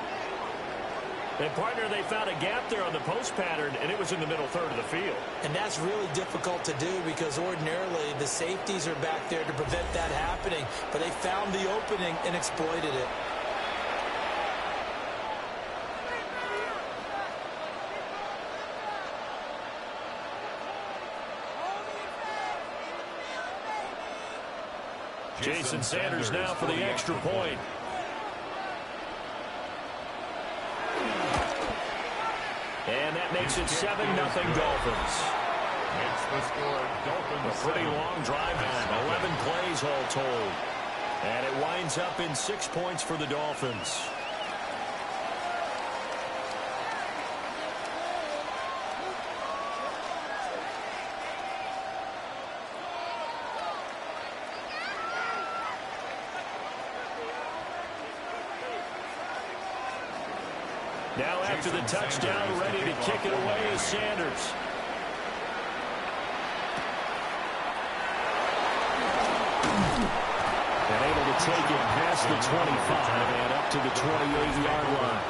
And, partner, they found a gap there on the post pattern, and it was in the middle third of the field. And that's really difficult to do because ordinarily the safeties are back there to prevent that happening. But they found the opening and exploited it. Jason Sanders now for the extra point. And that makes it 7-0 Dolphins. Makes the score Dolphins. A pretty long drive time, 11 plays all told. And it winds up in 6 points for the Dolphins. Now after the touchdown, ready to kick it away is Sanders. And able to take it past the 25 and up to the 28-yard line.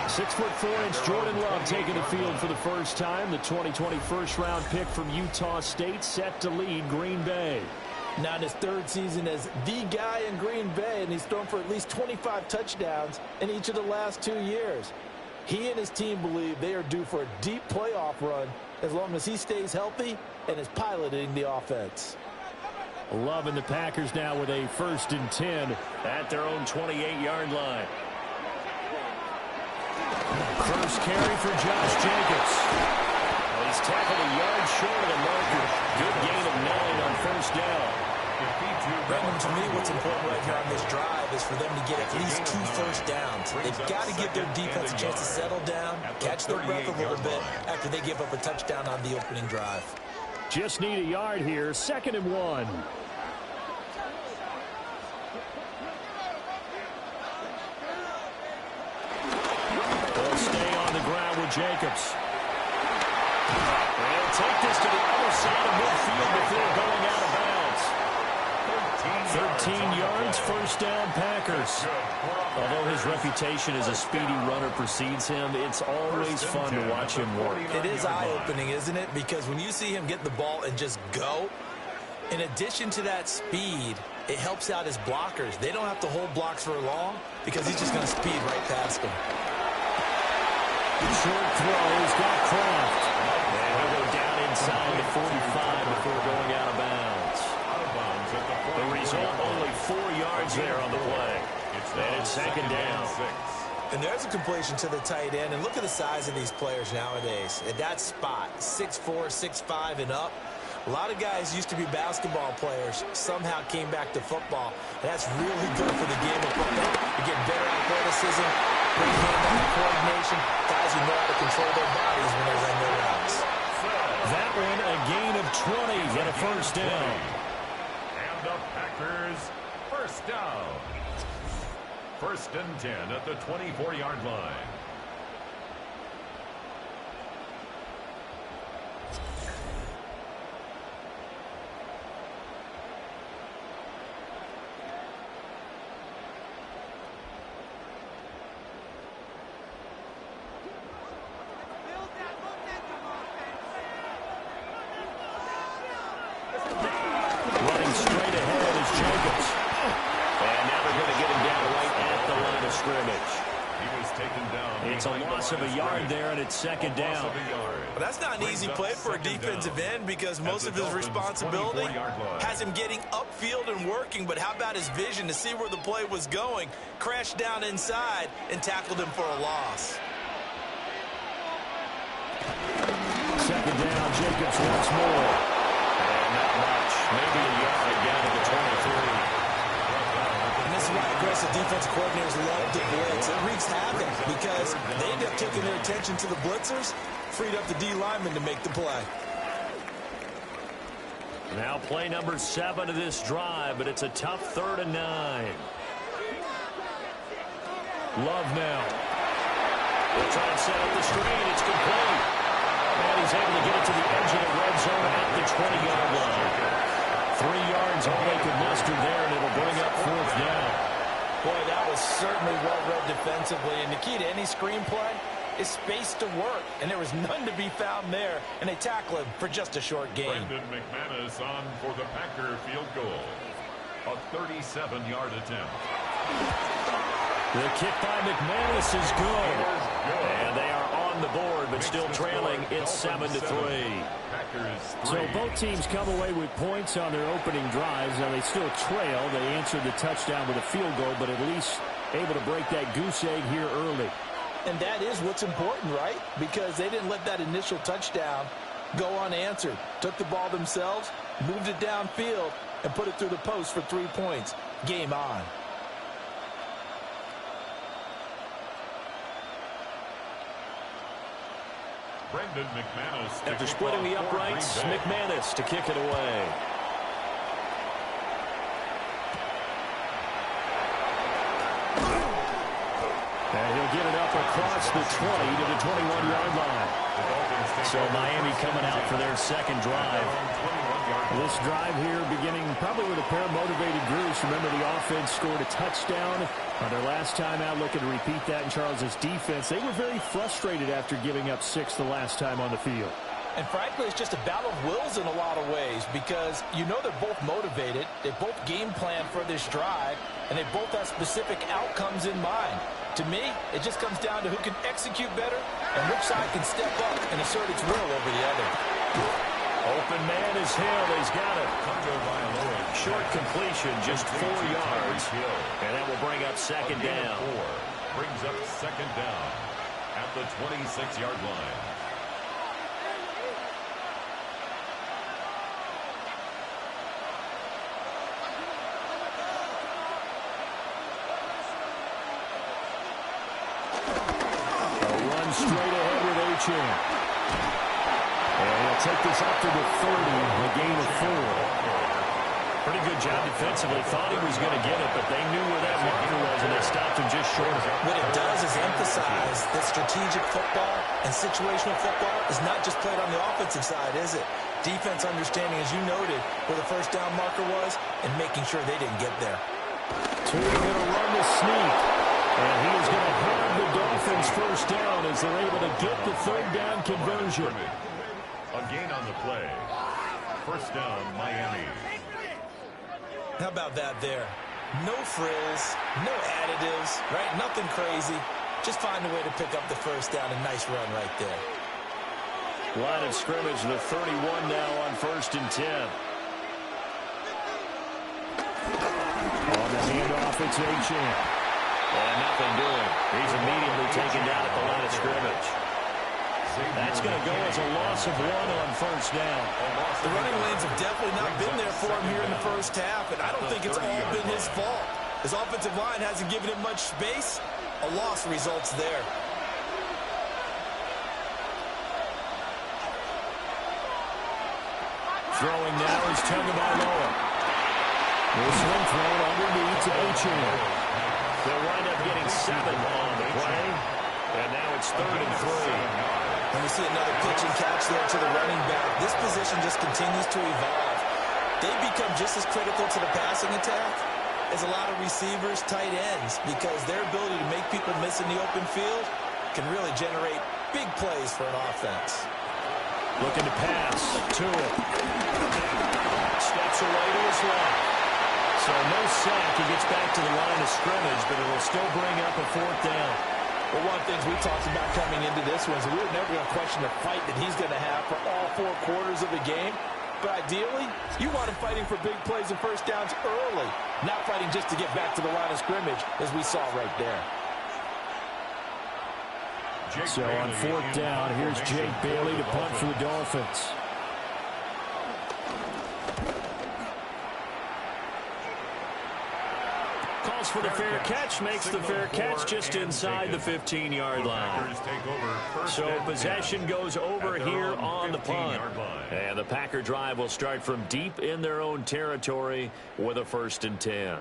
6'4" Jordan Love taking the field for the first time. The 2020 first-round pick from Utah State set to lead Green Bay. Now in his 3rd season as the guy in Green Bay, and he's thrown for at least 25 touchdowns in each of the last 2 years. He and his team believe they are due for a deep playoff run as long as he stays healthy and is piloting the offense. Love and the Packers now with a 1st and 10 at their own 28-yard line. First carry for Josh Jacobs. Well, he's tackled a yard short of the marker. Good gain of 9 on 1st down. Brendan, to me, what's important right here on this drive is for them to get at least 2 first downs. They've got to give their defense a chance to settle down, catch their breath a little bit after they give up a touchdown on the opening drive. Just need a yard here, 2nd and 1. They'll stay on the ground with Jacobs. They'll take this to the other side of midfield before going out of bounds. 13 yards, 1st down Packers. Although his reputation as a speedy runner precedes him, it's always fun to watch him work. It is eye-opening, isn't it? Because when you see him get the ball and just go, in addition to that speed, it helps out his blockers. They don't have to hold blocks for long because he's just going to speed right past them. Short throw, he's got Kraft. And he'll go down inside the 45 before going out of bounds. The result, only 4 yards there on the play. And it's 2nd down. And there's a completion to the tight end. And look at the size of these players nowadays. At that spot, 6'4", 6'5", and up. A lot of guys used to be basketball players, somehow came back to football. And that's really good for the game of football. You get better athleticism, great hand-eye coordination, guys who know how to control their bodies when there's no routes. That one, a gain of 20 and a first down. And the Packers, first down. First and 10 at the 24-yard line. Running straight ahead is Jacobs. And now they're going to get him down right at the line of scrimmage. He was taken down. It's a loss of a yard there, and it's second down. Well, that's not an easy play for a defensive end because most of his responsibility has him getting upfield and working. But how about his vision to see where the play was going, crashed down inside, and tackled him for a loss. Second down, Jacobs once more. And not much. Maybe a yard down to the 23. And this is why aggressive defense coordinators love to blitz. It wreaks havoc because they end up taking their attention to the blitzers, freed up the D lineman to make the play. Now play number 7 of this drive, but it's a tough 3rd and 9. Love now. They'll try and set up the screen. It's complete. And he's able to get it to the edge of the red zone at the 20-yard line. 3 yards all they could muster there, and it'll bring up 4th down. Boy, that was certainly well-read defensively. And the key to any screenplay is space to work. And there was none to be found there. And they tackle him for just a short gain. Brendan McManus on for the Packer field goal. A 37-yard attempt. The kick by McManus is good. And they are on the board, but still trailing. It's 7-3. So both teams come away with points on their opening drives. Now they still trail. They answered the touchdown with a field goal, but at least able to break that goose egg here early. And that is what's important, right? Because they didn't let that initial touchdown go unanswered. Took the ball themselves, moved it downfield, and put it through the post for 3 points. Game on. Brendan McManus. After splitting the uprights, McManus to kick it away. And he'll get it up across the 20 to the 21-yard line. So Miami coming out for their second drive. This drive here beginning probably with a pair of motivated groups. Remember, the offense scored a touchdown on their last time out, looking to repeat that in Charles's defense. They were very frustrated after giving up 6 the last time on the field. And frankly, it's just a battle of wills in a lot of ways because you know they're both motivated. They both game plan for this drive, and they both have specific outcomes in mind. To me, it just comes down to who can execute better and which side can step up and assert its will over the other. Open man is Hill. He's got it. Short completion, just 4 yards. And that will bring up second down. Brings up second down at the 26-yard line. Straight ahead with Achane. And he'll take this up to the 30, a gain of 4. Pretty good job defensively. Thought he was going to get it, but they knew where that marker was, and they stopped him just short of it. What it does is emphasize that strategic football and situational football is not just played on the offensive side, is it? Defense understanding, as you noted, where the first down marker was and making sure they didn't get there. Two going to run the sneak. And he is going to have the Dolphins first down as they're able to get the 3rd down conversion. A gain on the play. First down, Miami. How about that there? No frills, no additives, right? Nothing crazy. Just find a way to pick up the first down. A nice run right there. Line of scrimmage, the 31 now on 1st and 10. On the handoff, it's Achane. And nothing doing. He's immediately taken down at the line of scrimmage. That's going to go as a loss of 1 on first down. The running lanes have definitely not been there for him here in the first half, and I don't think it's all been his fault. His offensive line hasn't given him much space. A loss results there. Throwing now is Tagovailoa. This one thrown underneath to Achane. They'll wind up getting 7 on the play. And now it's 3rd and 3. And we see another pitch and catch there to the running back. This position just continues to evolve. They become just as critical to the passing attack as a lot of receivers, tight ends, because their ability to make people miss in the open field can really generate big plays for an offense. Looking to pass to it. Steps away to his left. So no sack. He gets back to the line of scrimmage, but it will still bring up a 4th down. Well, one of the things we talked about coming into this one is we were never going to question the fight that he's going to have for all 4 quarters of the game. But ideally, you want him fighting for big plays and first downs early, not fighting just to get back to the line of scrimmage, as we saw right there. So on 4th down, here's Jake Bailey to punt for the Dolphins. Calls for the fair catch, makes the fair catch just inside the 15-yard line. So possession goes over here on the punt. And the Packer drive will start from deep in their own territory with a 1st and 10.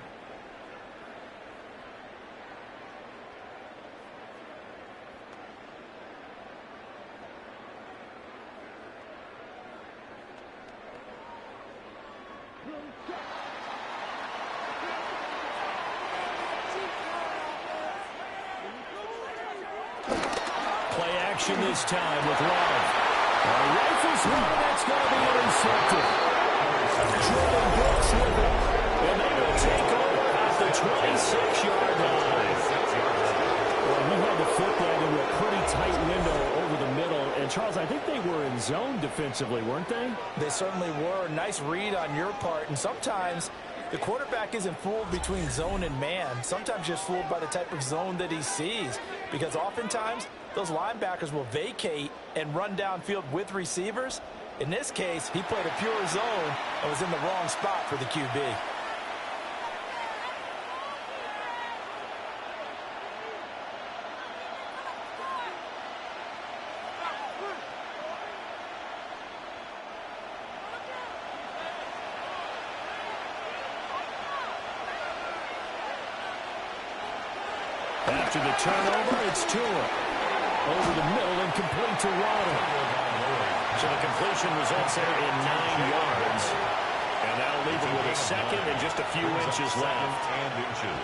This time with Love. Rifles one, that's going to be intercepted. Jordan Brooks with it. And they will take over at the 26-yard line. Well, he had to fit that into a pretty tight window over the middle. And, Charles, I think they were in zone defensively, weren't they? They certainly were. Nice read on your part. And sometimes the quarterback isn't fooled between zone and man. Sometimes you're fooled by the type of zone that he sees. Because oftentimes those linebackers will vacate and run downfield with receivers. In this case, he played a pure zone and was in the wrong spot for the QB. After the turnover, it's Tua. Over the middle and complete to Waddle. So the completion results there in 9 yards. And that'll leave him with a 2nd and just a few inches left.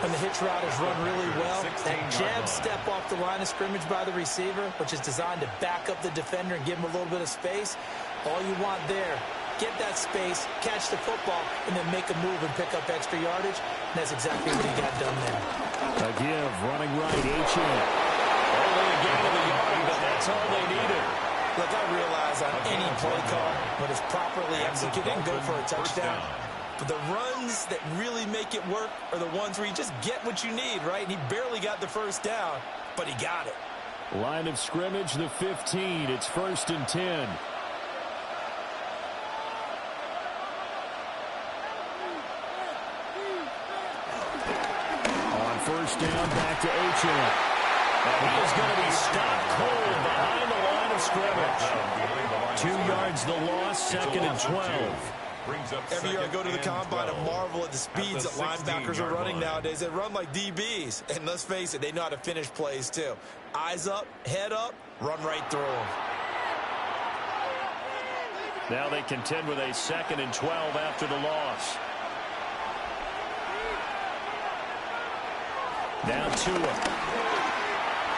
And the hitch route is run really well. That jab step off the line of scrimmage by the receiver, which is designed to back up the defender and give him a little bit of space. All you want there, get that space, catch the football, and then make a move and pick up extra yardage. And that's exactly what he got done there. A give, running right, Achane. Only a gain of the yard, but that's all they needed. Look, I realize on any play call, but it's properly executed and go for a touchdown. But the runs that really make it work are the ones where you just get what you need, right? And he barely got the first down, but he got it. Line of scrimmage, the 15. It's 1st and 10. On 1st down, back to Achane. And he is going to be stopped cold behind the line of scrimmage. 2 yards the loss, 2nd and 12. Every year I go to the combine and marvel at the speeds that linebackers are running nowadays. They run like DBs. And let's face it, they know how to finish plays too. Eyes up, head up, run right through them. Now they contend with a 2nd and 12 after the loss. Now Tua.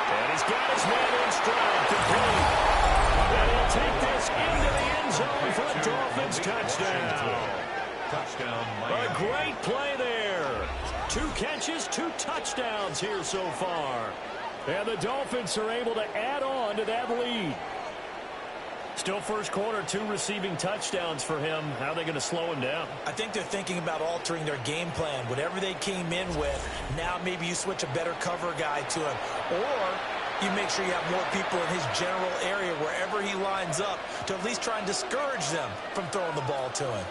And he's got his man in stride, complete. And he'll take this into the end zone for a Dolphins touchdown. A great play there. 2 catches, 2 touchdowns here so far. And the Dolphins are able to add on to that lead. Still first quarter, 2 receiving touchdowns for him. How are they going to slow him down? I think they're thinking about altering their game plan. Whatever they came in with, now maybe you switch a better cover guy to him. Or you make sure you have more people in his general area wherever he lines up to at least try and discourage them from throwing the ball to him.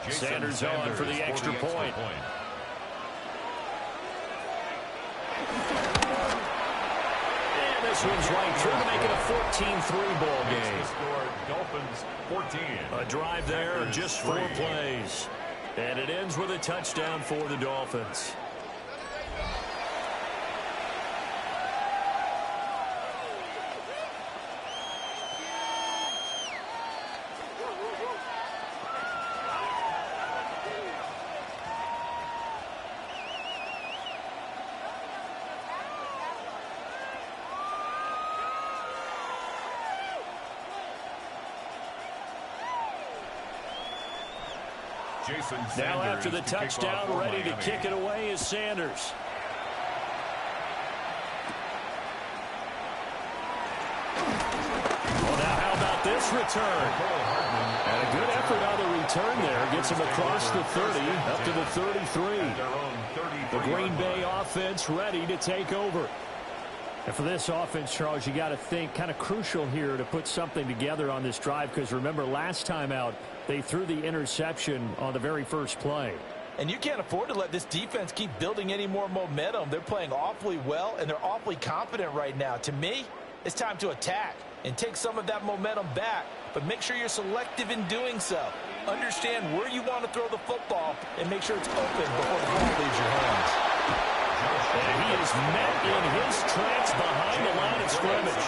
Sanders on for the extra point. And this one's right through to make it a 14-3 ball game. Dolphins 14. A drive there, just 4 plays. And it ends with a touchdown for the Dolphins. Now after the touchdown, ready to kick it away is Sanders. Well, now how about this return? And a good effort on the return there. Gets him across the 30, up to the 33. The Green Bay offense ready to take over. And for this offense, Charles, you got to think kind of crucial here to put something together on this drive, because remember last time out they threw the interception on the very first play. And you can't afford to let this defense keep building any more momentum. They're playing awfully well, and they're awfully confident right now. To me, it's time to attack and take some of that momentum back, but make sure you're selective in doing so. Understand where you want to throw the football and make sure it's open before the ball leaves your hands. And he is met in his tracks behind the line of scrimmage.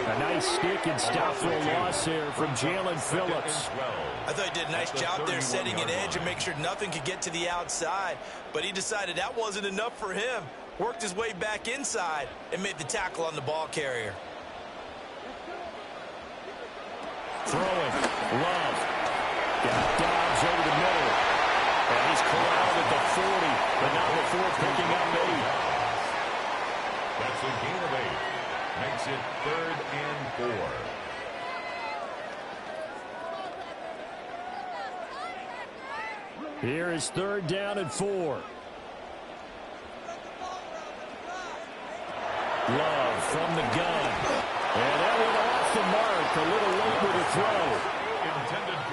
A nice stick and stop for a loss there from Jalen Phillips. I thought he did a nice job there setting an edge and make sure nothing could get to the outside. But he decided that wasn't enough for him. Worked his way back inside and made the tackle on the ball carrier. Throwing. Love. Got Dobbs over the middle. And he's corralled at the 40, but not before picking up 8. That's a gain of 8. Makes it 3rd and 4. Here is 3rd down and 4. Love from the gun. And that went off the mark. A little late with the throw.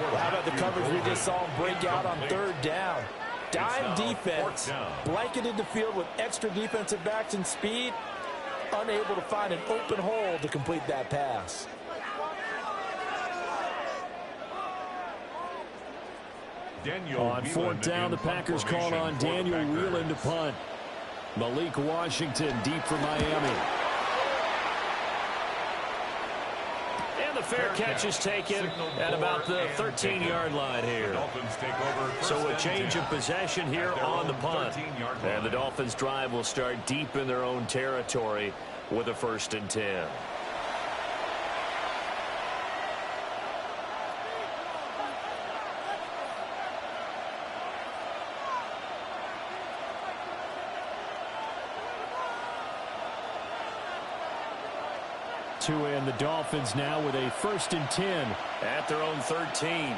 Well, how about the coverage we just saw him break out on 3rd down? Dime defense, blanketed the field with extra defensive backs and speed, unable to find an open hole to complete that pass. On 4th down, the Packers called on Daniel Whelan to punt. Malik Washington deep for Miami. And the fair catch is taken at about the 13-yard line here. So a change of possession here on the punt. And the Dolphins drive will start deep in their own territory with a 1st and 10. To end the Dolphins now with a 1st and 10 at their own 13.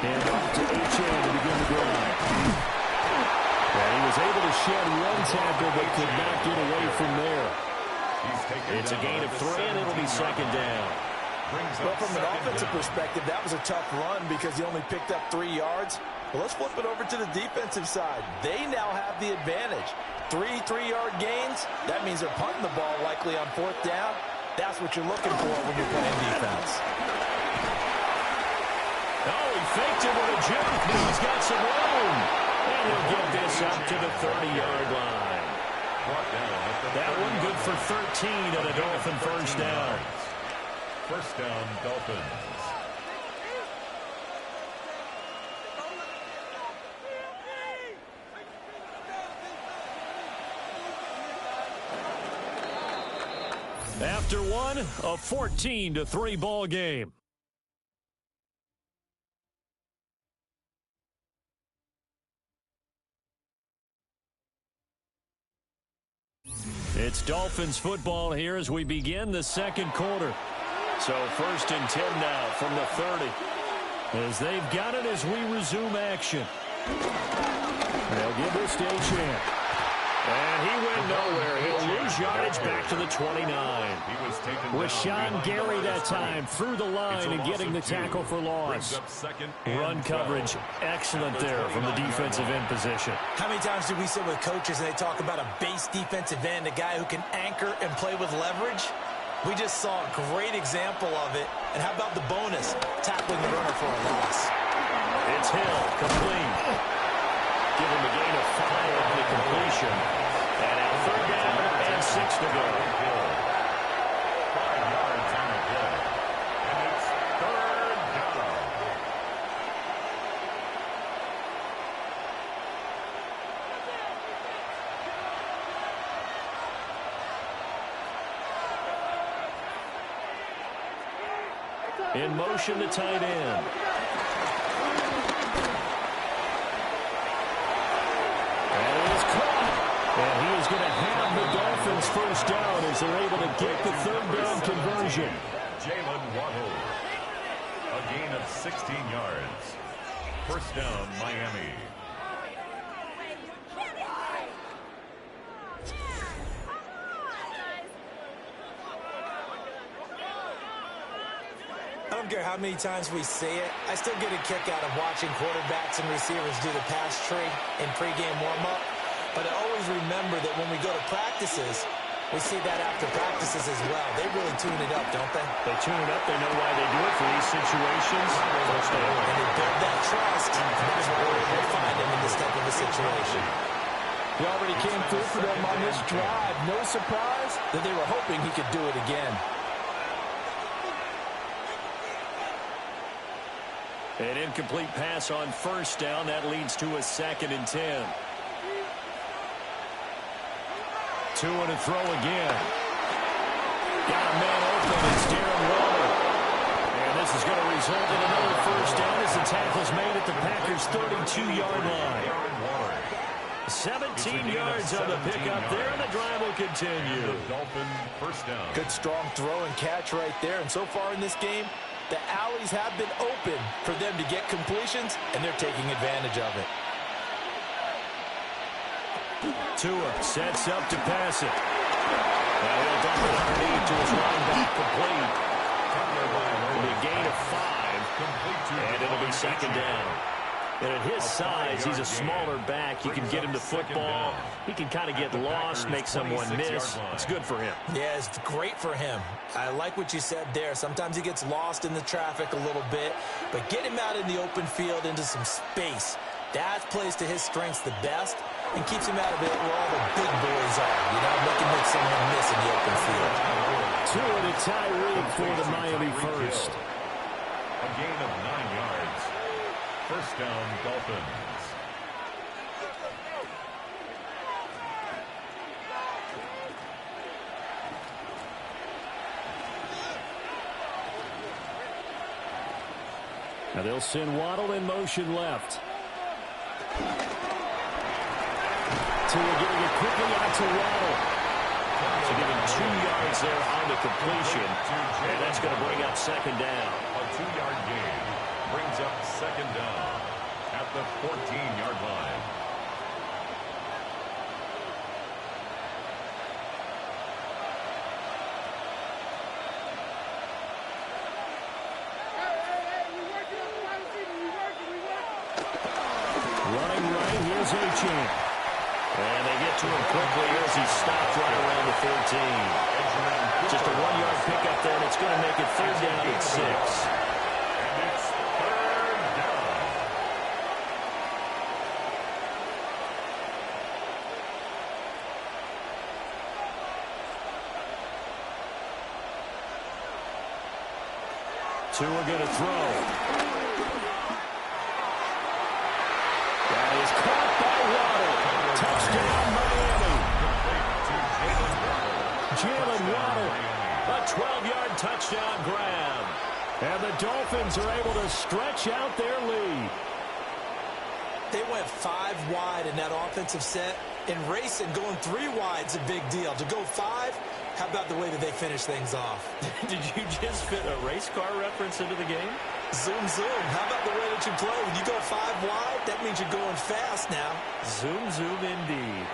And off to H.N. to begin the drive. And he was able to shed one tackle but could not get away from there. It's a gain of 3 and it'll be 2nd down. Well, from an offensive perspective, that was a tough run because he only picked up 3 yards. Well, let's flip it over to the defensive side. They now have the advantage. 3 3-yard gains, that means they're punting the ball likely on 4th down. That's what you're looking for when you're playing defense. Oh, he faked it with a jump. He's got some room. And he'll get this up to the 30-yard line. That one good for 13 and a Dolphin 1st down. 1st down, Dolphins. After one, a 14-3 ball game. It's Dolphins football here as we begin the 2nd quarter. So 1st and 10 now from the 30. As they've got it as we resume action. They'll give this to a chance. And he went nowhere. He'll lose yardage back to the 29. With Sean Gary that time through the line and getting the tackle for loss. Run coverage excellent there from the defensive end position. How many times do we sit with coaches and they talk about a base defensive end, a guy who can anchor and play with leverage? We just saw a great example of it. And how about the bonus, tackling the runner for a loss? It's Hill, complete. Give him a gain of 5 on the completion. And at 3rd down and 6 to go. 5 yards on the play. And it's 3rd down. In motion, the tight end. And he is going to have the Dolphins first down as they're able to get the 3rd down conversion. Jalen Waddle. A gain of 16 yards. First down, Miami. I don't care how many times we say it, I still get a kick out of watching quarterbacks and receivers do the pass tree in pregame warm-up. But I always remember that when we go to practices, we see that after practices as well. They really tune it up, don't they? They tune it up. They know why they do it for these situations. And they build that trust. That's why we're able to find them in this type of a situation. He already came through for them on this drive. No surprise that they were hoping he could do it again. An incomplete pass on first down. That leads to a 2nd and 10. To and throw again. Got a man open. It's Darren Waller. And this is going to result in another first down as the tackle's made at the Packers' 32-yard line. 17 yards on the pickup there, and the drive will continue. Dolphin first down. Good strong throw and catch right there. And so far in this game, the alleys have been open for them to get completions, and they're taking advantage of it. Tua sets up to pass it. Now he'll dump it underneath to his running back, complete. It'll be a gain of 5, and it'll be 2nd down. And at his size, he's a smaller back. You can get him to football. He can kind of get lost, make someone miss. It's good for him. Yeah, it's great for him. I like what you said there. Sometimes he gets lost in the traffic a little bit, but get him out in the open field into some space. That plays to his strengths the best and keeps him out of it where all the big boys are. You know, make someone miss in the open field. Tua to Tyreek for the Miami first. A gain of 9 yards. First down, Dolphins. Now they'll send Waddle in motion left. Tua getting it quickly out to Waddle. So giving 2 yards there on the completion. And that's going to bring up 2nd down. A 2-yard gain brings up 2nd down at the 14-yard line. Running right, here's Achane. And they get to him quickly as he stopped right around the 13. Just a 1-yard pickup there, and it's going to make it 3rd down and 6. And it's 3rd down. Tua going to throw. That is caught by Waddle. Touchdown, Miami. Jalen Waddle, a 12-yard touchdown grab. And the Dolphins are able to stretch out their lead. They went 5 wide in that offensive set. In racing, going 3 wide's a big deal. To go 5, how about the way that they finish things off? Did you just fit a race car reference into the game? Zoom, zoom. How about the way that you play? When you go 5 wide, that means you're going fast now. Zoom, zoom indeed.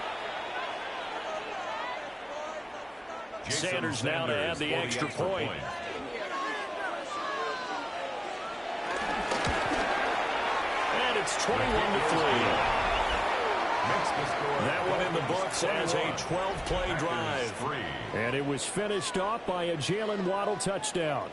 Sanders now to have the extra point. And it's 21-3. That one in the books as a 12-play drive. And it was finished off by a Jalen Waddle touchdown.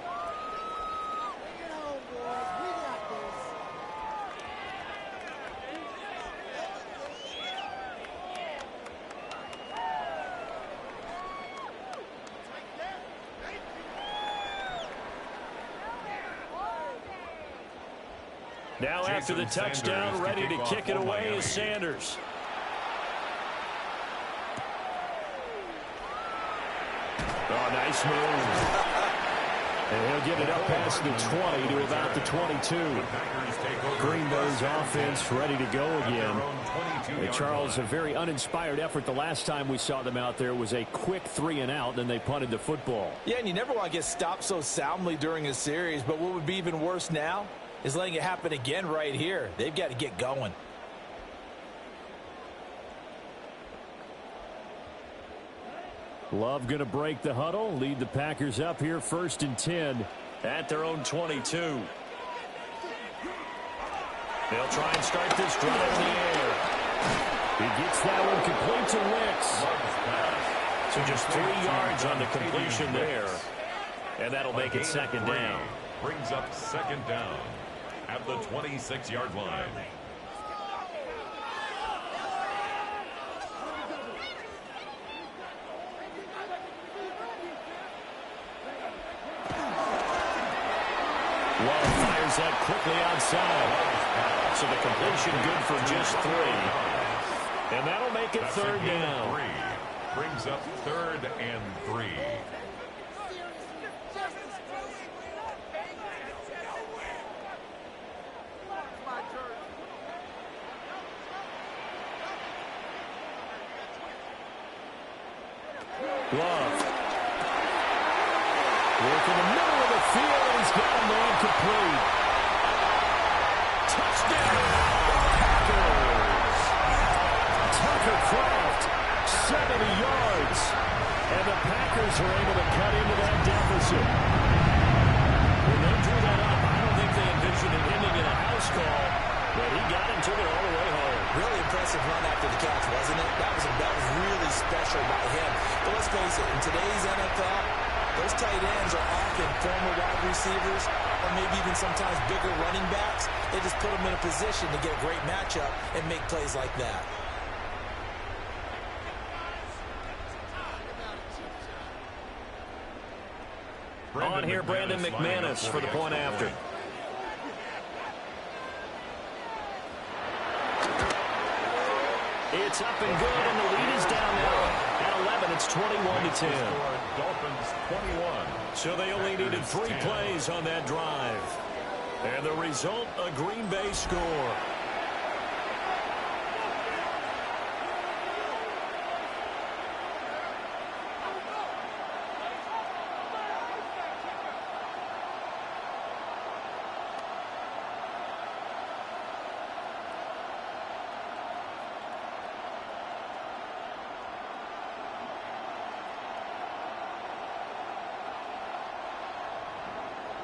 Now after the touchdown, ready to kick it away is Sanders. Oh, nice move. And he'll get it up past the 20 to about the 22. Green Bay's offense ready to go again. And Charles, a very uninspired effort the last time we saw them out there was a quick 3-and-out, then they punted the football. Yeah, and you never want to get stopped so soundly during a series, but what would be even worse now is letting it happen again right here. They've got to get going. Love going to break the huddle, lead the Packers up here 1st and 10 at their own 22. They'll try and start this drive in the air. He gets that one complete to Wicks. So just 3 yards on the completion there. And that'll make it 2nd down. Brings up 2nd down at the 26-yard line. Love fires that quickly outside. So the completion good for just 3. And that'll make it 3rd down. Brings up 3rd and 3. Love. Work in the middle of the field, and he's got a man complete. Touchdown, Packers. Tucker Kraft, 70 yards. And the Packers are able to cut into that deficit. When they drew that up, I don't think they envisioned it ending in a house call, but he got him, took it all the way home. Really impressive run after the catch, wasn't it? That was really special by him. But let's face it, in today's NFL, those tight ends are often former wide receivers or maybe even sometimes bigger running backs. They just put them in a position to get a great matchup and make plays like that. On here, Brandon McManus for the point after. It's up and good, and the lead is down now. At 11, it's 21-10. Dolphins 21. So they only needed 3 plays on that drive. And the result, a Green Bay score.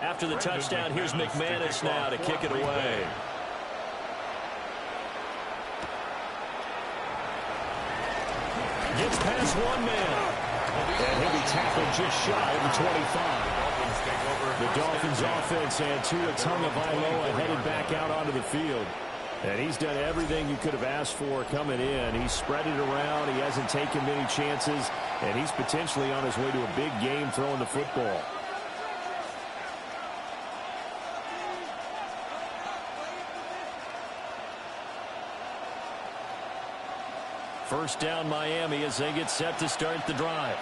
After the touchdown, here's McManus now to kick it away. Gets past 1 man. And he'll be tackled just shy of the 25. The Dolphins offense had Tua Tagovailoa headed back out onto the field. And he's done everything you could have asked for coming in. He's spread it around. He hasn't taken many chances. And he's potentially on his way to a big game throwing the football. First down Miami as they get set to start the drive.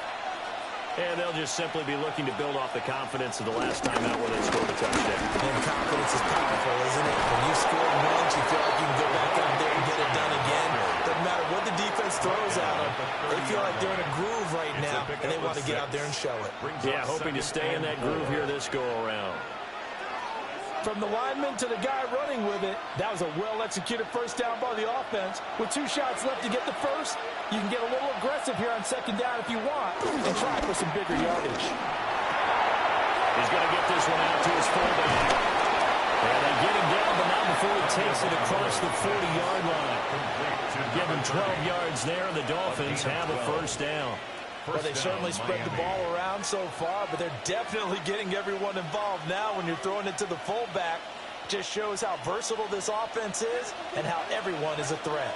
And they'll just simply be looking to build off the confidence of the last time out where they scored a touchdown. And confidence is powerful, isn't it? When you score once, you feel like you can go back out there and get it done again. Doesn't matter what the defense throws at them. They feel like they're in a groove right now, and they want to get out there and show it. Yeah, hoping to stay in that groove here this go-around. From the lineman to the guy running with it, that was a well-executed first down by the offense. With 2 shots left to get the first, you can get a little aggressive here on second down if you want and try for some bigger yardage. He's going to get this one out to his fullback. And they get him down, but not before he takes it across the 40-yard line. Give him 12 yards there, and the Dolphins have a first down. Well, they certainly spread the ball around so far, but they're definitely getting everyone involved now when you're throwing it to the fullback. Just shows how versatile this offense is and how everyone is a threat.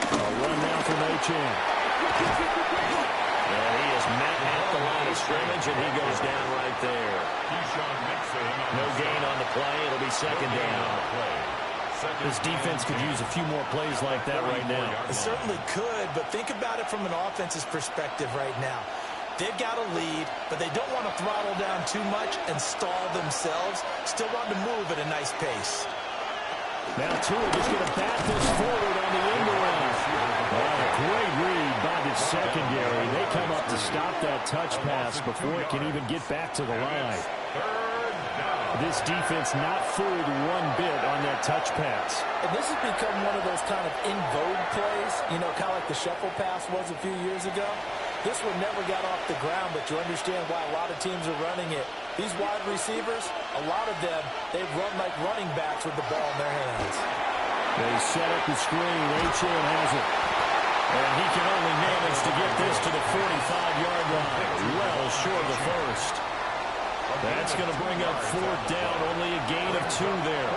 A run now from Achan. And he is met at the line of scrimmage, and he goes down right there. No gain on the play. It'll be second down. This defense could use a few more plays like that right now. It certainly could, but think about it from an offense's perspective right now. They've got a lead, but they don't want to throttle down too much and stall themselves. Still want to move at a nice pace. Now Tua just going to bat this forward on the end around. Great read by the secondary. They come up to stop that touch pass before it can even get back to the line. This defense not fooled one bit on that touch pass. And this has become one of those kind of in vogue plays, you know, kind of like the shuffle pass was a few years ago. This one never got off the ground, but you understand why a lot of teams are running it. These wide receivers, a lot of them, they run like running backs with the ball in their hands. They set up the screen. Achan has it. And he can only manage to get this to the 45-yard line. Well short of the first. That's going to bring up 4th down. Only a gain of 2 there.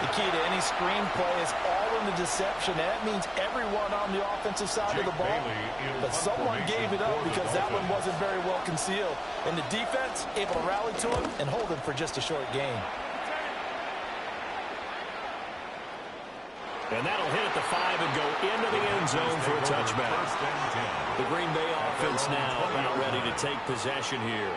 The key to any screen play is all in the deception. That means everyone on the offensive side of the ball. But someone gave it up because that one wasn't very well concealed. And the defense able to rally to him and hold him for just a short gain. And that'll hit at the 5 and go into the end zone for a touchback. The Green Bay offense now about ready to take possession here.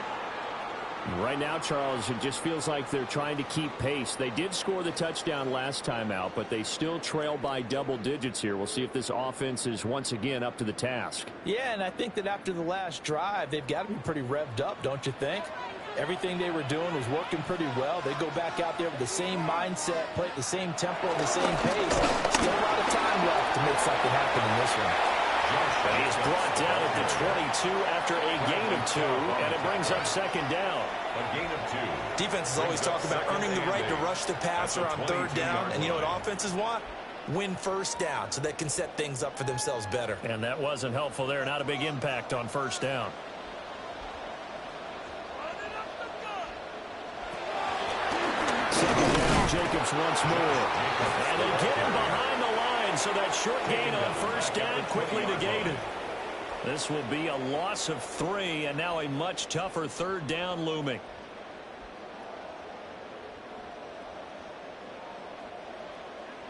Right now, Charles, it just feels like they're trying to keep pace. They did score the touchdown last time out, but they still trail by double digits here. We'll see if this offense is once again up to the task. Yeah, and I think that after the last drive, they've got to be pretty revved up, don't you think? Everything they were doing was working pretty well. They go back out there with the same mindset, play at the same tempo, the same pace. Still a lot of time left to make something happen in this one. And he's brought down at the 22 after a gain of 2, and it brings up second down. A gain of 2. Defenses always talk about earning the right to rush the passer on 3rd down, and you know what offenses want? Win first down so they can set things up for themselves better. And that wasn't helpful there. Not a big impact on 1st down. Second down, Jacobs once more. And they get him behind the line, so that short gain on 1st down quickly negated. This will be a loss of 3, and now a much tougher 3rd down looming.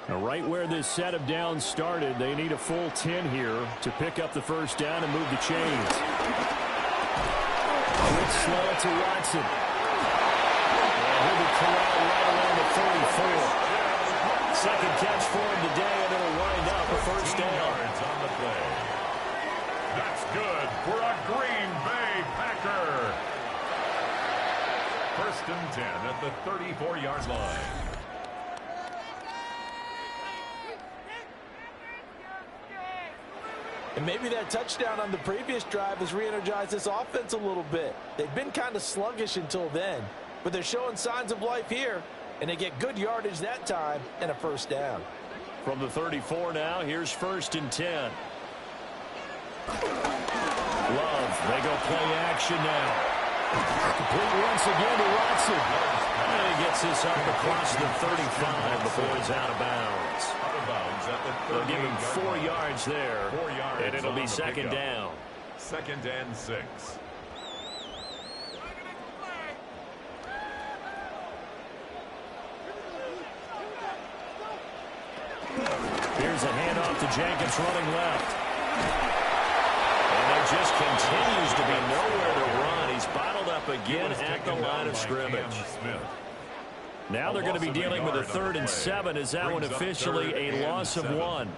Now, right where this set of downs started, they need a full 10 here to pick up the 1st down and move the chains. Quick slow to Watson. He'll be corralled right around the 34. Second catch for him today, and it'll wind up a 1st down. On the play. That's good for a Green Bay Packer. 1st and 10 at the 34-yard line. And maybe that touchdown on the previous drive has re-energized this offense a little bit. They've been kind of sluggish until then, but they're showing signs of life here, and they get good yardage that time and a 1st down. From the 34 now, here's 1st and 10. Love, they go play action now. Complete once again to Watson. And he gets this up across the 35 before he's out of bounds. They'll give him 4 yards there, and it'll be second down. 2nd and 6. Here's a handoff to Jacobs running left. And there just continues to be nowhere to run. He's bottled up again at the line of scrimmage. Now they're going to be dealing with a 3rd and 7 as that one officially a loss of 1.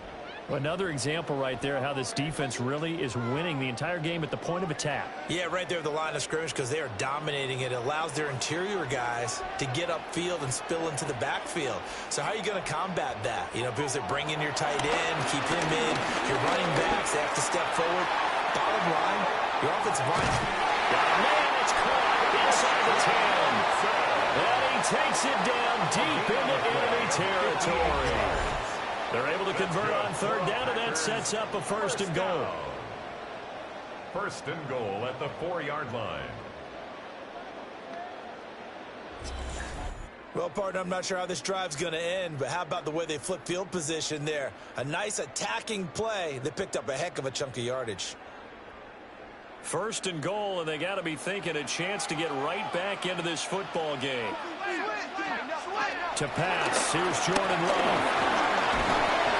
Another example right there how this defense really is winning the entire game at the point of attack. Yeah, right there at the line of scrimmage because they are dominating it. It allows their interior guys to get upfield and spill into the backfield. So how are you going to combat that? You know, because they bring in your tight end, keep him in. Your running backs, they have to step forward. Bottom line, your offensive line. Man, it's caught inside the 10. And he takes it down deep into enemy territory. They're able to convert on 3rd down, and that sets up a 1st and goal. 1st and goal at the 4-yard line. Well, partner, I'm not sure how this drive's going to end, but how about the way they flip field position there? A nice attacking play that picked up a heck of a chunk of yardage. 1st and goal, and they got to be thinking a chance to get right back into this football game. To pass, here's Jordan Love.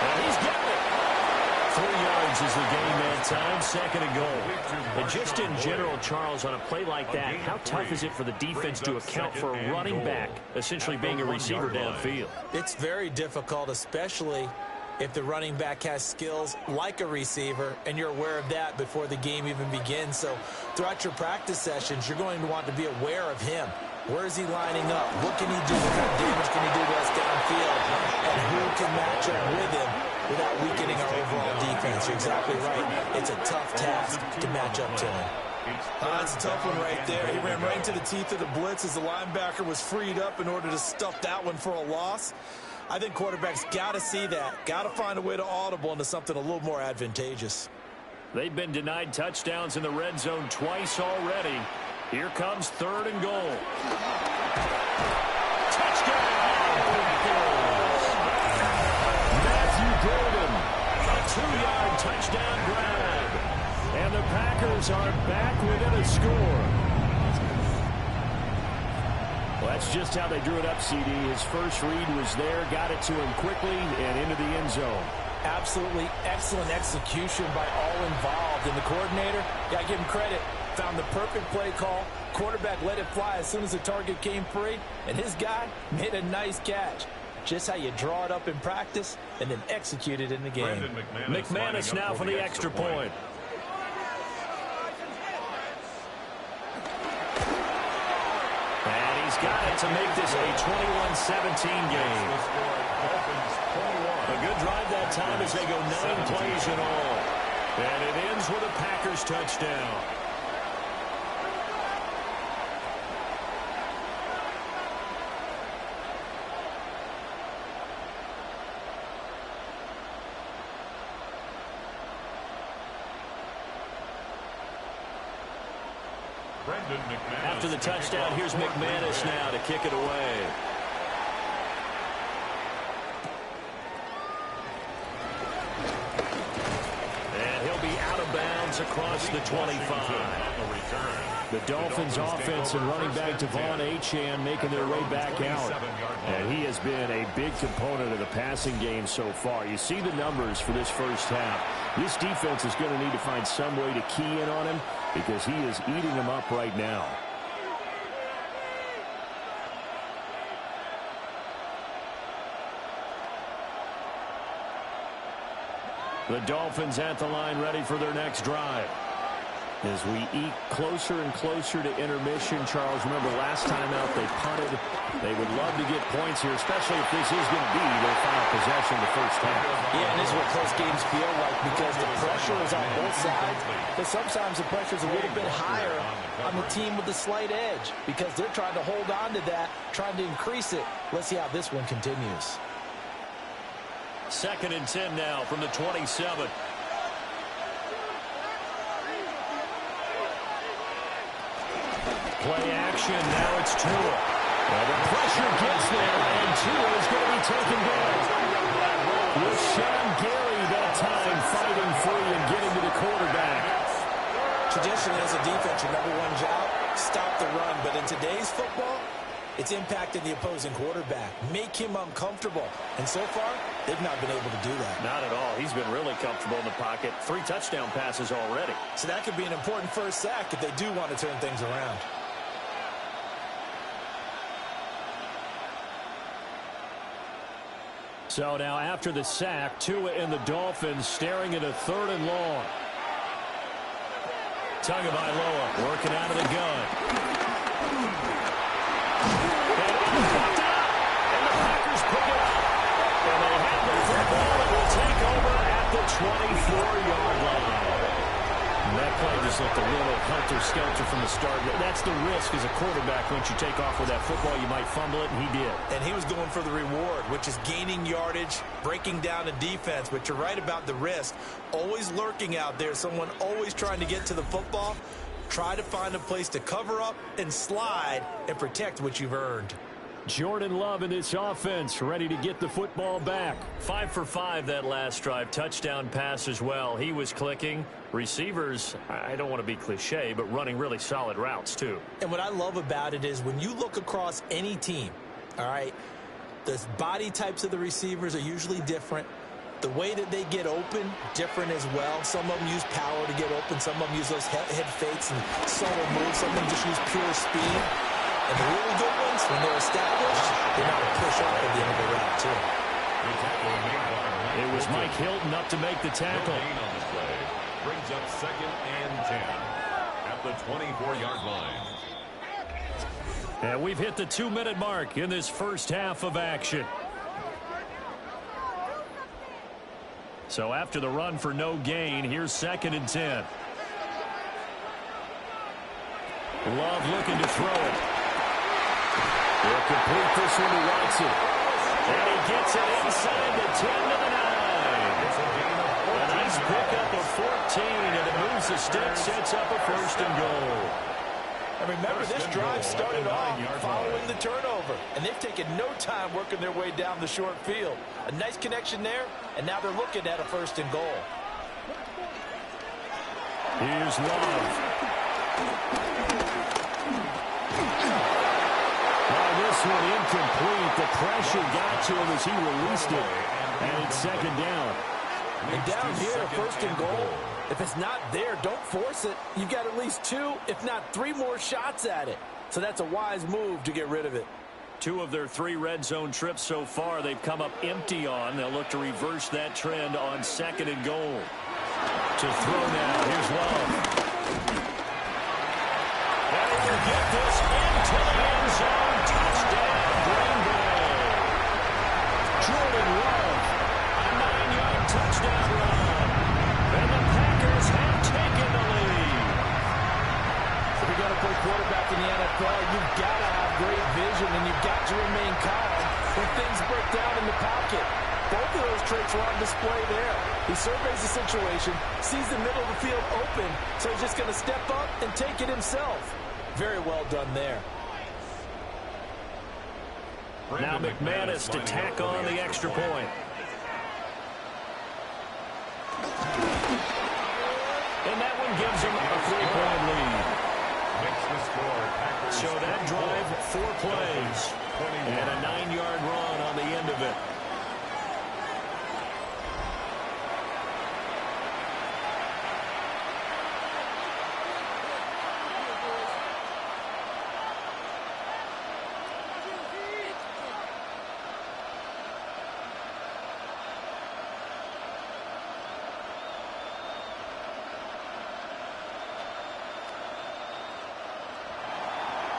And he's got it. 3 yards is the game that time, 2nd and goal. And just in general, Charles, on a play like that, how tough is it for the defense to account for a running back essentially being a receiver downfield? It's very difficult, especially if the running back has skills like a receiver, and you're aware of that before the game even begins. So throughout your practice sessions, you're going to want to be aware of him. Where is he lining up? What can he do? What kind of damage can he do to us downfield? And who can match up with him without weakening our overall defense? You're exactly right. It's a tough task to match up to him. That's a tough one right there. He ran right into the teeth of the blitz as the linebacker was freed up in order to stuff that one for a loss. I think quarterbacks got to see that. Got to find a way to audible into something a little more advantageous. They've been denied touchdowns in the red zone twice already. Here comes 3rd and goal. Touchdown! Matthew Golden, a 2-yard touchdown grab. And the Packers are back within a score. Well, that's just how they drew it up, CD. His first read was there, got it to him quickly, and into the end zone. Absolutely excellent execution by all involved. And the coordinator, got to give him credit, found the perfect play call. Quarterback let it fly as soon as the target came free, and his guy made a nice catch. Just how you draw it up in practice and then execute it in the game. McManus now for the extra point. And he's got it to make this a 21-17 game. A good drive that time as they go 9 plays in all. And it ends with a Packers touchdown. After the touchdown, here's McManus now to kick it away. And he'll be out of bounds across the 25. The Dolphins offense and running back Devon Achane making their way back out. And he has been a big component of the passing game so far. You see the numbers for this first half. This defense is going to need to find some way to key in on him because he is eating them up right now. The Dolphins at the line ready for their next drive. As we eat closer and closer to intermission, Charles, remember last time out they punted. They would love to get points here, especially if this is going to be their final possession of the first half. Yeah, and this is what close games feel like because the pressure is on both sides. But sometimes the pressure is a little bit higher on the team with the slight edge because they're trying to hold on to that, trying to increase it. Let's see how this one continues. 2nd and 10 now from the 27. Play action, now it's Tua. Well, the pressure gets there, and Tua is going to be taken down. Rashawn Gary that time fighting free and getting to the quarterback. Traditionally, as a defense, your #1 job, stop the run. But in today's football, it's impacting the opposing quarterback. Make him uncomfortable. And so far, they've not been able to do that. Not at all. He's been really comfortable in the pocket. 3 touchdown passes already. So that could be an important first sack if they do want to turn things around. So now after the sack, Tua and the Dolphins staring at a 3rd and long. Tagovailoa working out of the gun. And the Packers pick it up. And they have the football and will take over at the 24-yard line. And that play just looked a little helter-skelter from the start. That's the risk as a quarterback. Once you take off with that football, you might fumble it, and he did. And he was going for the reward, which is gaining yardage, breaking down a defense. But you're right about the risk. Always lurking out there, someone always trying to get to the football. Try to find a place to cover up and slide and protect what you've earned. Jordan Love in this offense, ready to get the football back. 5 for 5 that last drive. Touchdown pass as well. He was clicking. Receivers, I don't want to be cliche, but running really solid routes too. And what I love about it is when you look across any team, all right, the body types of the receivers are usually different. The way that they get open, different as well. Some of them use power to get open. Some of them use those head fakes and subtle moves. Some of them just use pure speed. And the really good ones, when they're established, they know how to push off at the end of the route, too. It was Mike Hilton up to make the tackle. Brings up 2nd and 10 at the 24-yard line. And we've hit the 2-minute mark in this first half of action. So after the run for no gain, here's 2nd and 10. Love looking to throw it. He'll complete this one to Watson. And he gets it inside the 10 to the 9. A nice pickup of 14, and it moves the stick, sets up a 1st and goal. And remember, this drive started off following the turnover, and they've taken no time working their way down the short field. A nice connection there, and now they're looking at a 1st and goal. Here's Love. This one incomplete. The pressure got to him as he released it. And it's 2nd down. And down here, a 1st and goal. If it's not there, don't force it. You've got at least 2, if not 3 more shots at it. So that's a wise move to get rid of it. 2 of their 3 red zone trips so far they've come up empty on. They'll look to reverse that trend on 2nd and goal. To throw now. Here's Love. And he'll get this into the end zone. Touchdown, Green Bay. Jordan Love, a 9-yard touchdown run. And the Packers have taken the lead. If you're going to play quarterback in the NFL, you've got to have great vision, and you've got to remain calm when things break down in the pocket. Both of those traits were on display there. He surveys the situation, sees the middle of the field open, so he's just going to step up and take it himself. Very well done there. Now McManus to tack on the extra point. And that one gives him a 3-point lead. So that drive, 4 plays. And a 9-yard run on the end of it.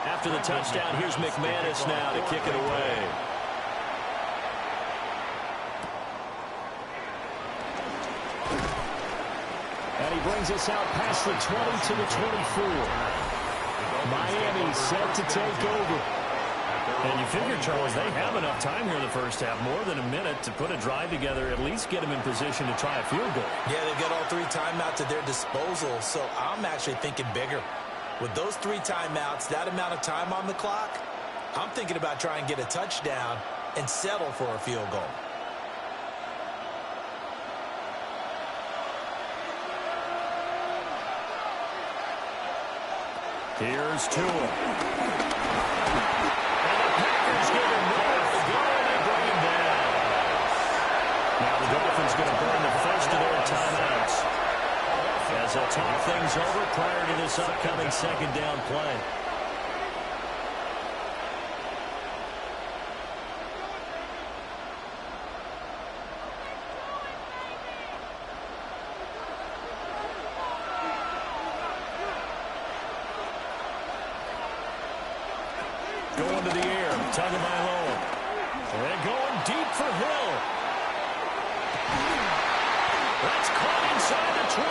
After the touchdown, here's McManus now to kick it away. And he brings us out past the 20 to the 24. Miami set to take over. And you figure, Charles, they have enough time here in the first half, more than a minute, to put a drive together, at least get them in position to try a field goal. Yeah, they've got all 3 timeouts at their disposal, so I'm actually thinking bigger. With those 3 timeouts, that amount of time on the clock, I'm thinking about trying to get a touchdown and settle for a field goal. Here's Tua. And the Packers give him nowhere to go, and they bring him down. Now the Dolphins going to burn the first of their timeouts as they'll talk things over prior to this upcoming 2nd down play. Going to the air. Tagovailoa. And going deep for Hill. That's caught inside the 20.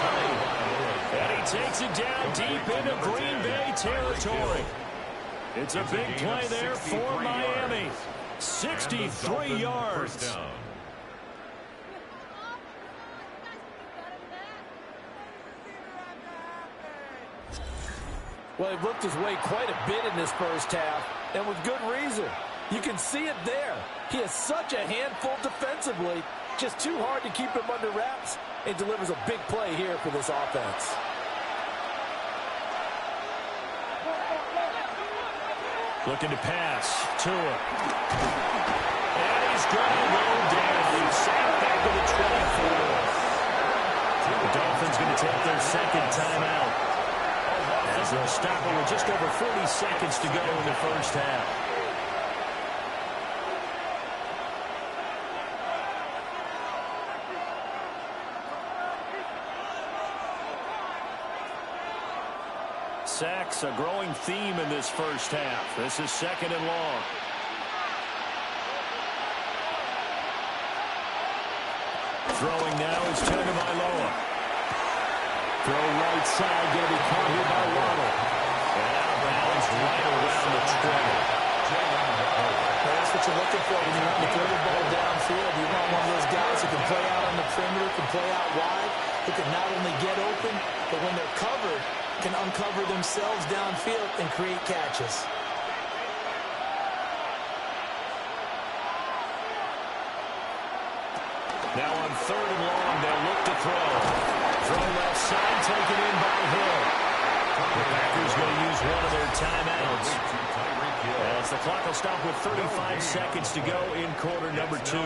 And he takes it down deep into Green Bay territory. It's a big play there for Miami. 63 yards. Well, he looked his way quite a bit in this first half, and with good reason. You can see it there. He is such a handful defensively, just too hard to keep him under wraps, and delivers a big play here for this offense. Looking to pass. Tua. And he's going to go down. Sacked back to the 24. The Dolphins going to take their second timeout, as they'll stop it with just over 40 seconds to go in the first half. Sacks, a growing theme in this first half. This is second and long. Throwing now is Tagovailoa. Throw right side, going to be caught here by Waddle. And out of bounds right around the 20. That's what you're looking for when you want to throw the ball downfield. You want one of those guys who can play out on the perimeter, can play out wide, who can not only get open, but when they're covered, can uncover themselves downfield and create catches. Now on third and long, they'll look to throw. Throw left side, taken in by Hill. The Packers going to use one of their timeouts, as the clock will stop with 35 seconds to go in quarter number 2.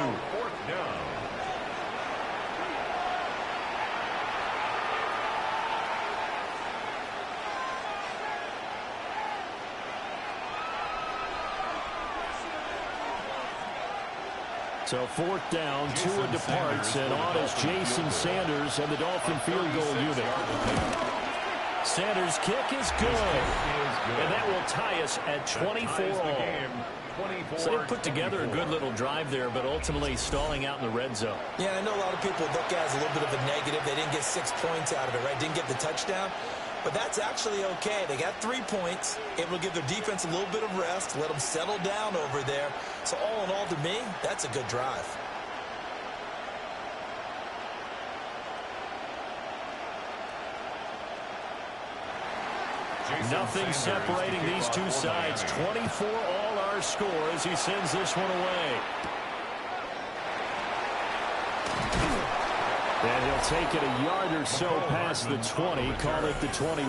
So fourth down, Tua departs, and on is Jason Sanders and the Dolphin field goal unit. Sanders' kick is good, and that will tie us at 24-all. So they put together a good little drive there, but ultimately stalling out in the red zone. Yeah, I know a lot of people look at it as a little bit of a negative. They didn't get 6 points out of it, right? Didn't get the touchdown. But that's actually okay. They got 3 points, able to give their defense a little bit of rest, let them settle down over there. So all in all, to me, that's a good drive. Nothing separating these two sides. 24-all our score as he sends this one away. And he'll take it a yard or so past the 20, call it the 21.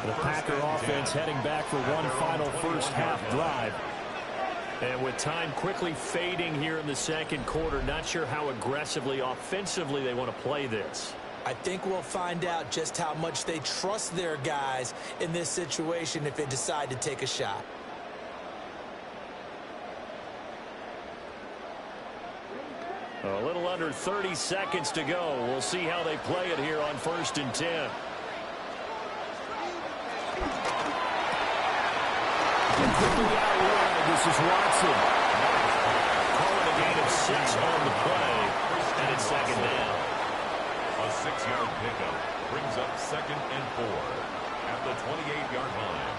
The Packer offense heading back for one final first half drive. And with time quickly fading here in the second quarter, not sure how aggressively, offensively they want to play this. I think we'll find out just how much they trust their guys in this situation if they decide to take a shot. A little under 30 seconds to go. We'll see how they play it here on 1st and 10. Quickly out wide, this is Watson. Calling a gain of 6 on the play, and it's second down. A 6-yard pickup brings up 2nd and 4 at the 28-yard line.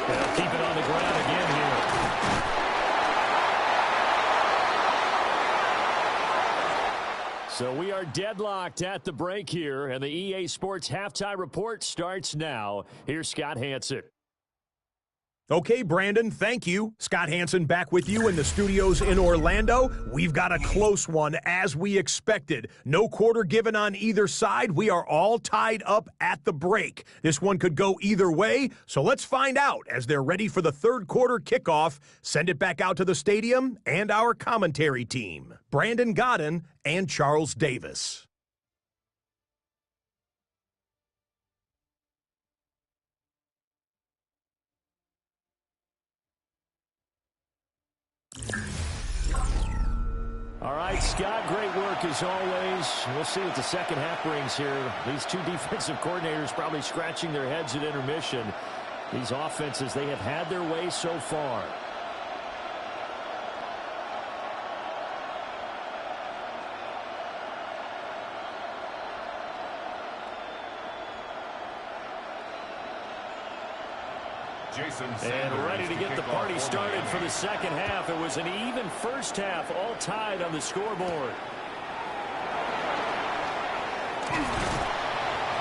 They'll keep it on the ground again here. So we are deadlocked at the break here, and the EA Sports Halftime Report starts now. Here's Scott Hanson. Okay, Brandon, thank you. Scott Hanson back with you in the studios in Orlando. We've got a close one, as we expected. No quarter given on either side. We are all tied up at the break. This one could go either way, so let's find out as they're ready for the third quarter kickoff. Send it back out to the stadium and our commentary team, Brandon Godden and Charles Davis. All right, Scott, great work as always. We'll see what the second half brings here. These two defensive coordinators probably scratching their heads at intermission. These offenses, they have had their way so far. And ready to get the party started for the second half. It was an even first half, all tied on the scoreboard.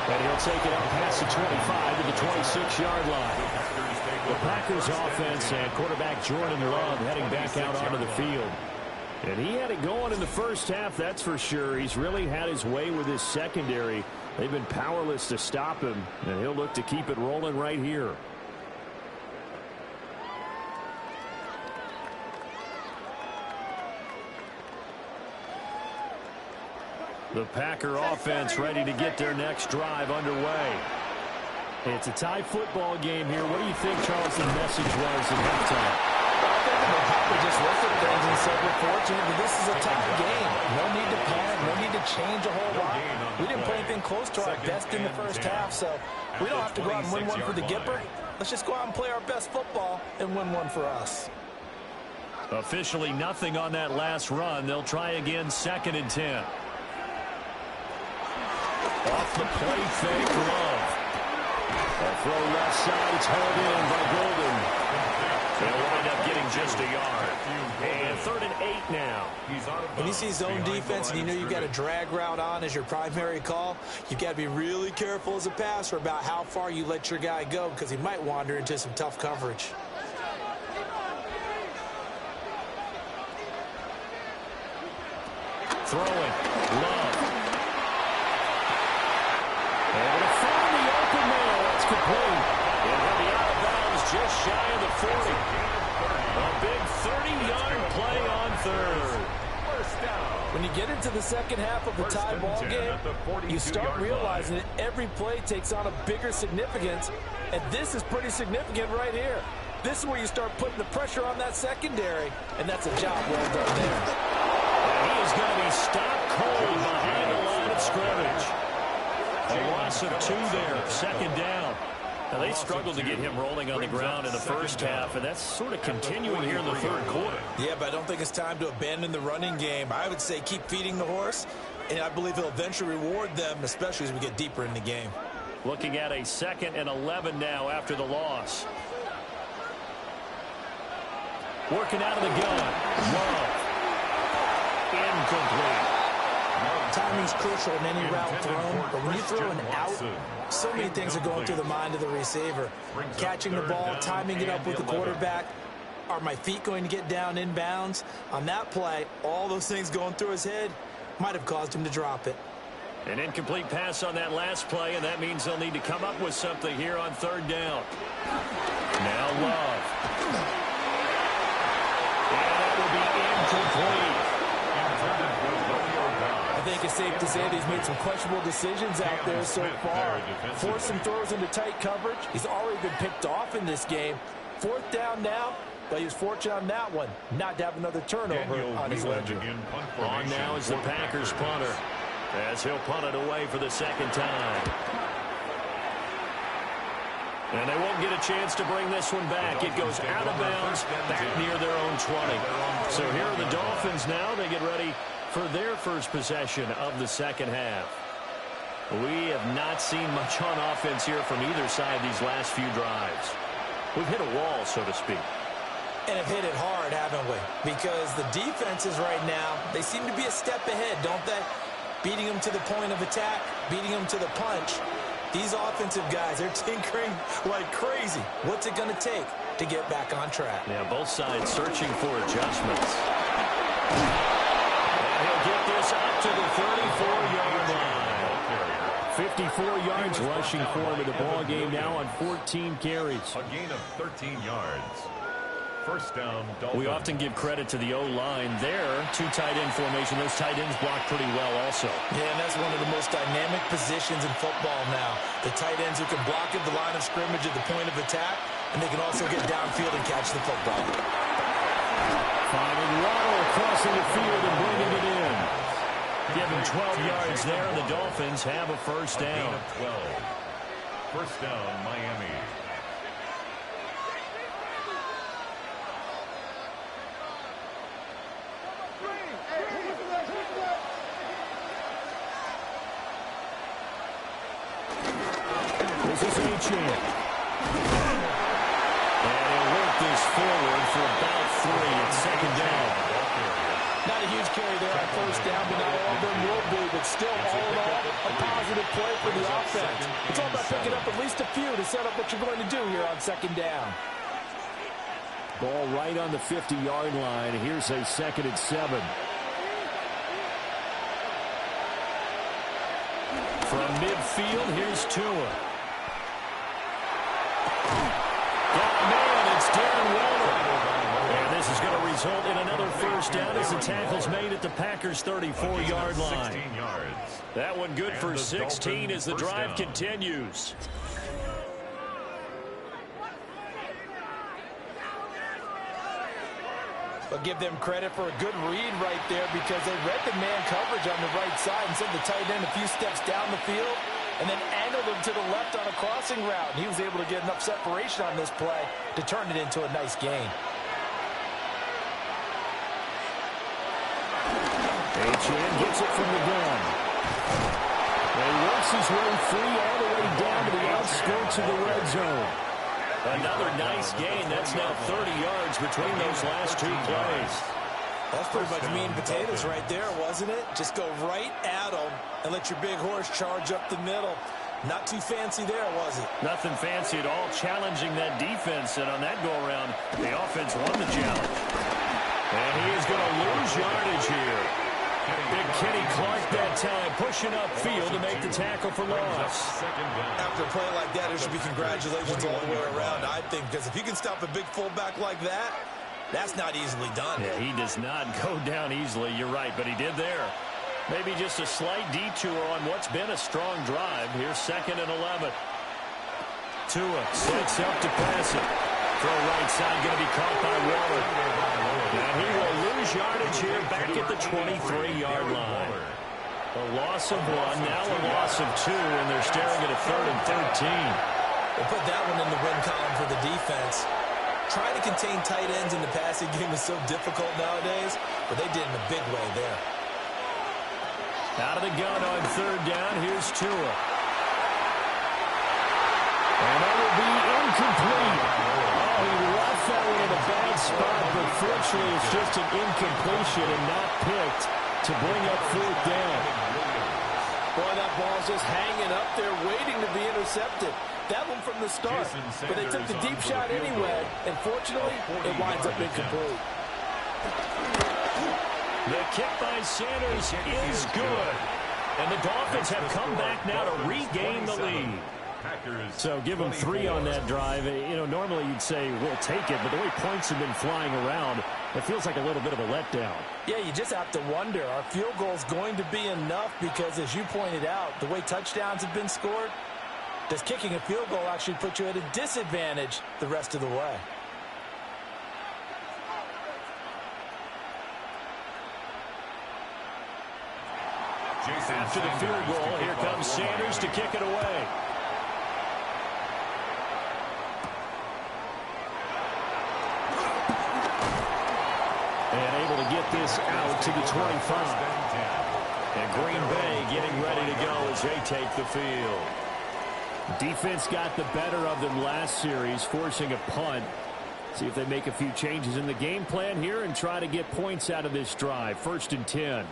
And he'll take it out past the 25 to the 26-yard line. The Packers offense and quarterback Jordan Love heading back out onto the field. And he had it going in the first half, that's for sure. He's really had his way with his secondary. They've been powerless to stop him, and he'll look to keep it rolling right here. The Packer offense ready to get their next drive underway. It's a tie football game here. What do you think, Charles, the message was at halftime? I think they probably just looked at things and said, we're fortunate that this is a tie game. No need to panic. No need to change a whole lot. We didn't play anything close to our best in the first half, so we don't have to go out and win one for the Gipper. Let's just go out and play our best football and win one for us. Officially nothing on that last run. They'll try again, 2nd and 10. Off the play fake, Love. A throw left side, it's hauled in by Golden. They'll wind up getting just a yard. And 3rd and 8 now. When you see zone defense and you know you've got a drag route on as your primary call, you've got to be really careful as a passer about how far you let your guy go because he might wander into some tough coverage. Throwing, Love. Able to find the open man. That's complete. And he'll be out of bounds just shy of the 40. A big 30-yard play on 3rd. When you get into the second half of a tie ball game, you start realizing that every play takes on a bigger significance, and this is pretty significant right here. This is where you start putting the pressure on that secondary, and that's a job well done there. And he is going to be stopped cold behind the line of scrimmage. A loss of 2 there, 2nd down. Now, they struggled to get him rolling on the ground in the first half, and that's sort of continuing here in the 3rd quarter. Yeah, but I don't think it's time to abandon the running game. I would say keep feeding the horse, and I believe he'll eventually reward them, especially as we get deeper in the game. Looking at a 2nd and 11 now after the loss. Working out of the gun. Love. Incomplete. Timing's crucial in any route thrown, but when you throw an out, so many things are going through the mind of the receiver. Catching the ball, timing it up with the quarterback. Are my feet going to get down in bounds? On that play, all those things going through his head might have caused him to drop it. An incomplete pass on that last play, and that means they'll need to come up with something here on 3rd down. Now Love. And that will be incomplete. I think it's safe to say that he's made some questionable decisions out there so far. Forced some throws into tight coverage. He's already been picked off in this game. 4th down now, but he was fortunate on that one not to have another turnover on his ledger. On now is the Packers punter, as he'll punt it away for the 2nd time. And they won't get a chance to bring this one back. It goes out of bounds back near their own 20. So here are the Dolphins now. They get ready for their first possession of the second half. We have not seen much on offense here from either side these last few drives. We've hit a wall, so to speak. And have hit it hard, haven't we? Because the defenses right now, they seem to be a step ahead, don't they? Beating them to the point of attack, beating them to the punch. These offensive guys, they're tinkering like crazy. What's it going to take to get back on track? Yeah, both sides searching for adjustments. He'll get this up to the 34-yard line. 54 yards rushing for him in the ball game now on 14 carries. A gain of 13 yards. First down, Dolphins. We often give credit to the O-line there. 2 tight end formation. Those tight ends block pretty well also. Yeah, and that's one of the most dynamic positions in football now. The tight ends who can block at the line of scrimmage at the point of attack, and they can also get downfield and catch the football. Finding Waddle crossing the field and bringing it in. Give him 12 yards there, and the Dolphins have a first down. 12. First down, Miami. This is A-Chan. And he'll work this forward for about 3 at second down. Not a huge carry there on first down, but not all of them will be. But still, all in all, a positive play for the offense. It's all about picking up at least a few to set up what you're going to do here on second down. Ball right on the 50-yard line. Here's a 2nd and 7. From midfield, here's Tua. Got a man, it's Darren Waller. And this is going to result in another first down as the tackle's made at the Packers' 34-yard line. That one good for 16 as the drive continues. But give them credit for a good read right there because they read the man coverage on the right side and sent the tight end a few steps down the field and then angled him to the left on a crossing route. And he was able to get enough separation on this play to turn it into a nice gain. A-Chan gets it from the gun. And he works his way free all the way down to the outskirts of the red zone. Another nice gain. That's now 30 yards between those last 2 plays. That's pretty much meat and potatoes right there, wasn't it? Just go right at them and let your big horse charge up the middle. Not too fancy there, was it? Nothing fancy at all, challenging that defense. And on that go-around, the offense won the challenge. And he is going to lose yardage here. Big Kenny Clark that time, pushing upfield to make the tackle for loss. After a play like that, there should be congratulations all the way around, I think, because if you can stop a big fullback like that, that's not easily done. Yeah, he does not go down easily, you're right, but he did there. Maybe just a slight detour on what's been a strong drive. Here's 2nd and 11. Tua sets up to pass it. Throw right side, going to be caught by Waller. And he will lose yardage here back at the 23-yard line. A loss of 1, now a loss of 2, and they're staring at a 3rd and 13. We'll put that one in the win column for the defense. Trying to contain tight ends in the passing game is so difficult nowadays, but they did in a big way there. Out of the gun on 3rd down, here's Tua. And that will be incomplete. Oh, he left that one in a bad spot, but fortunately it's just an incompletion and not picked to bring up 4th down. Boy, that ball's just hanging up there waiting to be intercepted. That one from the start. But they took the deep shot anyway, and fortunately, it winds up incomplete. The kick by Sanders is good. And the Dolphins have come back now to regain the lead. So give them 3 on that drive. You know, normally you'd say we'll take it, but the way points have been flying around, it feels like a little bit of a letdown. Yeah, you just have to wonder, are field goals going to be enough? Because as you pointed out, the way touchdowns have been scored, does kicking a field goal actually put you at a disadvantage the rest of the way? After the field goal, here comes Sanders to kick it away. And able to get this out to the 25. And Green Bay getting ready to go as they take the field. Defense got the better of them last series, forcing a punt. See if they make a few changes in the game plan here and try to get points out of this drive. 1st and 10.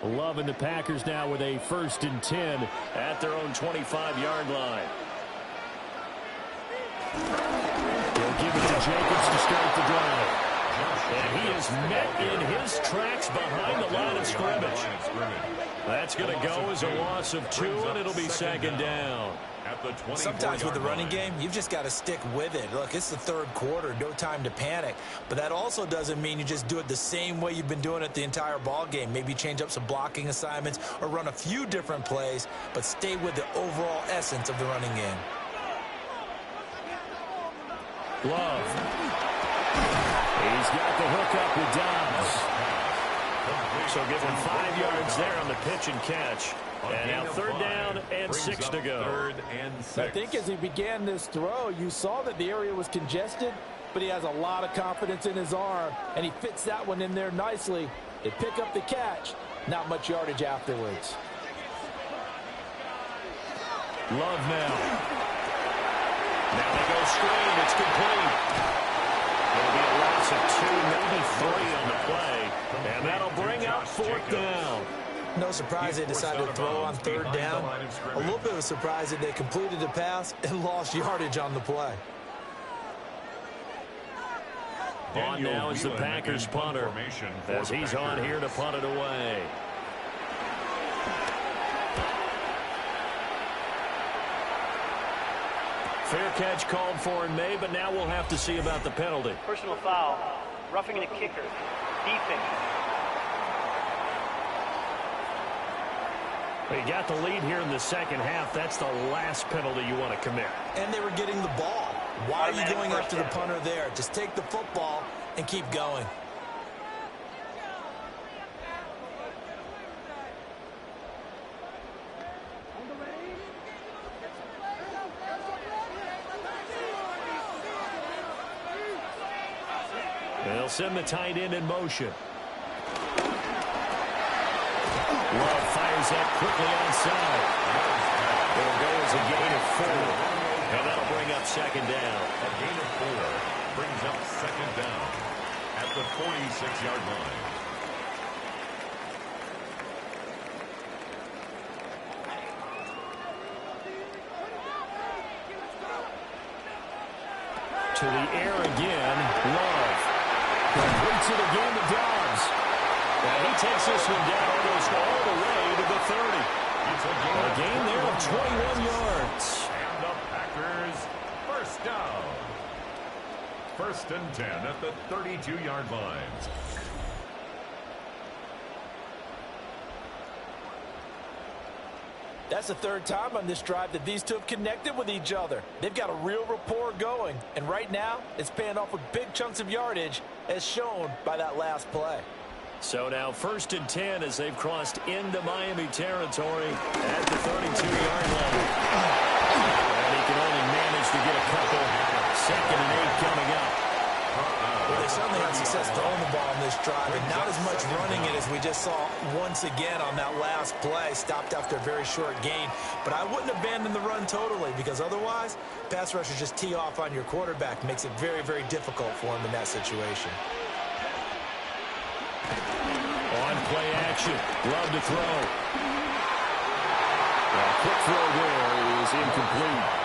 Loving the Packers now with a 1st and 10 at their own 25-yard line. They'll give it to Jacobs to start the drive. And he is met in his tracks behind the line of scrimmage. That's going to go as a loss of 2, and it'll be second down. Sometimes with the running game, you've just got to stick with it. Look, it's the third quarter, no time to panic. But that also doesn't mean you just do it the same way you've been doing it the entire ball game. Maybe change up some blocking assignments or run a few different plays, but stay with the overall essence of the running game. Love. He's got the hook up with Dobbs. So give him 5 yards there on the pitch and catch. And now third down and 6 to go. I think as he began this throw, you saw that the area was congested, but he has a lot of confidence in his arm, and he fits that one in there nicely. They pick up the catch. Not much yardage afterwards. Love now. Now they go screen. It's complete. It'll be a loss of 2, maybe 3 on the play. And that'll bring up 4th down. No surprise they decided to throw on third down. A little bit of a surprise that they completed the pass and lost yardage on the play. On now is the Packers punter, as he's on here to punt it away. Fair catch called for in May, but now we'll have to see about the penalty. Personal foul, roughing the kicker, defense. They got the lead here in the second half. That's the last penalty you want to commit. And they were getting the ball. Why are you going after the punter there? Just take the football and keep going. They'll send the tight end in motion. Love fires that quickly outside. It'll go as a gain of 4. And that'll bring up second down. A gain of 4 brings up second down at the 46-yard line. To the air again. Love completes it again to Dobbs. And he takes this one down almost all the way to the 30. A gain there of 21 yards. And the Packers first down. 1st and 10 at the 32-yard line. That's the third time on this drive that these two have connected with each other. They've got a real rapport going, and right now it's paying off with big chunks of yardage, as shown by that last play. So now 1st and 10 as they've crossed into Miami territory at the 32-yard line. And he can only manage to get a couple. 2nd and 8 coming up. Well, they certainly had success throwing the ball on this drive, and not as much running it as we just saw once again on that last play. Stopped after a very short gain. But I wouldn't abandon the run totally, because otherwise, pass rushers just tee off on your quarterback. Makes it very, very difficult for him in that situation. On play action. Love to throw. A quick throw there is incomplete.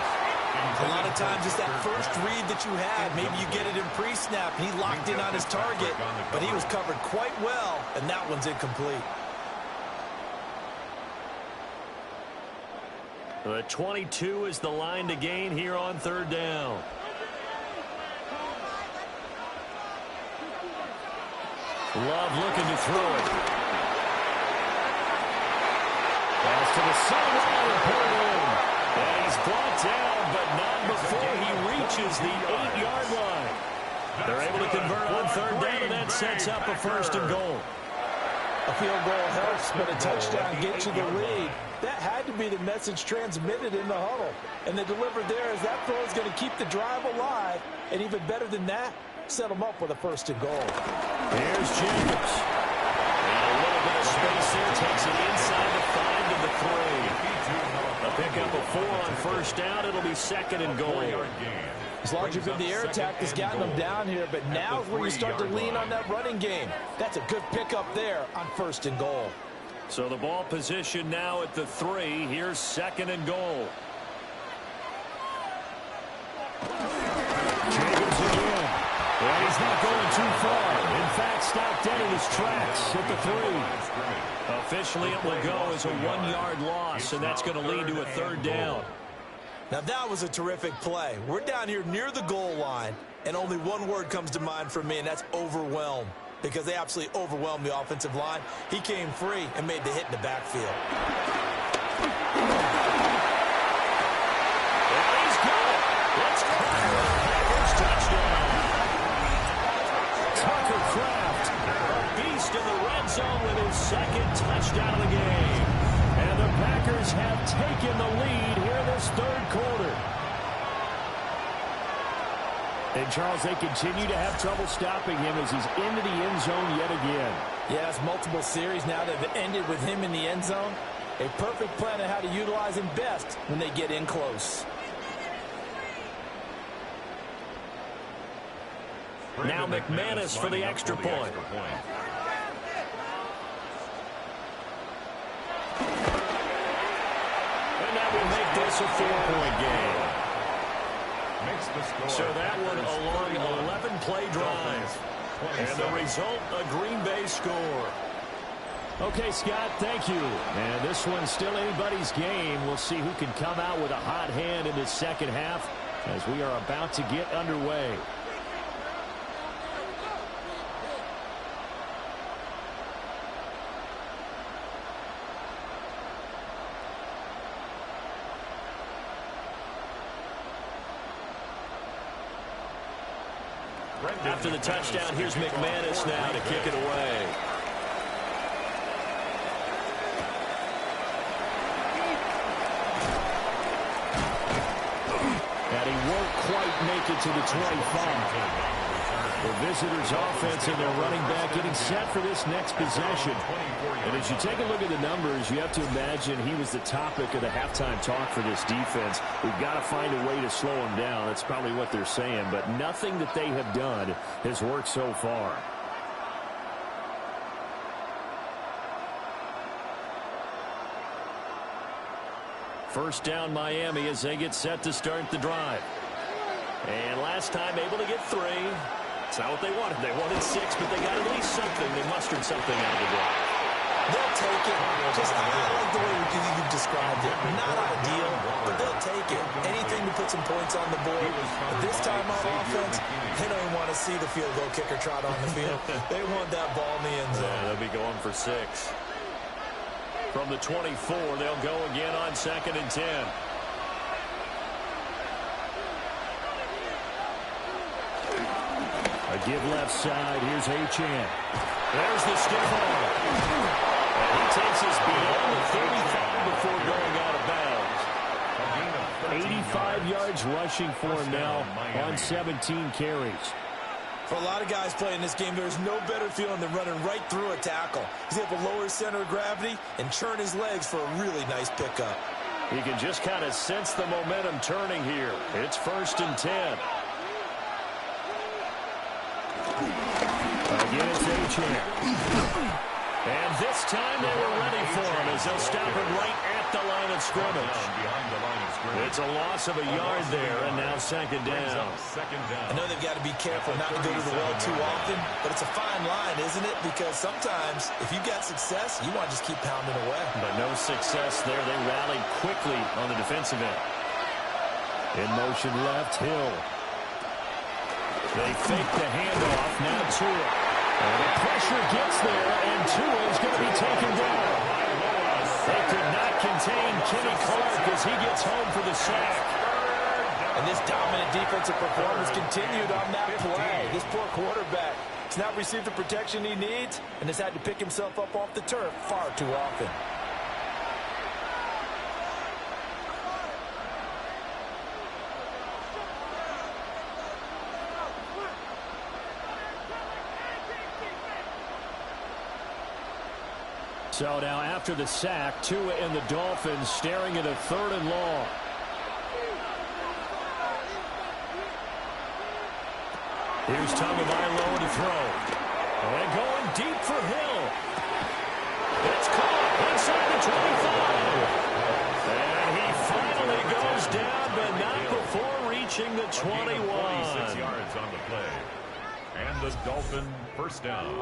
A lot of times it's that first read that you had. Maybe you get it in pre-snap, and he locked in on his target, but he was covered quite well, and that one's incomplete. The 22 is the line to gain here on third down. Love looking to throw it. Pass to the sideline and pulled in. And he's brought down, but not before he reaches the 8-yard line. They're able to convert on third down, and that sets up a 1st and goal. A field goal helps, but a touchdown gets you the lead. That had to be the message transmitted in the huddle. And the delivered there is that throw is going to keep the drive alive. And even better than that, set them up with a 1st and goal. Here's Jacobs. And a little bit of space there. Takes it inside the 5 to the 3. A pickup of 4 on 1st down. It'll be 2nd and goal. As long as you've been the air attack has gotten them down here, but now is where you start to lean on that running game. That's a good pickup there on 1st and goal. So the ball position now at the 3. Here's 2nd and goal. Jacobs again. Well, he's not going too far. In fact, stopped dead in his tracks at the 3. Officially, it will go as a 1-yard loss, and that's going to lead to a 3rd down. Now, that was a terrific play. We're down here near the goal line, and only one word comes to mind for me, and that's overwhelm, because they absolutely overwhelmed the offensive line. He came free and made the hit in the backfield. And he's got it. It's Carter. Packers touchdown. Tucker Kraft, a beast in the red zone with his 2nd touchdown of the game. And the Packers have taken the lead here in this 3rd quarter. And, Charles, they continue to have trouble stopping him as he's into the end zone yet again. Yes, multiple series now that have ended with him in the end zone. A perfect plan on how to utilize him best when they get in close. Now McManus for the extra point. And that will make this a 4-point game. So that one a long 11-play drive. And the result, a Green Bay score. Okay, Scott, thank you. And this one's still anybody's game. We'll see who can come out with a hot hand in this 2nd half as we are about to get underway. After the touchdown, here's McManus now to kick it away. And he won't quite make it to the 25. The visitors' offense and their running back getting set for this next possession. And as you take a look at the numbers, you have to imagine he was the topic of the halftime talk for this defense. We've got to find a way to slow him down. That's probably what they're saying. But nothing that they have done has worked so far. First down, Miami, as they get set to start the drive. And last time able to get 3. It's not what they wanted. They wanted 6, but they got at least something. They mustered something out of the drive. They'll take it. Just I like the way you described it. Not ideal, but they'll take it. Anything to put some points on the board. But this time on offense, they don't even want to see the field goal kicker trot on the field. They want that ball in the end zone. Yeah, they'll be going for 6. From the 24, they'll go again on 2nd and 10. A give left side. Here's Achane. There's the stiff arm. And he takes us beyond the 35 before going out of bounds. 85 yards rushing for him now on 17 carries. For a lot of guys playing this game, there's no better feeling than running right through a tackle. He's able to lower his center of gravity and churn his legs for a really nice pickup. You can just kind of sense the momentum turning here. It's 1st and 10. Again, it's Achane. And this time they were ready for him as they'll stop him right at the line of scrimmage. It's a loss of a yard there, and now 2nd down. I know they've got to be careful not to go to the well too often, but it's a fine line, isn't it? Because sometimes, if you've got success, you want to just keep pounding away. But no success there. They rallied quickly on the defensive end. In motion left, Hill. They fake the handoff, now Tua. And the pressure gets there, and Tua is going to be taken down. They could not contain Kenny Clark as he gets home for the sack. And this dominant defensive performance continued on that play. This poor quarterback has not received the protection he needs and has had to pick himself up off the turf far too often. So now after the sack, Tua and the Dolphins staring at a 3rd and long. Here's Tagovailoa to throw. And going deep for Hill. It's caught inside the 25. And he finally goes down, but not before reaching the 21. 26 yards on the play. And the Dolphin 1st down.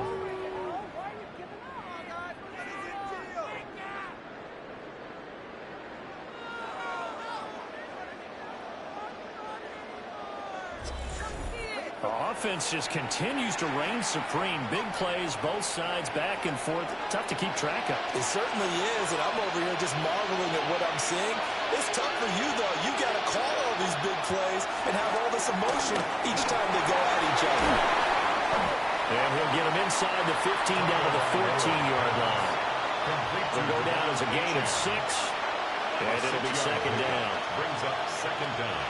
Offense just continues to reign supreme. Big plays, both sides, back and forth. Tough to keep track of. It certainly is, and I'm over here just marveling at what I'm seeing. It's tough for you, though. You got to call all these big plays and have all this emotion each time they go at each other. And he'll get him inside the 15 down to the 14-yard line. Will go down as a gain of 6, and it'll be second down. Brings up second down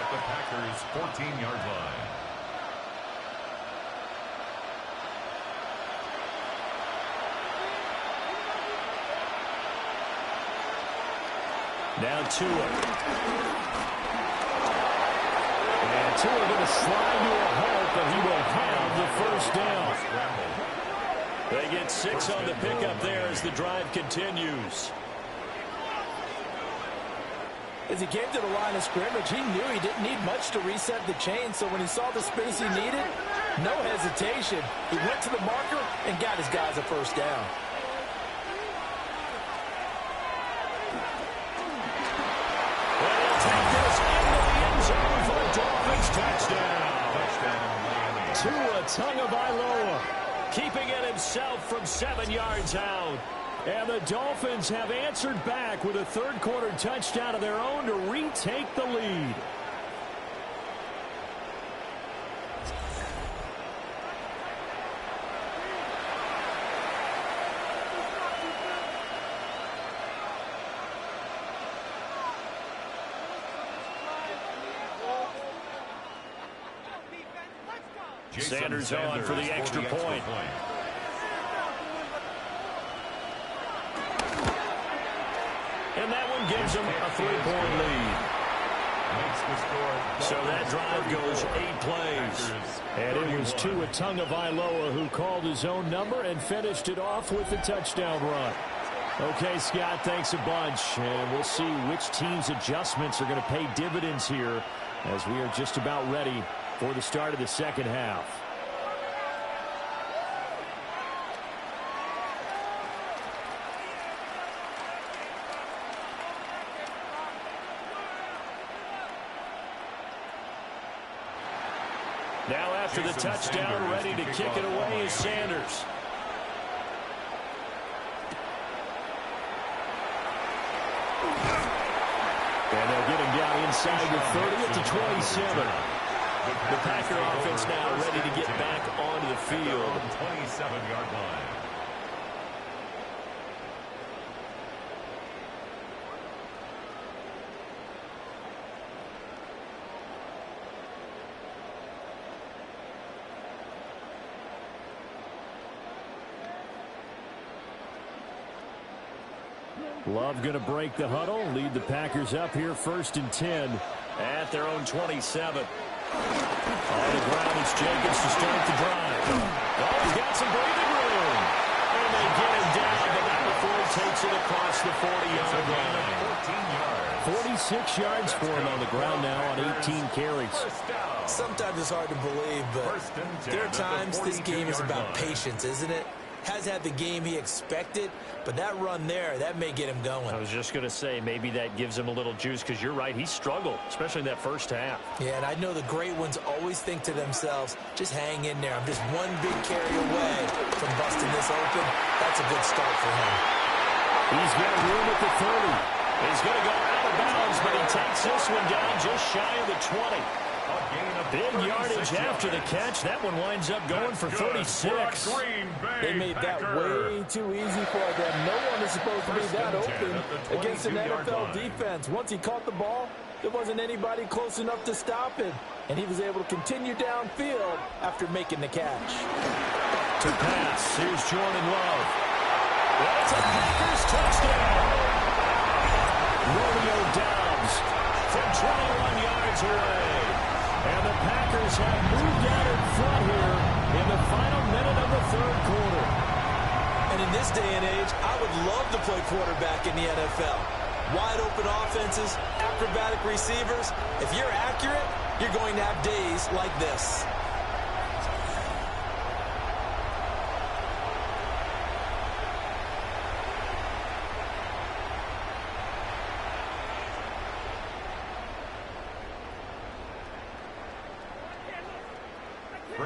at the Packers' 14-yard line. Now Tua. And Tua going to slide to a halt, but he will have the first down. They get 6 on the pickup there as the drive continues. As he came to the line of scrimmage, he knew he didn't need much to reset the chain, so when he saw the space he needed, no hesitation. He went to the marker and got his guys a first down. Tua Tagovailoa keeping it himself from 7 yards out. And the Dolphins have answered back with a third-quarter touchdown of their own to retake the lead. Sanders on for the extra point. And that one gives them a 3-point lead. So that drive goes 8 plays. And it was Tua Tagovailoa who called his own number and finished it off with the touchdown run. Okay, Scott, thanks a bunch. And we'll see which team's adjustments are going to pay dividends here as we are just about ready for the start of the second half. Now after the touchdown, ready to kick it away is Sanders. And they'll get him down inside the 30 at the 27. The Packer offense now ready to get back onto the field. 27-yard line. Love going to break the huddle, lead the Packers up here 1st and 10 at their own 27. On the ground, it's Jacobs to start the drive. Oh, he's got some breathing room. And they get him down, but not before he takes it across the 40-yard line. 46 yards for him on the ground now on 18 carries. Sometimes it's hard to believe, but there are times this game is about patience, isn't it? Has had the game he expected, but that run there, that may get him going. I was just going to say, maybe that gives him a little juice, because you're right, he struggled, especially in that first half. Yeah, and I know the great ones always think to themselves, just hang in there. I'm just one big carry away from busting this open. That's a good start for him. He's got room at the 30. He's going to go out of bounds, but he takes this one down just shy of the 20. Big yardage after the catch. That one winds up going for 36. They made that way too easy for them. No one is supposed to be that open against an NFL defense. Once he caught the ball, there wasn't anybody close enough to stop him. And he was able to continue downfield after making the catch. To pass, here's Jordan Love. That's a Packers touchdown. Romeo Doubs from 21 yards away. And the Packers have moved out in front here in the final minute of the third quarter. And in this day and age, I would love to play quarterback in the NFL. Wide open offenses, acrobatic receivers. If you're accurate, you're going to have days like this.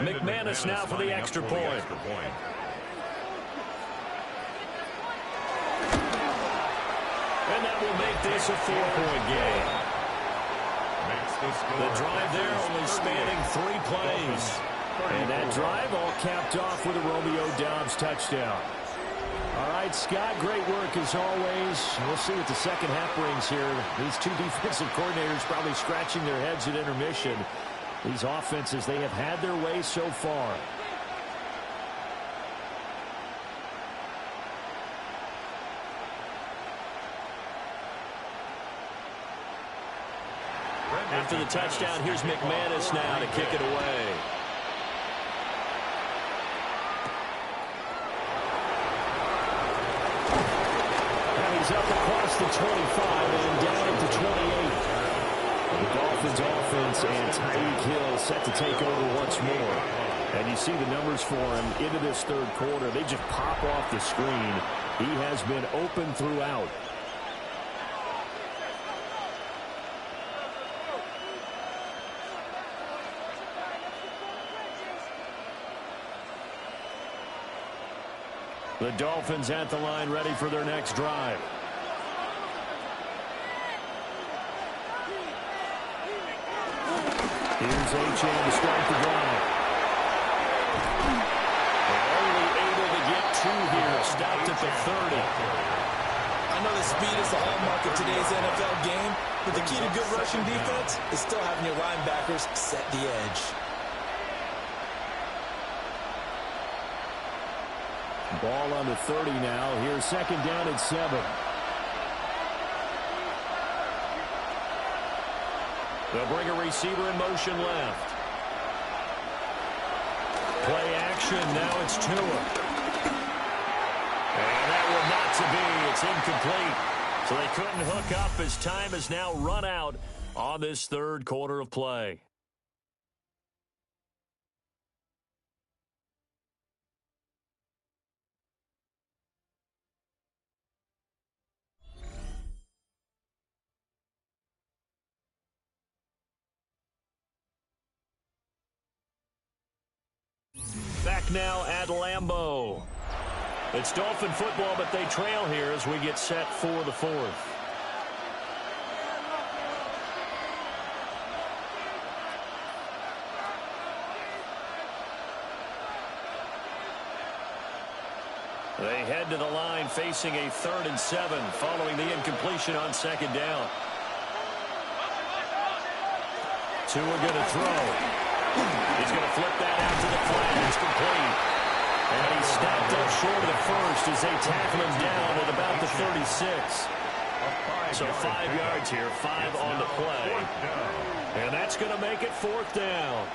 McManus now for the extra point. And that will make this a 4-point game. The drive there only spanning 3 plays. And that drive all capped off with a Romeo Doubs touchdown. All right, Scott, great work as always. We'll see what the second half brings here. These two defensive coordinators probably scratching their heads at intermission. These offenses, they have had their way so far. After the touchdown, here's McManus now to kick it away. And he's up across the 25 and down at the 28. The Dolphins offense and Tyreek Hill set to take over once more. And you see the numbers for him into this third quarter. They just pop off the screen. He has been open throughout. The Dolphins at the line, ready for their next drive. Here's Achane to start the drive. They're only able to get 2 here. Stopped at the 30. I know that speed is the hallmark of today's NFL game, but the key to good rushing defense is still having your linebackers set the edge. Ball on the 30 now. Here's second down at 7. They'll bring a receiver in motion left. Play action. Now it's Tua. And that will not to be. It's incomplete. So they couldn't hook up as time has now run out on this third quarter of play. Back now at Lambeau. It's Dolphin football, but they trail here as we get set for the 4th. They head to the line facing a 3rd and 7 following the incompletion on second down. Tua going to throw. He's going to flip that out to the flat. It's complete. And he's snapped up short of the first as they tackle him down at about the 36. So 5 yards here, 5 on the play. And that's going to make it 4th down.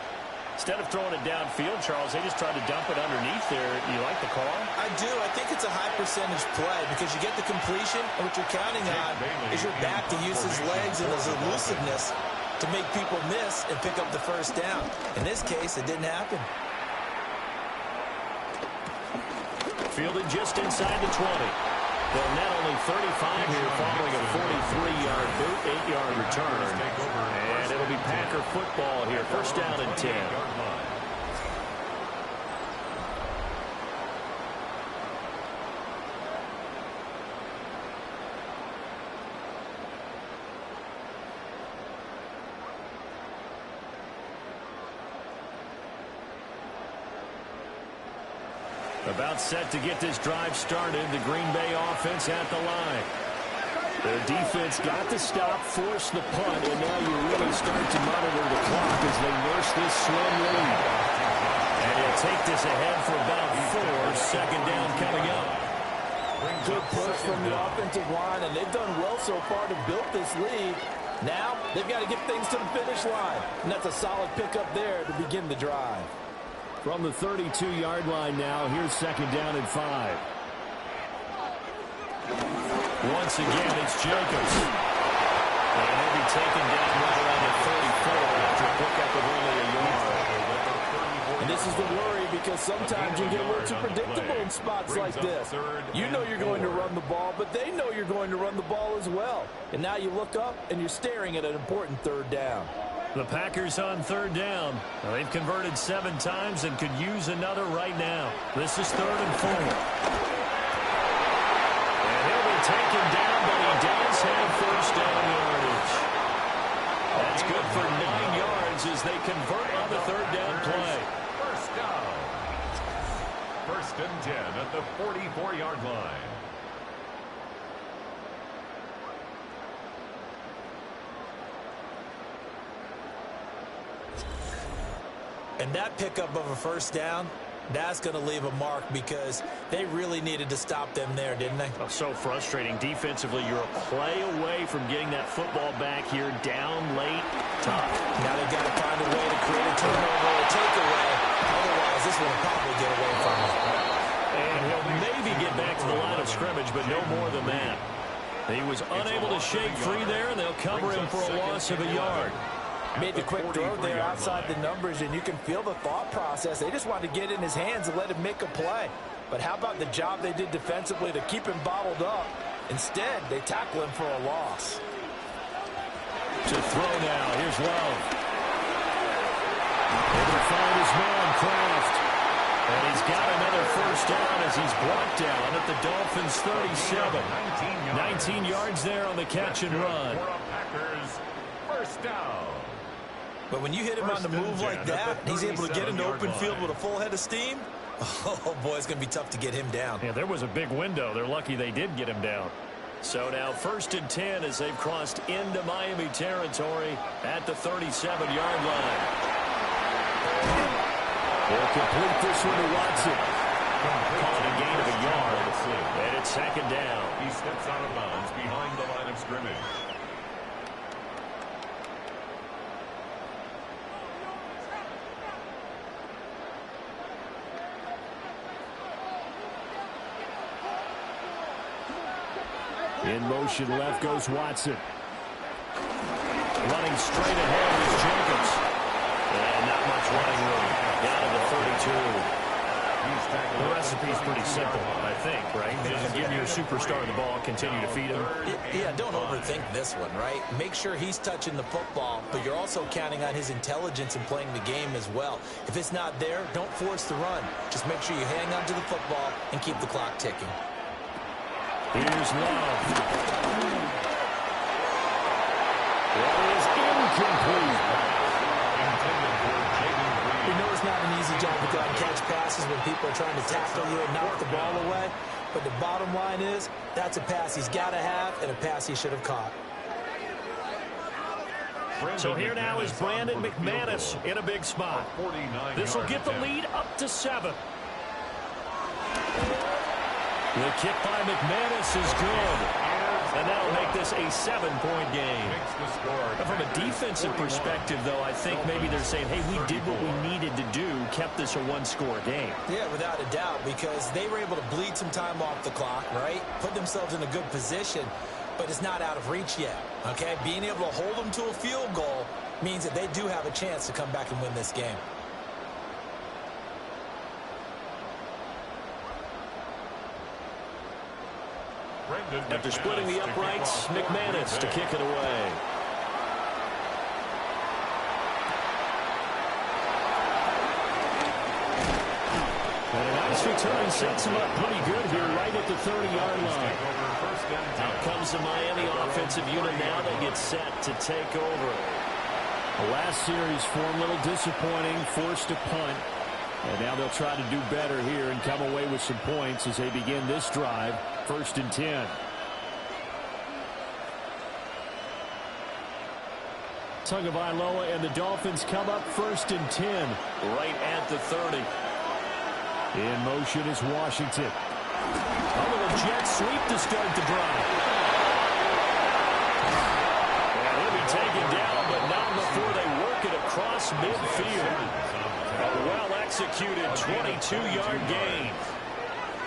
Instead of throwing it downfield, Charles, they just tried to dump it underneath there. Do you like the call? I do. I think it's a high percentage play because you get the completion, and what you're counting on is your back to use his legs and his elusiveness to make people miss and pick up the first down. In this case, it didn't happen. Fielded just inside the 20. They'll net only 35 here following a 43-yard boot, 8-yard return. And it'll be Packer football here. First down and 10. About set to get this drive started. The Green Bay offense at the line. Their defense got the stop, forced the punt, and now you really start to monitor the clock as they nurse this slim lead. And he'll take this ahead for about 4. Second down coming up. Good push from the offensive line, and they've done well so far to build this lead. Now they've got to get things to the finish line, and that's a solid pickup there to begin the drive. From the 32-yard line now, here's second down and 5. Once again, it's Jacobs. And he'll be taken down right around the 34 after a pickup of only a yard. And this is the worry because sometimes you get a little too predictable in spots like this. You know you're going to run the ball, but they know you're going to run the ball as well. And now you look up and you're staring at an important 3rd down. The Packers on third down. Now, they've converted 7 times and could use another right now. This is 3rd and 4. And he'll be taken down, but he does have first down yardage. That's good for 9 yards as they convert on the 3rd down play. First down. 1st and 10 at the 44-yard line. And that pickup of a first down, that's going to leave a mark because they really needed to stop them there, didn't they? Oh, so frustrating. Defensively, you're a play away from getting that football back here down late. Tough. Now they've got to find a way to create a turnover or a takeaway. Otherwise, this one will probably get away from them. And he'll maybe get back to the line of scrimmage, but no more than that. He was unable to shake free there, and they'll cover him for a loss of a yard. Made the quick throw there outside the numbers, and you can feel the thought process. They just wanted to get in his hands and let him make a play. But how about the job they did defensively to keep him bottled up? Instead, they tackle him for a loss. To throw now. Here's Love. Able to find his man, Kraft. And he's got another first down as he's brought down at the Dolphins' 37. 19 yards there on the catch and run. First down. But when you hit him on the move like that, he's able to get into open field with a full head of steam. Oh, boy, it's going to be tough to get him down. Yeah, there was a big window. They're lucky they did get him down. So now 1st and 10 as they've crossed into Miami territory at the 37-yard line. They'll complete this one to Watson. Calling a gain of a yard. And it's 2nd down. He steps out of bounds behind the line of scrimmage. In motion left goes Watson. Running straight ahead is Jacobs. And not much running room. Down to the 32. The recipe's pretty simple, I think, right? Just give your superstar the ball, continue to feed him. Yeah, don't overthink this one, right? Make sure he's touching the football, but you're also counting on his intelligence in playing the game as well. If it's not there, don't force the run. Just make sure you hang on to the football and keep the clock ticking. Here's Love. That is incomplete. You know it's not an easy job to go out and catch passes when people are trying to tackle you and knock the ball away. But the bottom line is, that's a pass he's got to have and a pass he should have caught. So here now is Brandon McManus in a big spot. This will get the lead up to 7. The kick by McManus is good. And that'll make this a 7-point game. Now, from a defensive perspective, though, I think maybe they're saying, hey, we did what we needed to do, kept this a 1-score game. Yeah, without a doubt, because they were able to bleed some time off the clock, right? Put themselves in a good position, but it's not out of reach yet, okay? Being able to hold them to a field goal means that they do have a chance to come back and win this game. After splitting the uprights, McManus to kick it away. And a nice return sets him up pretty good here right at the 30-yard line. Out comes the Miami offensive unit now. They get set to take over. The last series for him, a little disappointing, forced a punt. And now they'll try to do better here and come away with some points as they begin this drive. 1st and 10. Tagovailoa and the Dolphins come up 1st and 10 right at the 30. In motion is Washington. A little jet sweep to start the drive. And he'll be taken down, but not before they work it across midfield. A well-executed 22-yard gain.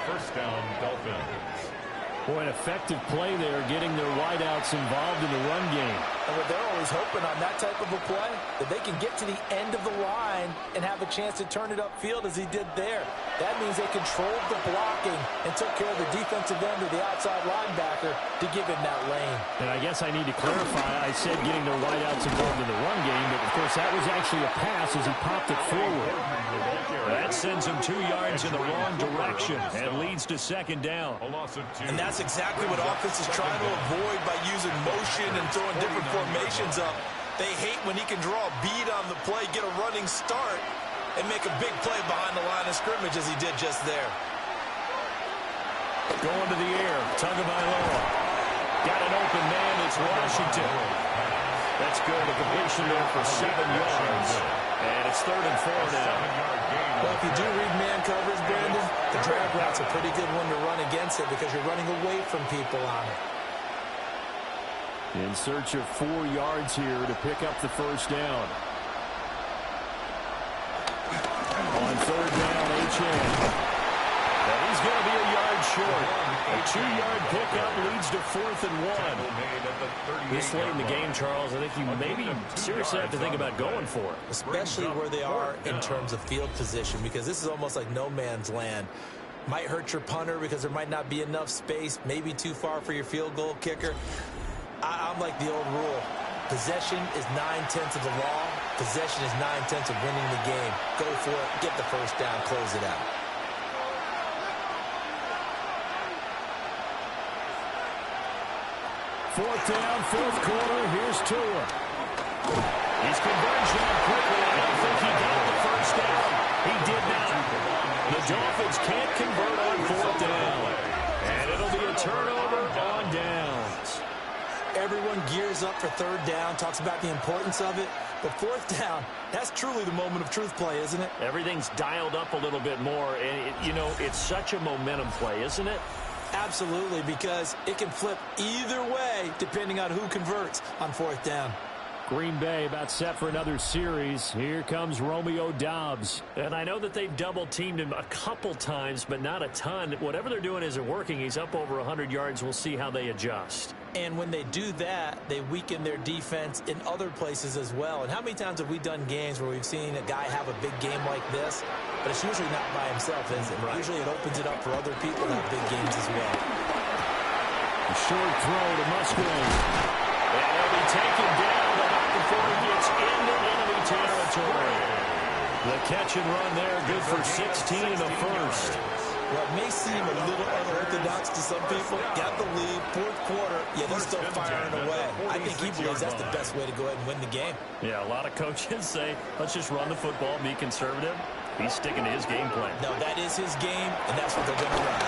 First down, Dolphins. Boy, an effective play there, getting their wideouts involved in the run game. And what they're always hoping on that type of a play, that they can get to the end of the line and have a chance to turn it upfield as he did there. That means they controlled the blocking and took care of the defensive end or the outside linebacker to give him that lane. And I guess I need to clarify, I said getting their wideouts involved in the run game, but of course that was actually a pass as he popped it forward. That sends him 2 yards in the wrong direction and leads to second down. And that's exactly what offenses try to avoid by using motion and throwing different formations up. They hate when he can draw a bead on the play, get a running start, and make a big play behind the line of scrimmage as he did just there. Going to the air, Tagovailoa. Got an open man, it's Washington. That's good, a completion there for 7 yards. And it's 3rd and 4 now. Well, if you do read man coverage, Brandon, the drag route's a pretty good one to run against it because you're running away from people on it. In search of 4 yards here to pick up the first down. On 3rd down, HN. And he's going to be a yard short. A 2-yard pickup leads to 4th and 1. This late in the game, Charles, I think you maybe seriously have to think about going for it. Especially where they are in terms of field position, because this is almost like no man's land. Might hurt your punter because there might not be enough space, maybe too far for your field goal kicker. I'm like the old rule. Possession is 9/10 of the law. Possession is 9/10 of winning the game. Go for it. Get the first down. Close it out. Fourth down, 4th quarter. Here's Tua. He's converging on quickly. I don't think he got the first down. He did not. The Dolphins can't convert on 4th down. And it'll be a turnover on downs. Everyone gears up for 3rd down, talks about the importance of it. But 4th down, that's truly the moment of truth play, isn't it? Everything's dialed up a little bit more. And, it's such a momentum play, isn't it? Absolutely, because it can flip either way depending on who converts on 4th down. Green Bay about set for another series. Here comes Romeo Doubs. And I know that they've double-teamed him a couple times, but not a ton. Whatever they're doing isn't working. He's up over 100 yards. We'll see how they adjust. And when they do that, they weaken their defense in other places as well. And how many times have we done games where we've seen a guy have a big game like this, but it's usually not by himself, is it? Right. Usually it opens it up for other people to have big games as well. A short throw to Musgrave. And he'll be taken down, but not before he gets into enemy territory. The catch and run there, good for 16 in the first. Well, it may seem a little unorthodox to some people. Got the lead, 4th quarter, yet he's still firing away. I think he believes that's the best way to go ahead and win the game. Yeah, a lot of coaches say, let's just run the football, be conservative. He's sticking to his game plan. No, that is his game, and that's what they're going to run.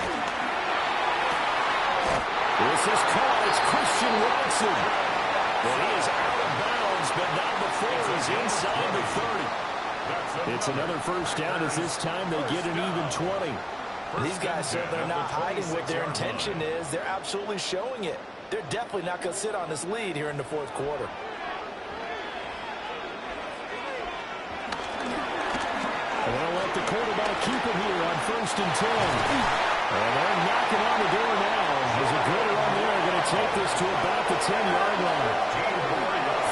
This is caught. It's Christian Watson. And he is out of bounds, but not before he's inside the 30. It's another first down as this time they get an even 20. These guys said they're not hiding what their intention is. They're absolutely showing it. They're definitely not going to sit on this lead here in the 4th quarter. They'll let the quarterback keep it here on 1st and 10. And they're knocking on the door now. There's a good run there. Going to take this to about the 10-yard line.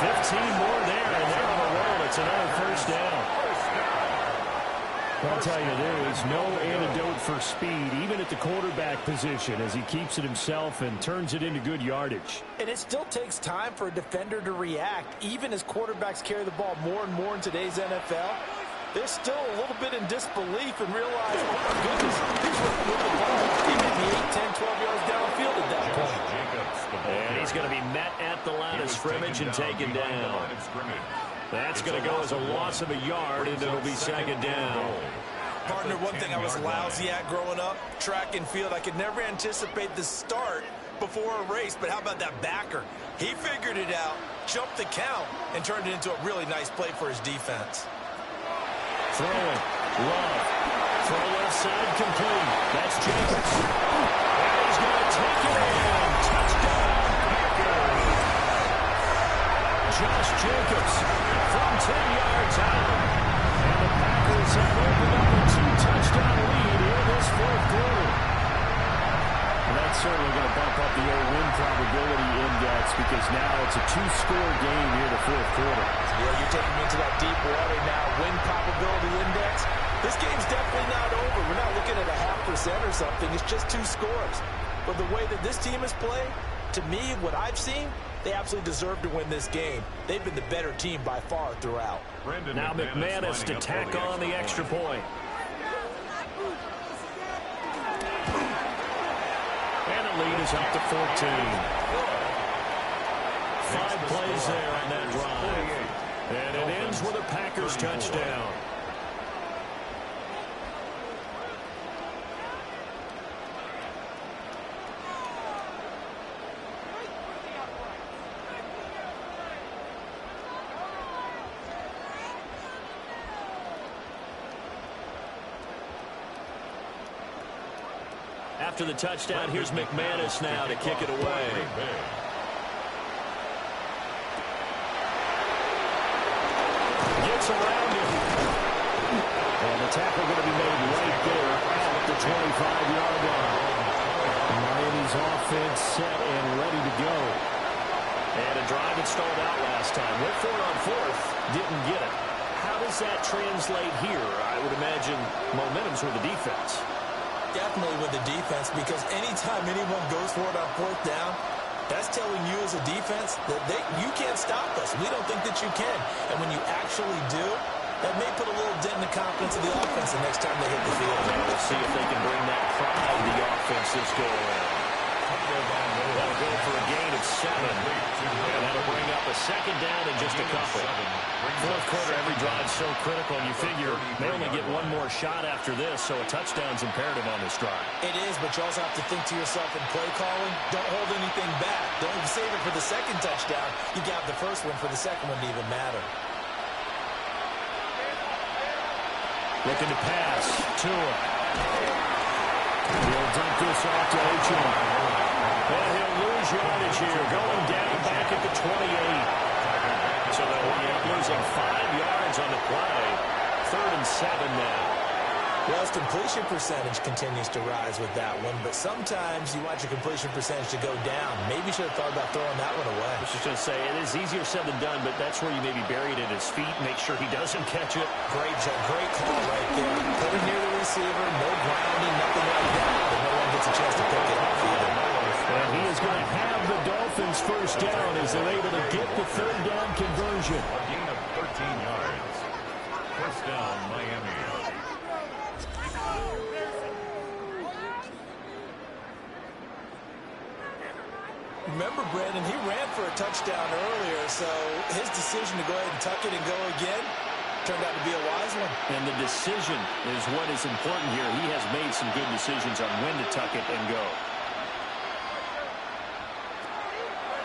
15 more there, and they're on the roll. It's another first down. I'll tell you, there is no antidote for speed, even at the quarterback position, as he keeps it himself and turns it into good yardage. And it still takes time for a defender to react, even as quarterbacks carry the ball more and more in today's NFL. They're still a little bit in disbelief and realize, oh my goodness, he's running with the ball. He may be 8, 10, 12 yards downfield at that point. And he's going to be met at the line of scrimmage and taken down. That's going to go as a loss of a yard, and it'll be second down. Partner, one thing I was lousy at growing up, track and field, I could never anticipate the start before a race, but how about that backer? He figured it out, jumped the count, and turned it into a really nice play for his defense. Throwing. Love. Throw left side complete. That's Jacobs. And he's going to take it in. Touchdown, Packers. Josh Jacobs from 10 yards out. And the Packers have opened up a 2-touchdown lead in this 4th quarter. And that certainly going to bump up the old win probability index because now it's a two-score game here in the fourth quarter. Yeah, you're taking me into that deep water now. Win probability index. This game's definitely not over. We're not looking at a 0.5% or something. It's just 2 scores. But the way that this team has played, to me, what I've seen, they absolutely deserve to win this game. They've been the better team by far throughout. Now McManus to tack on the extra point. And the lead is up to 14. 5 plays there on that drive. And it ends with a Packers touchdown. After the touchdown, here's McManus now to kick it away. Gets around him. And the tackle going to be made right there at the 25-yard line. Miami's offense set and ready to go. And a drive that stalled out last time. Went for it on 4th. Didn't get it. How does that translate here? I would imagine momentum's with the defense. Definitely with the defense, because anytime anyone goes for it on 4th down, that's telling you as a defense that you can't stop us. We don't think that you can. And when you actually do, that may put a little dent in the confidence of the offense the next time they hit the field. We'll see if they can bring that pride to the offense this go around. That'll go for a gain of 7. And that'll bring up a 2nd down and just a couple. Fourth quarter, every drive's so critical, and you figure they only get one more shot after this, so a touchdown's imperative on this drive. It is, but you also have to think to yourself in play calling, don't hold anything back. Don't save it for the 2nd touchdown. You got the 1st one for the 2nd one to even matter. Looking to pass. Tua. He'll dump this off to Ochoa. And he'll lose yardage here. Going down back at the 28. So they'll wind up losing 5 yards on the play. 3rd and 7 now. Well, his completion percentage continues to rise with that one, but sometimes you want your completion percentage to go down. Maybe you should have thought about throwing that one away. I was just going to say, it is easier said than done, but that's where you maybe bury it at his feet, make sure he doesn't catch it. Great call right there. Put it near the receiver, no grounding, nothing like that, but no one gets a chance to pick it off either. And he is going to have the Dolphins 1st down as they're able to get the 3rd down conversion. A gain of 13 yards. 1st down, Miami. Remember, Brandon, he ran for a touchdown earlier, so his decision to go ahead and tuck it and go again turned out to be a wise one. And the decision is what is important here. He has made some good decisions on when to tuck it and go.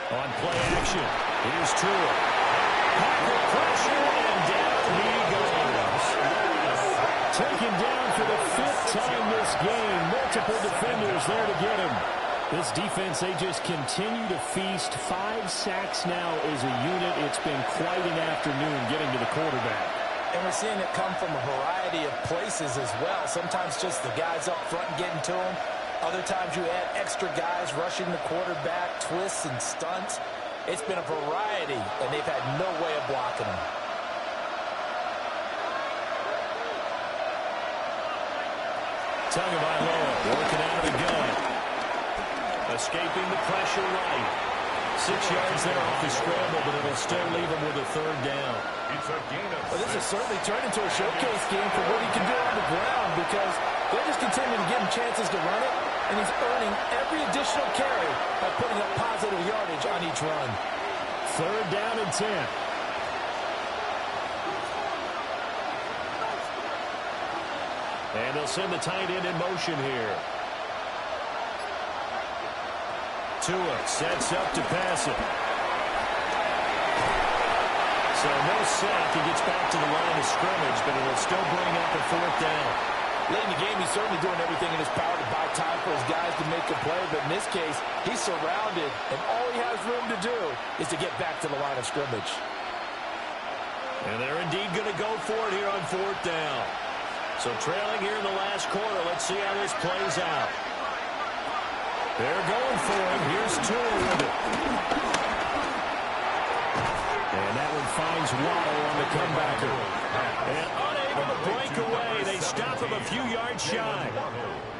On play action, here's Tua. Packer pressure, and down he goes. Taken down for the 5th time this game. Multiple defenders there to get him. This defense, they just continue to feast. 5 sacks now as a unit. It's been quite an afternoon getting to the quarterback. And we're seeing it come from a variety of places as well. Sometimes just the guys up front getting to him. Other times you add extra guys rushing the quarterback, twists and stunts. It's been a variety, and they've had no way of blocking him. Tagovailoa working out of the gun. Escaping the pressure right. 6 yards there off the scramble, but it'll still leave him with a 3rd down. Well, this has certainly turned into a showcase game for what he can do on the ground, because they're just continuing to give him chances to run it, and he's earning every additional carry by putting up positive yardage on each run. 3rd down and 10. And they'll send the tight end in motion here. Tua sets up to pass it. So no sack. He gets back to the line of scrimmage, but it'll still bring up a 4th down. Late in the game, he's certainly doing everything in his power to buy time for his guys to make a play, but in this case, he's surrounded, and all he has room to do is to get back to the line of scrimmage. And they're indeed going to go for it here on 4th down. So trailing here in the last quarter, let's see how this plays out. They're going for it. Here's Tua with it. And that one finds Waddle on the comebacker. And unable to break away. They stop him a few yards shy.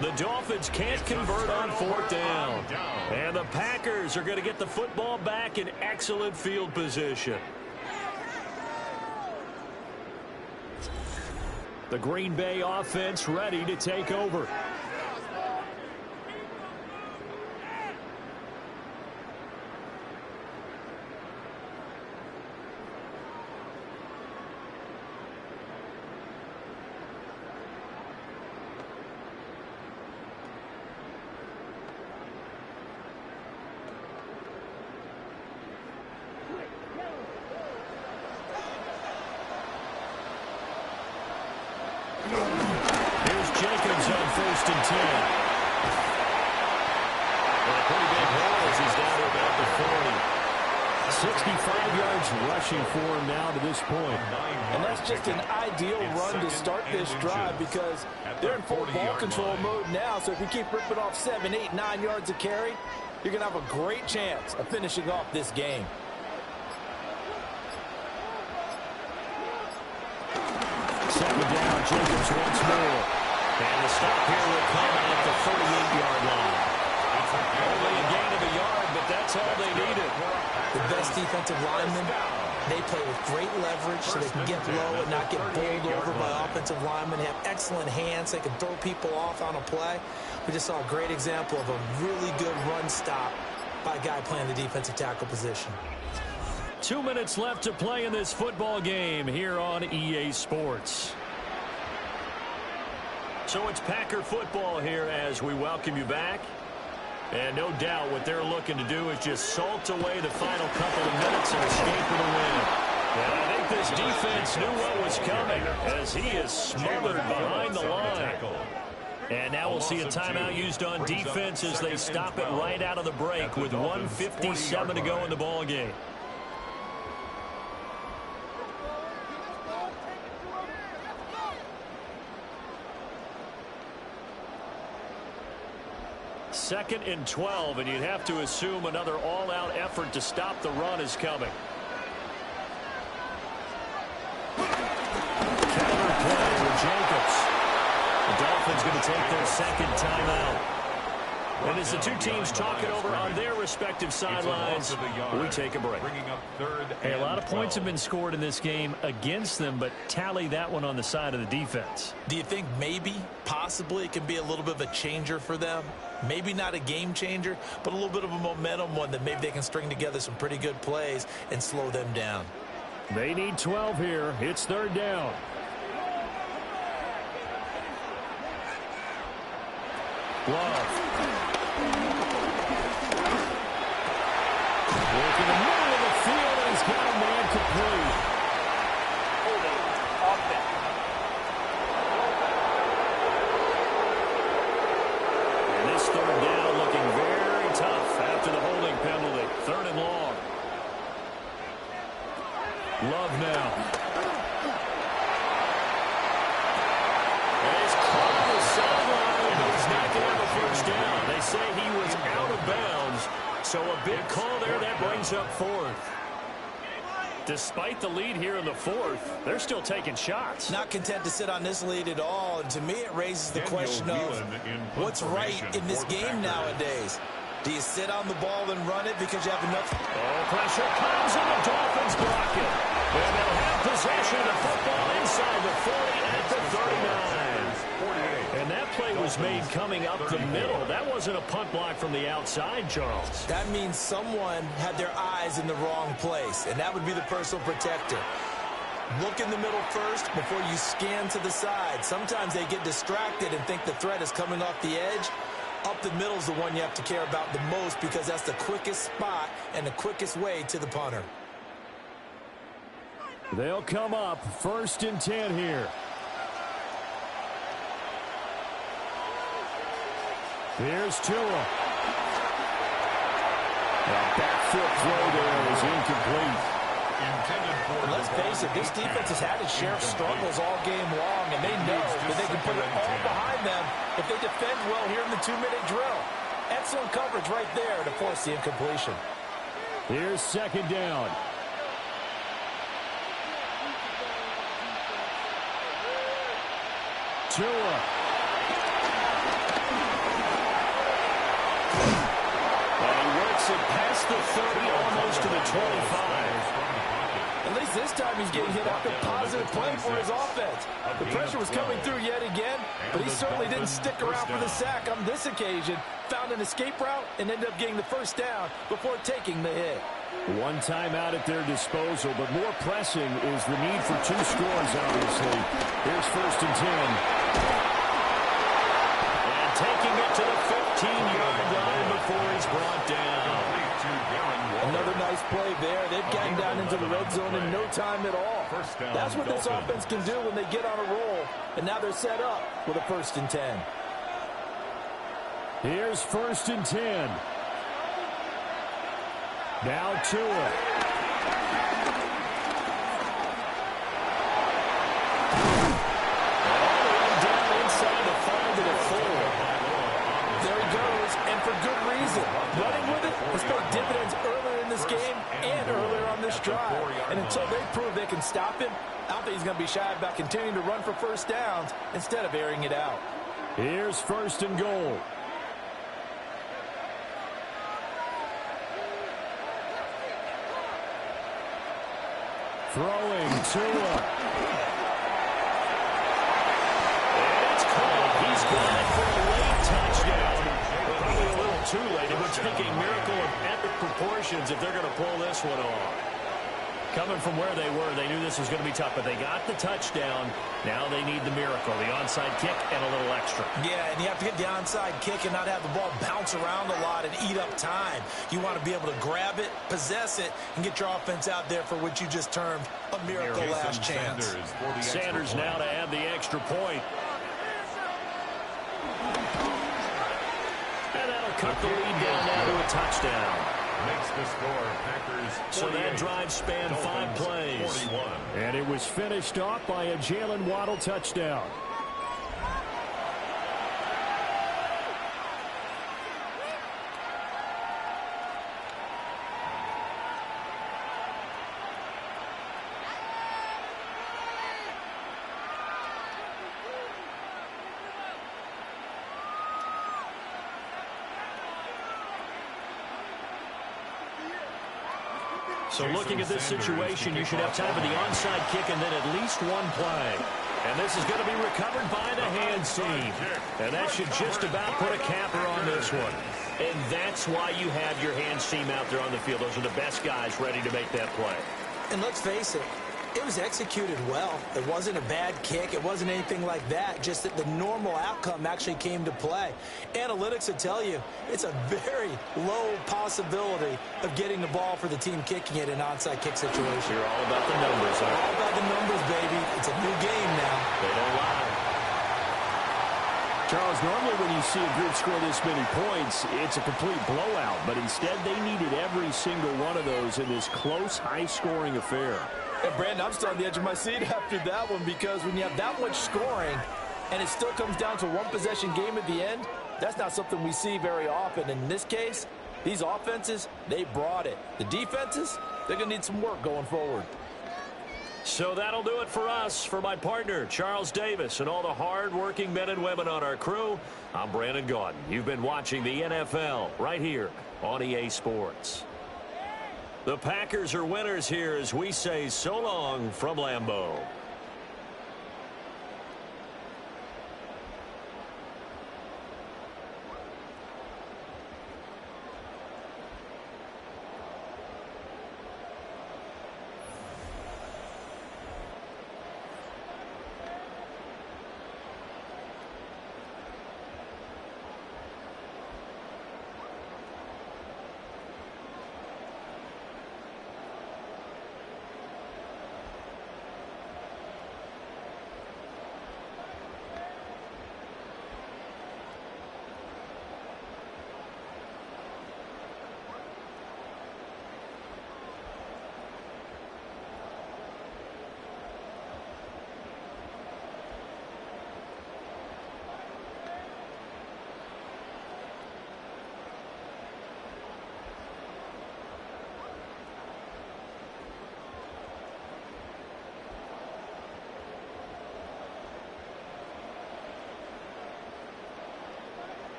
The Dolphins can't convert on 4th down. And the Packers are going to get the football back in excellent field position. The Green Bay offense ready to take over. Here's Jacobs on 1st and 10. Well, a pretty big hole as he's down to about the 40. 65 yards rushing for him now to this point. And that's just an ideal run to start this drive because they're in full ball control mode now. So if you keep ripping off 7, 8, 9 yards of carry, you're going to have a great chance of finishing off this game. Second down, Jacobs once more. And the stop here will come at the 38-yard line. Only a gain of a yard, but that's all they needed. The best defensive linemen, they play with great leverage so they can get low and not get bowled over by offensive linemen. They have excellent hands. They can throw people off on a play. We just saw a great example of a really good run stop by a guy playing the defensive tackle position. 2 minutes left to play in this football game here on EA Sports. So it's Packer football here as we welcome you back. And no doubt what they're looking to do is just salt away the final couple of minutes and escape with a win. And I think this defense knew what was coming as he is smothered behind the line. And now we'll see a timeout used on defense as they stop it right out of the break with 1:57 to go in the ball game. Second and 12, and you'd have to assume another all-out effort to stop the run is coming. Counter play with Jacobs. The Dolphins going to take their second timeout. And as the two teams talk it over on their respective sidelines, we take a break. Hey, a lot of points have been scored in this game against them, but tally that one on the side of the defense. Do you think maybe, possibly, it can be a little bit of a changer for them? Maybe not a game changer, but a little bit of a momentum one that maybe they can string together some pretty good plays and slow them down. They need 12 here. It's 3rd down. Love. Work in the middle of the field, and he's got a man complete. Holding offense. And this 3rd down looking very tough after the holding penalty. 3rd and long. Love now. And he's caught the sideline, but he's not going to have a first down. They say he was out of bounds, so a big call there that brings up 4th. Despite the lead here in the 4th, they're still taking shots. Not content to sit on this lead at all, and to me it raises the question of what's right in this game nowadays. Do you sit on the ball and run it because you have enough? Oh, pressure comes, and the Dolphins block it. And they'll have possession of the football inside the 40 at the 39. And that play was made coming up the middle. That wasn't a punt block from the outside, Charles. That means someone had their eyes in the wrong place, and that would be the personal protector. Look in the middle first before you scan to the side. Sometimes they get distracted and think the threat is coming off the edge. Up the middle is the one you have to care about the most because that's the quickest spot and the quickest way to the punter. They'll come up 1st and 10 here. Here's Tua. That back foot throw there is incomplete. And let's face it, this defense has had its share of struggles all game long, and they know that they can put it all behind them if they defend well here in the 2-minute drill. Excellent coverage right there to force the incompletion. Here's second down. Tua. And he works it past the 30, almost to the 25. At least this time he's getting hit after positive play for his offense. The pressure was coming through yet again, but he certainly didn't stick around for the sack on this occasion. Found an escape route and ended up getting the first down before taking the hit. One timeout at their disposal, but more pressing is the need for 2 scores, obviously. Here's first and 10. And taking it to the 15-yard line before he's brought down. Another nice play there. They've gotten down into the red zone in no time at all. That's what this offense can do when they get on a roll. And now they're set up with a first and 10. Here's first and 10. Now Tua. Down inside the 5 to the 4. There he goes, and for good reason. Running with it has paid dividends earlier in this game and earlier on this drive. And until they prove they can stop him, I don't think he's going to be shy about continuing to run for first downs instead of airing it out. Here's first and goal. Throwing Tua. And it's caught. He's got it for a late touchdown. Probably a little too late. It would take a miracle of epic proportions if they're going to pull this one off. Coming from where they were, they knew this was going to be tough, but they got the touchdown. Now they need the miracle, the onside kick and a little extra. Yeah, and you have to get the onside kick and not have the ball bounce around a lot and eat up time. You want to be able to grab it, possess it, and get your offense out there for what you just termed a miracle last chance. Sanders now to add the extra point. And that'll cut the lead down now to a touchdown. Makes the score Packers 48. So that drive spanned 5 plays. 41. And it was finished off by a Jalen Waddle touchdown. So looking at this situation, you should have time for the onside kick and then at least one play. And this is going to be recovered by the hands team. And that should just about put a capper on this one. And that's why you have your hands team out there on the field. Those are the best guys ready to make that play. And let's face it, it was executed well. It wasn't a bad kick. It wasn't anything like that. Just that the normal outcome actually came to play. Analytics will tell you it's a very low possibility of getting the ball for the team kicking it in an onside kick situation. You're all about the numbers, huh? All about the numbers, baby. It's a new game now. They don't lie. Charles, normally when you see a group score this many points, it's a complete blowout. But instead, they needed every single one of those in this close, high-scoring affair. And Brandon, I'm still on the edge of my seat after that one because when you have that much scoring and it still comes down to one possession game at the end, that's not something we see very often. In this case, these offenses, they brought it. The defenses, they're going to need some work going forward. So that'll do it for us. For my partner, Charles Davis, and all the hard-working men and women on our crew, I'm Brandon Gaudin. You've been watching the NFL right here on EA Sports. The Packers are winners here as we say so long from Lambeau.